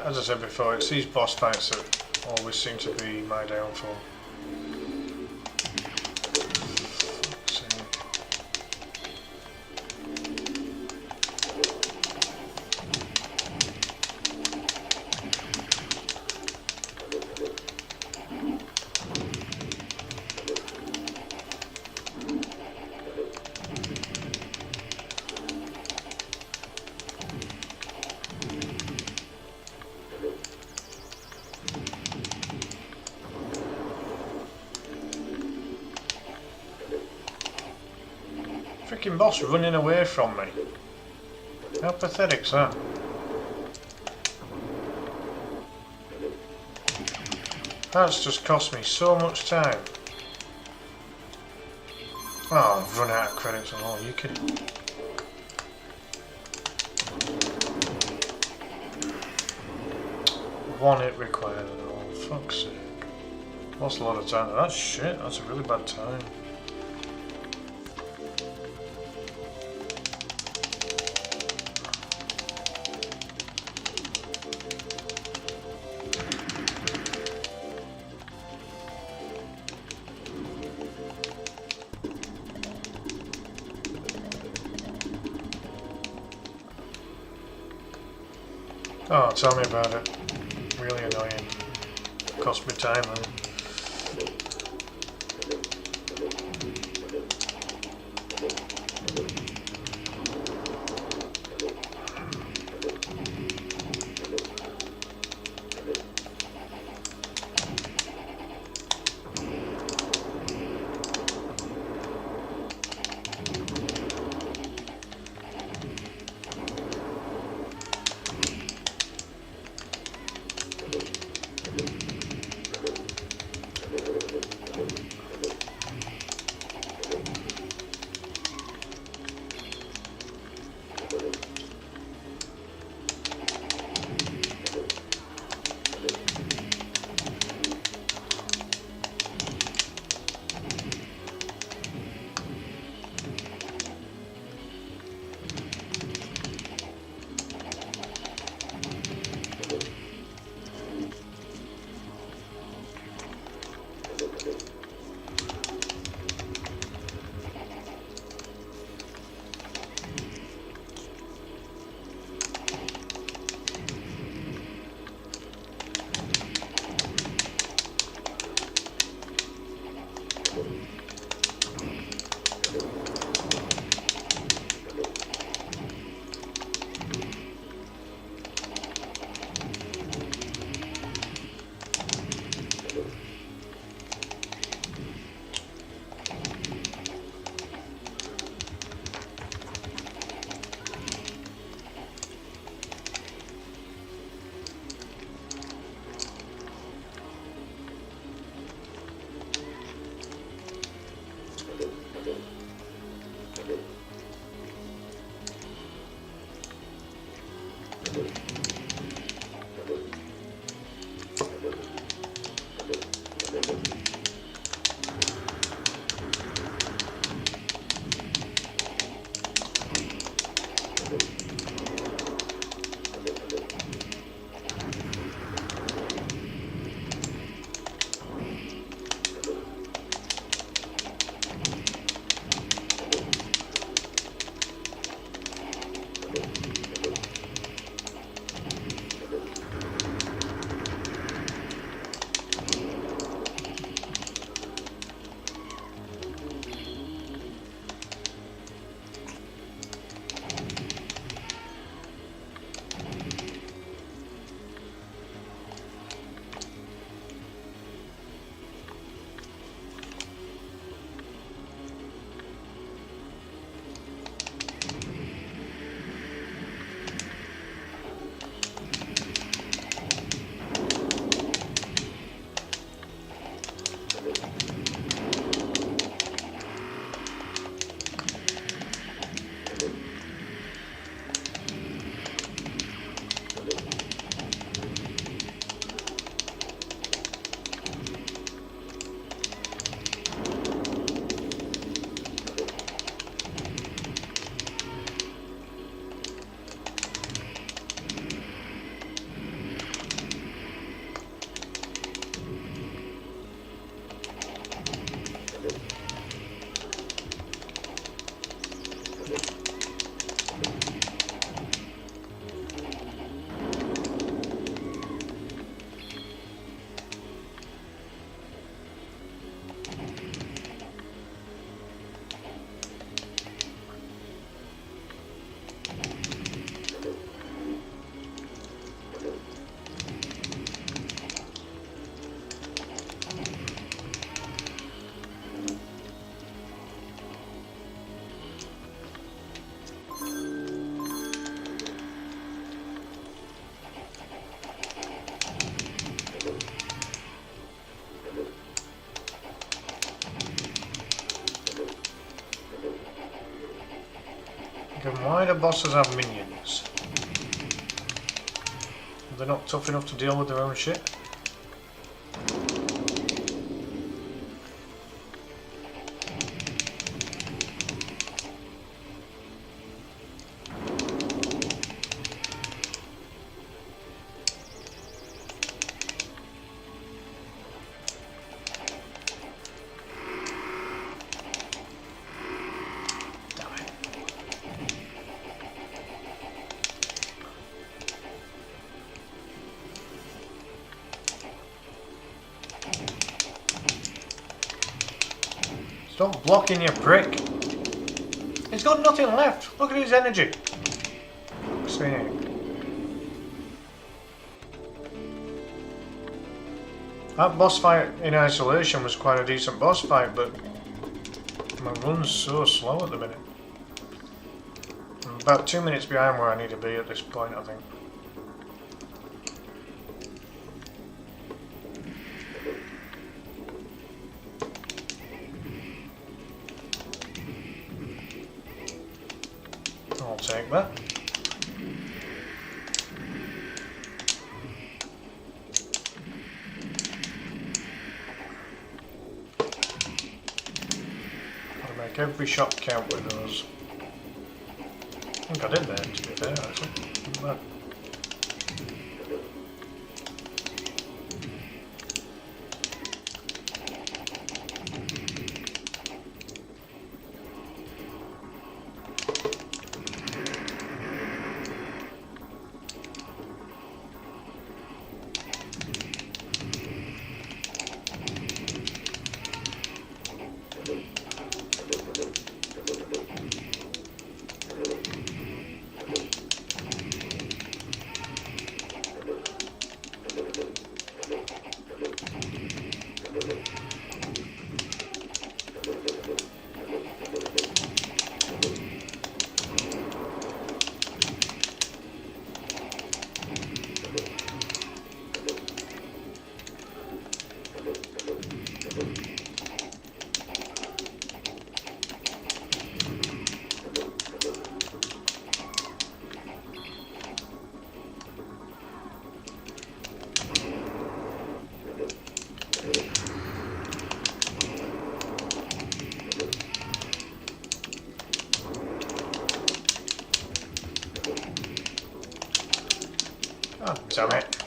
[SPEAKER 1] As I said before, it's these boss fights that always seem to be my downfall. Freaking boss running away from me. How pathetic's that? That's just cost me so much time. Oh, I've run out of credits and all, you kidding? One hit required and all, fuck's sake. Lost a lot of time. That's shit, that's a really bad time. Oh, tell me about it. Really annoying. Cost me time then. Then why do bosses have minions? They're not tough enough to deal with their own shit? Stop blocking, you prick! He's got nothing left! Look at his energy! Fuck's sake. That boss fight in isolation was quite a decent boss fight, but my run's so slow at the minute. I'm about 2 minutes behind where I need to be at this point, I think. I'll take that. Gotta make every shot count with those. I think I did that, to be fair, actually. But oh, damn it.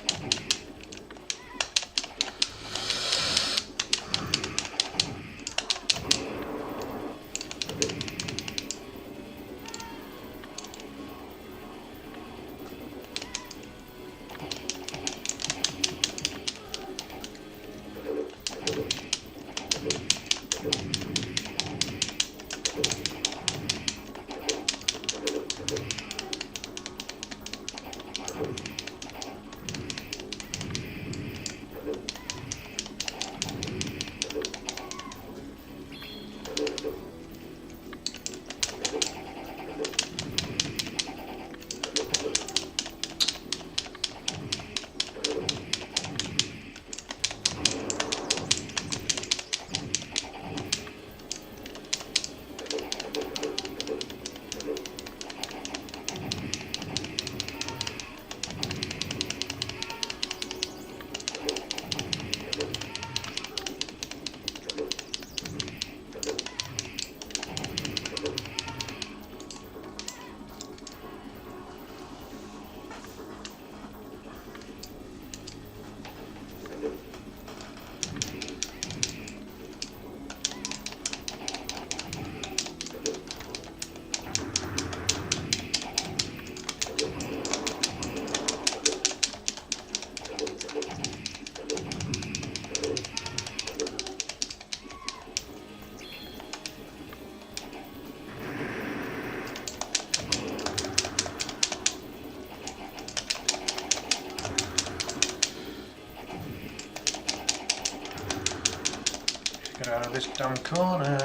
[SPEAKER 1] Get out of this damn corner.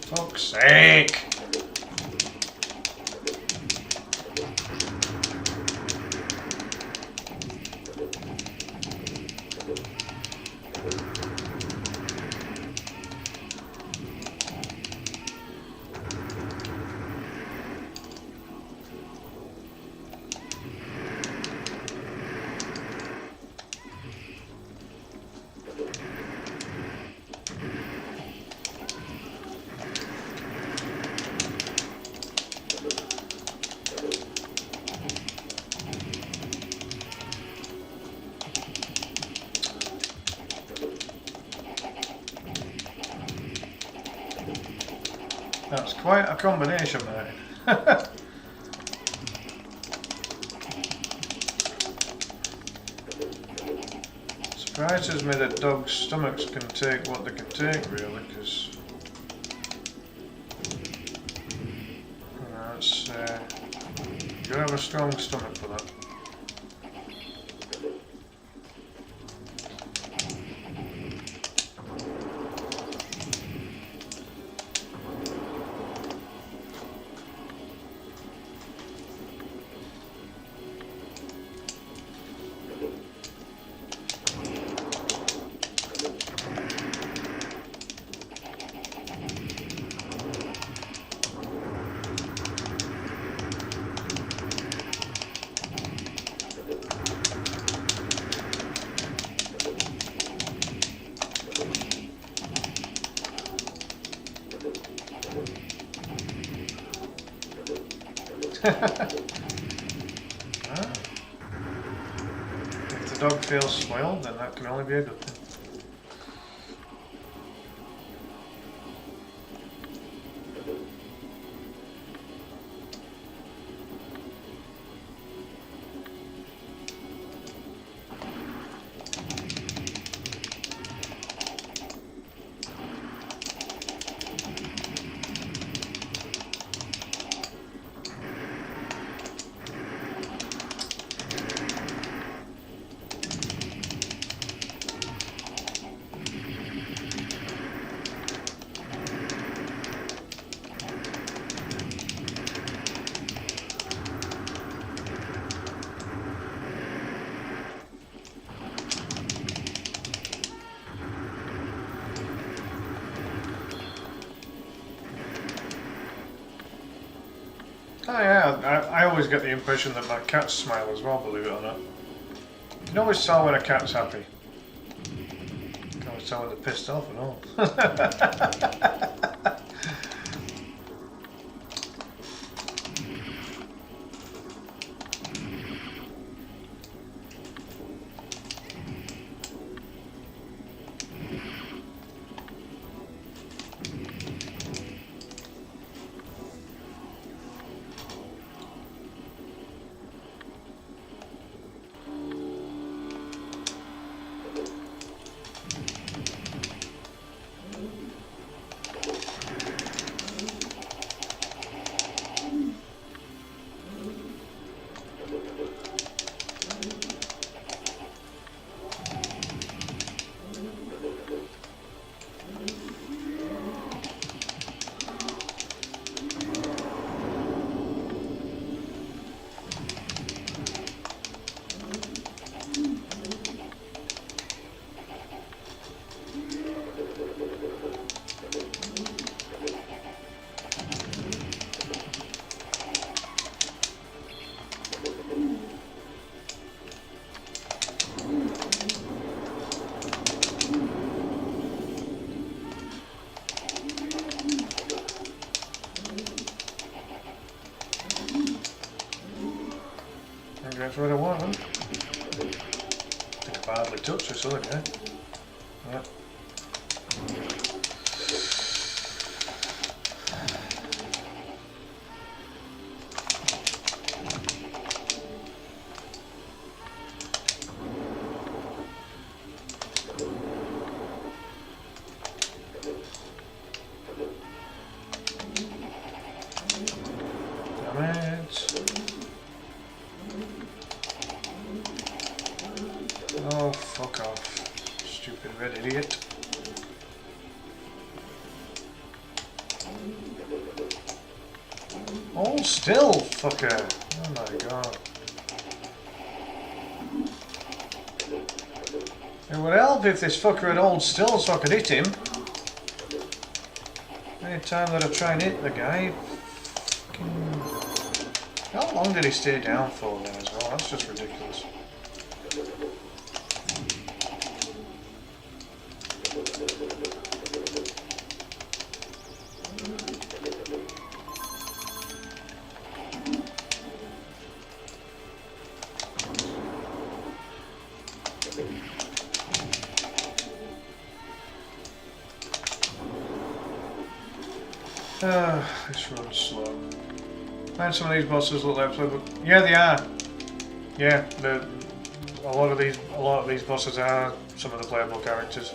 [SPEAKER 1] Fuck's sake. That's quite a combination, mate. Surprises me that dogs' stomachs can take what they can take, really, because that's you gotta have a strong stomach for that. If the dog feels spoiled, then that can only be a good thing. Oh yeah, I always get the impression that my cats smile as well, believe it or not. You can always tell when a cat's happy. You can always tell when they're pissed off and all. That's what I want, huh? I think I badly touched this other guy. Yeah. Damn it. Oh, fuck off, stupid red idiot. Hold still, fucker. Oh my god. It would help if this fucker had hold still so I could hit him. Any time that I try and hit the guy, how long did he stay down for then as well? That's just ridiculous. This runs slow. Man, some of these bosses look like playable. Yeah, they are. Yeah, a lot of these bosses are some of the playable characters.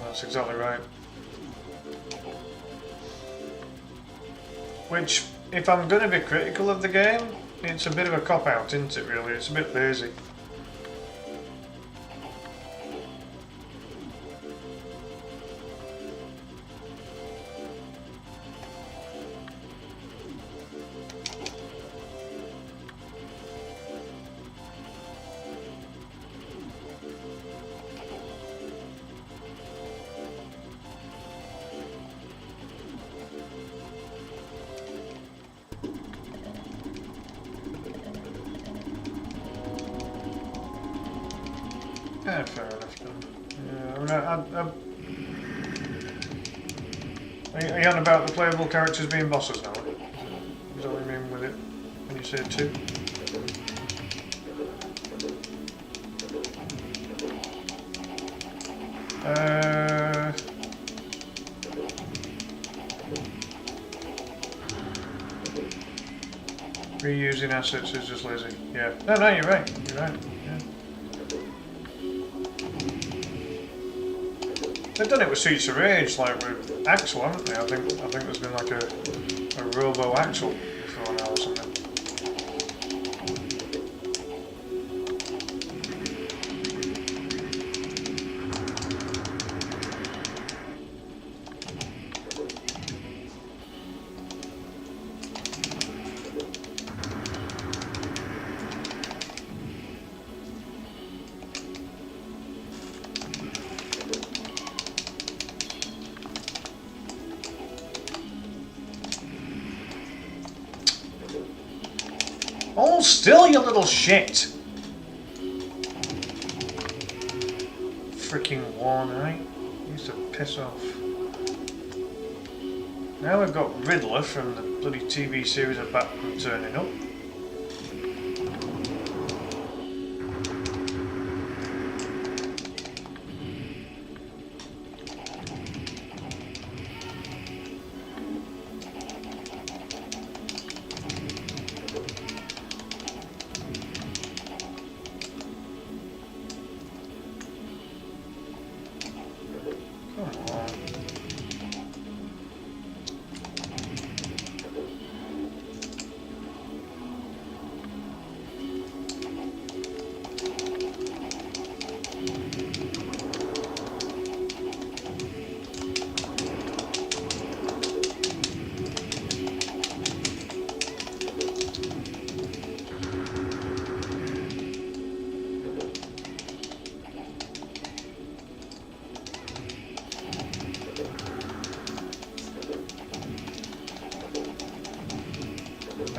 [SPEAKER 1] That's exactly right. Which, if I'm going to be critical of the game, it's a bit of a cop-out, isn't it, really? It's a bit lazy. Yeah, fair enough then. Yeah, are you on about the playable characters being bosses now? Is that what you mean with it when you say two? Reusing assets is just lazy. Yeah. No, you're right. You're right. Yeah. They've done it with Streets of Rage, like with Axel, haven't they? I think there's been like a Robo Axel before now or something. Hold still, you little shit! Freaking worn, right? Used to piss off. Now we've got Riddler from the bloody TV series of Batman turning up.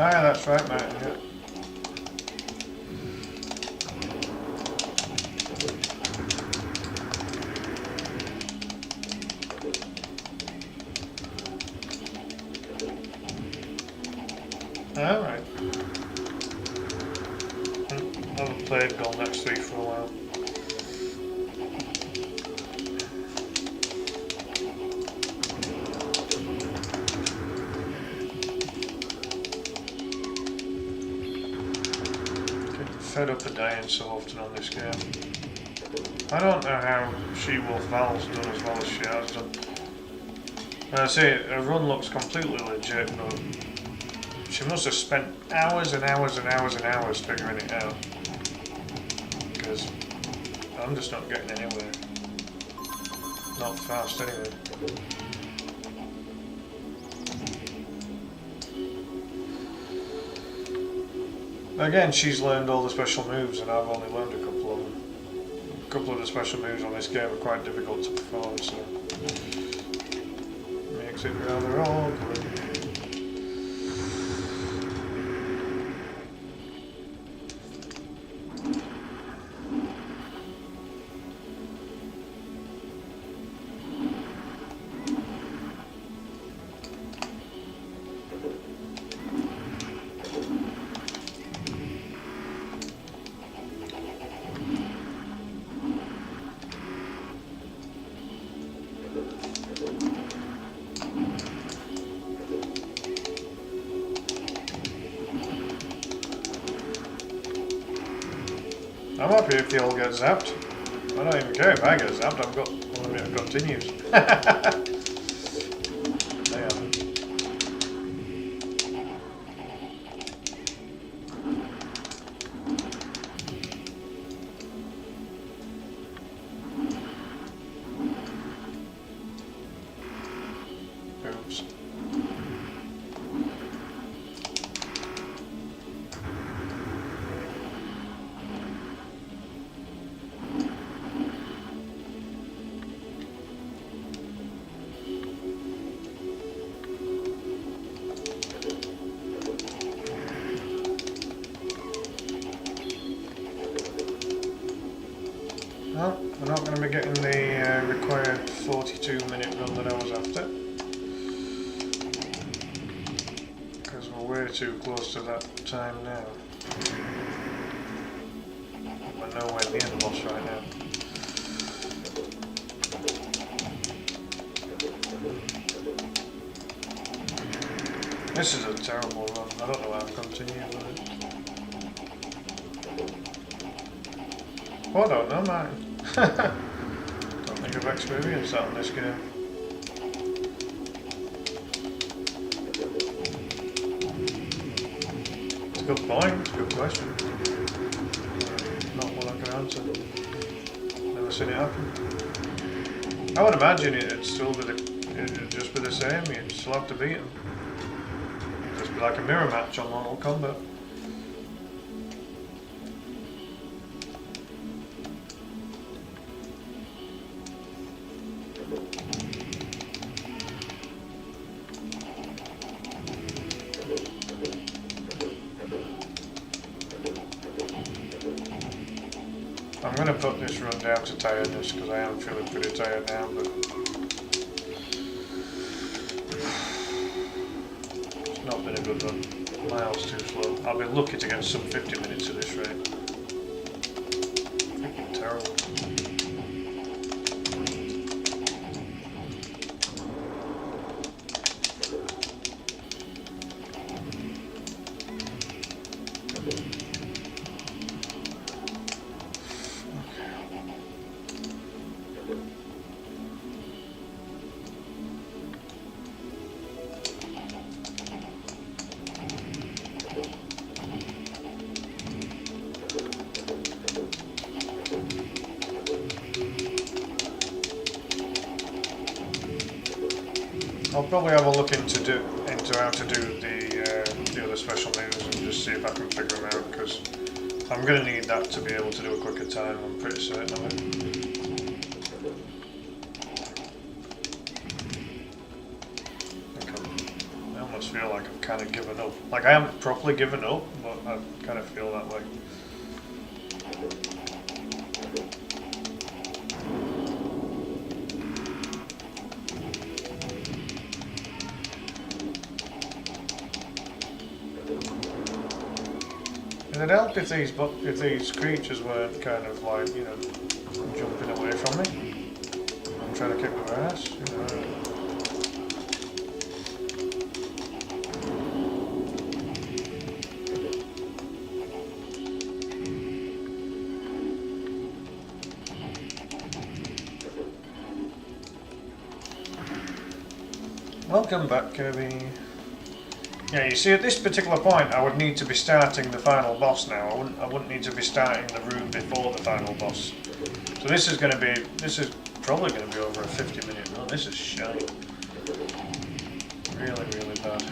[SPEAKER 1] Ah, that's right, mate. Yeah. Alright. I haven't played Golden Axe 3 for a while. Fed up of dying so often on this game. I don't know how She-Wolf Val's done as well as she has done. I say her run looks completely legit, but she must have spent hours and hours and hours and hours figuring it out. Because I'm just not getting anywhere. Not fast anyway. Again, she's learned all the special moves and I've only learned a couple of them. A couple of the special moves on this game are quite difficult to perform, so makes it rather awkward. I'm happy if they all get zapped. I don't even care if I get zapped, I've got unlimited continues. They haven't. Oops. Well, we're not going to be getting the required 42-minute run that I was after. Because we're way too close to that time now. We're nowhere near the boss right now. This is a terrible run. I don't know how to continue with it. Oh, I don't know, mate. Don't think I've experienced that in this game. It's a good point, it's a good question. Not one I can answer. Never seen it happen. I would imagine it'd still be it'd just be the same, you'd still have to beat him. It'd just be like a mirror match on Mortal Kombat. I'm going to put this run down to tiredness because I am feeling pretty tired now, but it's not been a good run. Miles too slow. I'll be lucky to get some 50 minutes at this rate. Freaking terrible. I'll probably have a look into how to do the other special moves and just see if I can figure them out, because I'm going to need that to be able to do a quicker time, I'm pretty certain of it. I almost feel like I've kind of given up. Like I haven't properly given up, but I kind of feel that way. It'd help if these creatures weren't kind of like, you know, jumping away from me. I'm trying to kick their ass, you know. Welcome back, Kirby. Yeah, you see, at this particular point, I would need to be starting the final boss now. I wouldn't need to be starting the room before the final boss. So this is probably going to be over a 50-minute run. This is shite. Really, really bad.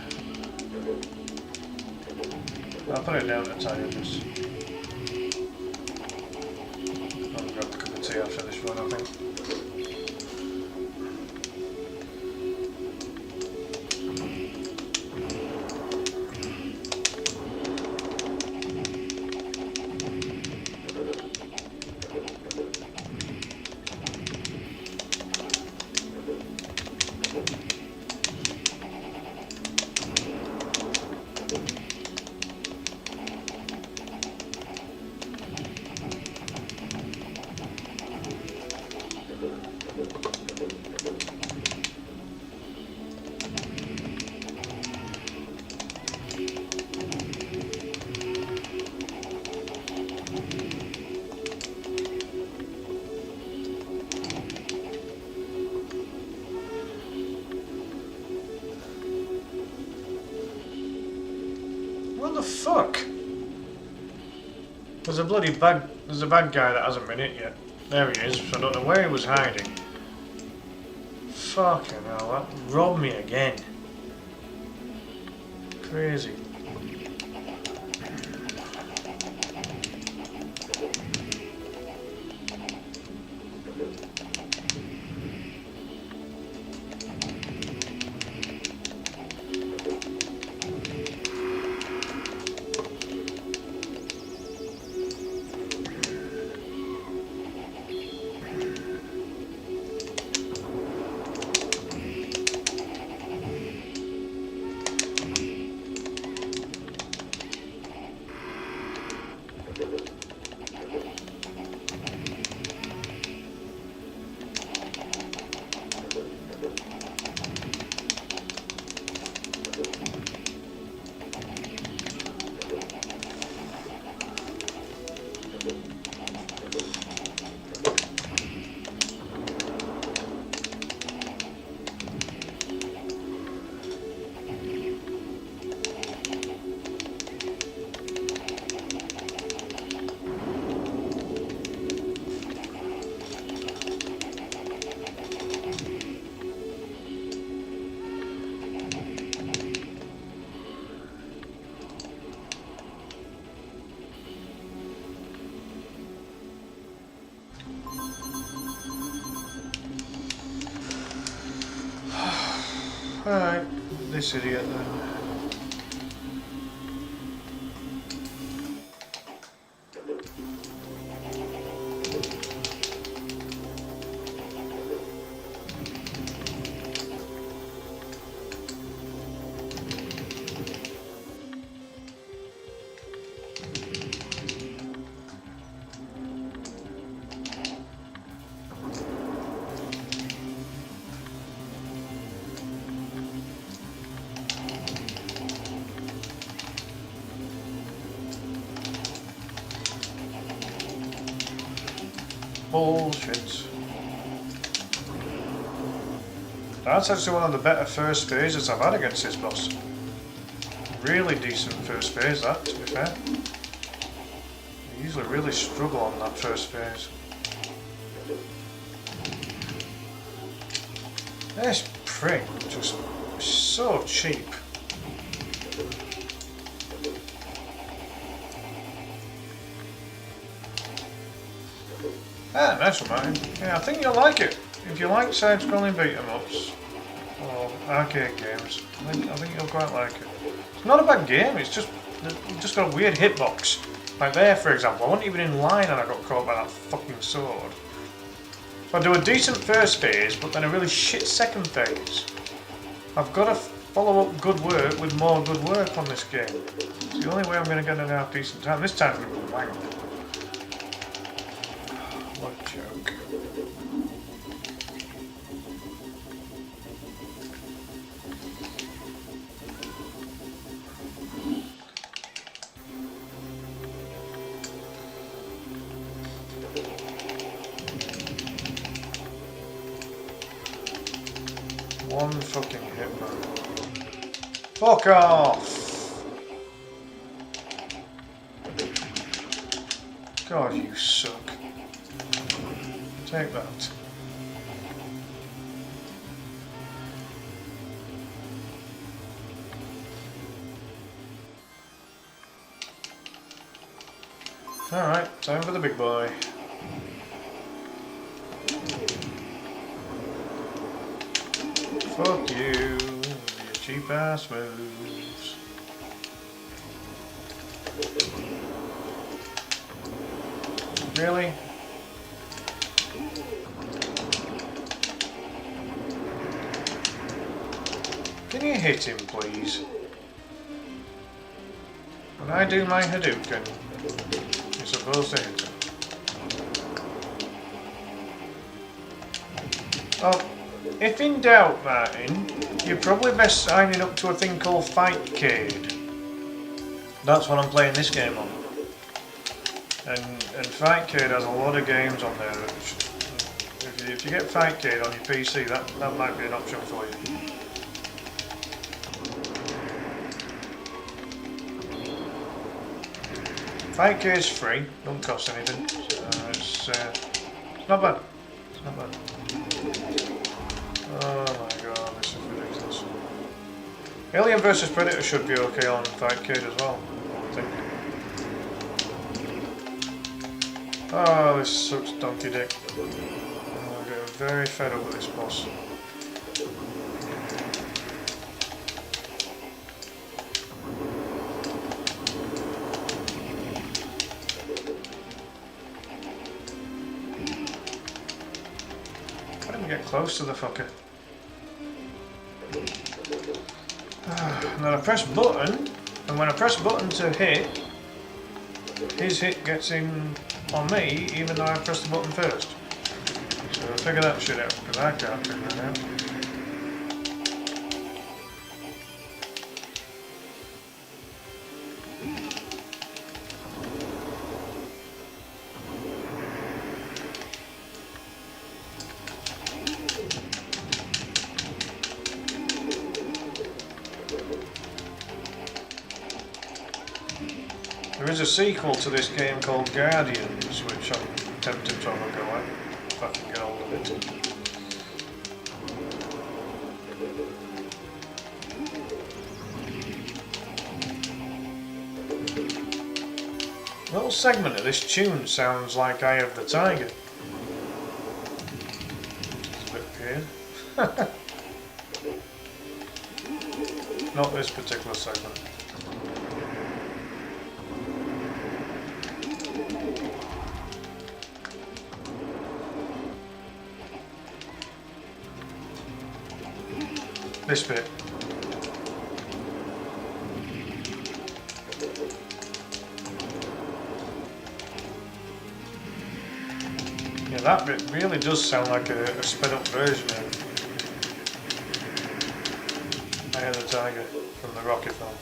[SPEAKER 1] I'll put it down to tiredness. I'll grab a cup of tea after this one, I think. the fuck? There's a bad guy that hasn't been hit yet. There he is. I don't know where he was hiding. Fucking hell, that robbed me again. Crazy. Alright, this idiot then. Bullshit. That's actually one of the better first phases I've had against this boss. Really decent first phase, that, to be fair. I usually really struggle on that first phase. This prick just so cheap. Ah, nice one, Martin. Yeah, I think you'll like it. If you like side-scrolling beat-em-ups or arcade games, I think you'll quite like it. It's not a bad game. It's just you've just got a weird hitbox. Like there, for example, I wasn't even in line and I got caught by that fucking sword. So I do a decent first phase, but then a really shit second phase. I've got to follow up good work with more good work on this game. It's the only way I'm going to get a half decent time. This time's going to be wank. What a joke. One fucking hit, man. Fuck off! God, you suck. Take that. Alright, time for the big boy. Fuck you, with your cheap ass moves. Really? Can you hit him, please? When I do my Hadouken, you're supposed to hit him. Oh, if in doubt, Martin, you're probably best signing up to a thing called Fightcade. That's what I'm playing this game on. And Fightcade has a lot of games on there. If you get Fightcade on your PC, that might be an option for you. 5k is free, don't cost anything. So it's not bad. It's not bad. Oh my god, this is ridiculous. Alien vs Predator should be okay on 5k as well, I think. Oh, this sucks donkey dick. I'm getting very fed up with this boss. Why don't we get close to the fucker? And then I press button, and when I press button to hit, his hit gets in on me, even though I pressed the button first. So figure that shit out, because I can't figure it out. There is a sequel to this game called Guardians, which I'm tempted to have a go at, if I can get hold of it. A little segment of this tune sounds like Eye of the Tiger. It's a bit weird. Not this particular segment. This bit. Yeah, that bit really does sound like a sped up version of Eye of the Tiger from the Rocky film.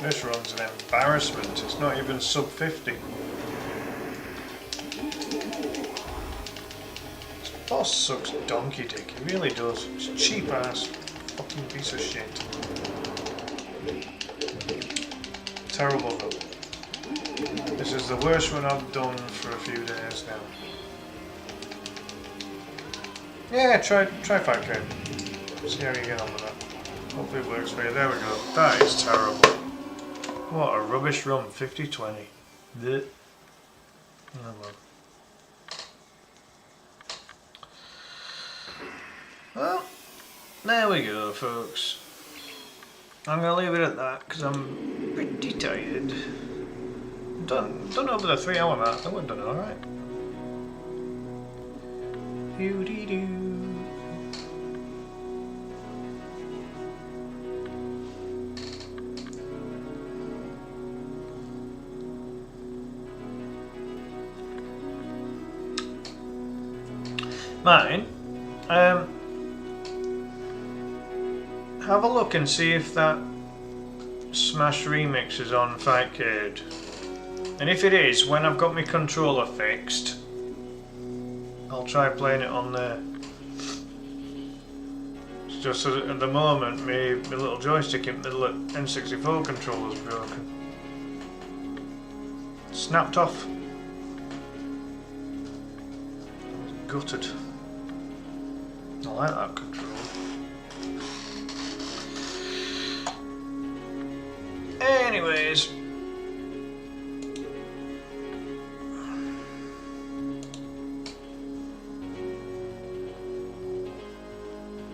[SPEAKER 1] This run's an embarrassment, it's not even sub 50. This boss sucks donkey dick, he really does. It's a cheap ass fucking piece of shit. Terrible though. This is the worst one I've done for a few days now. Yeah, try 5k. See how you get on with that. Hopefully it works for you. There we go. That is terrible. What a rubbish run, 50-20. Oh well. Well, there we go, folks. I'm going to leave it at that because I'm pretty tired. Done over the 3 hour mark, I would have done alright. Doo-dee-doo. Mine, have a look and see if that Smash Remix is on Fightcade. And if it is, when I've got my controller fixed, I'll try playing it on there. It's just that at the moment, my little joystick in the little N64 controller's broken. Snapped off. Gutted. I like that control. Anyways.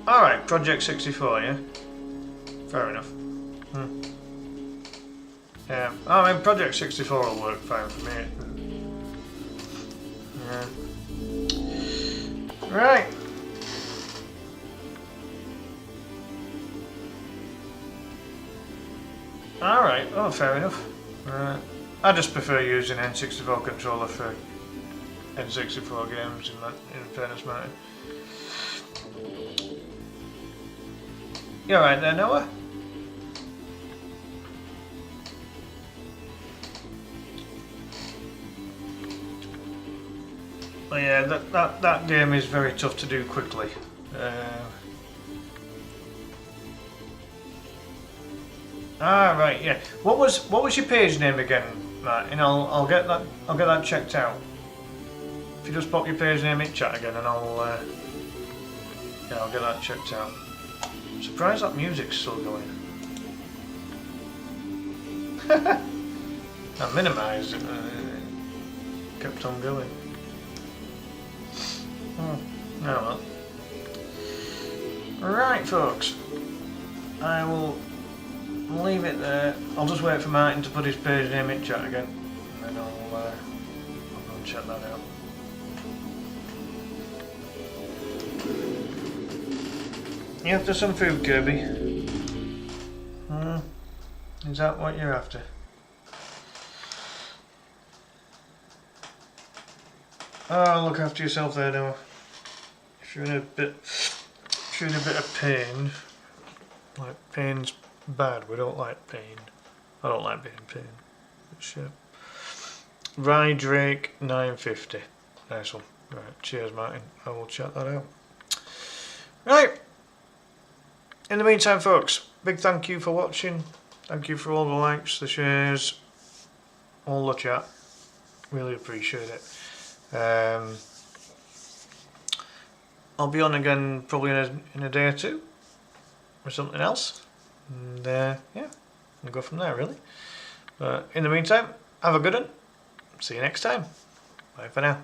[SPEAKER 1] Alright, Project 64, yeah? Fair enough. Yeah, I mean, Project 64 will work fine for me. Yeah. Right. Alright, oh fair enough. I just prefer using N64 controller for N64 games in fairness, Martin. You alright there, Noah? Well, yeah, that game is very tough to do quickly. Right, yeah. What was your page name again, Martin? I'll get that checked out. If you just pop your page name in chat again, and I'll get that checked out. I'm surprised that music's still going. I minimised it, kept on going. Oh well. Right, folks. I will leave it there. I'll just wait for Martin to put his page name in chat again, and then I'll go and check that out. You after some food, Kirby? Is that what you're after? Oh, look after yourself there, Noah. If you're in a bit of pain, like pain's bad. We don't like pain. I don't like being in pain. But shit. Rye Drake 950. Nice one. Right, cheers, Martin. I will check that out. Right. In the meantime, folks, big thank you for watching. Thank you for all the likes, the shares, all the chat. Really appreciate it. I'll be on again probably in a day or two or something else, and yeah, we'll go from there really. But in the meantime, have a good one. See you next time. Bye for now.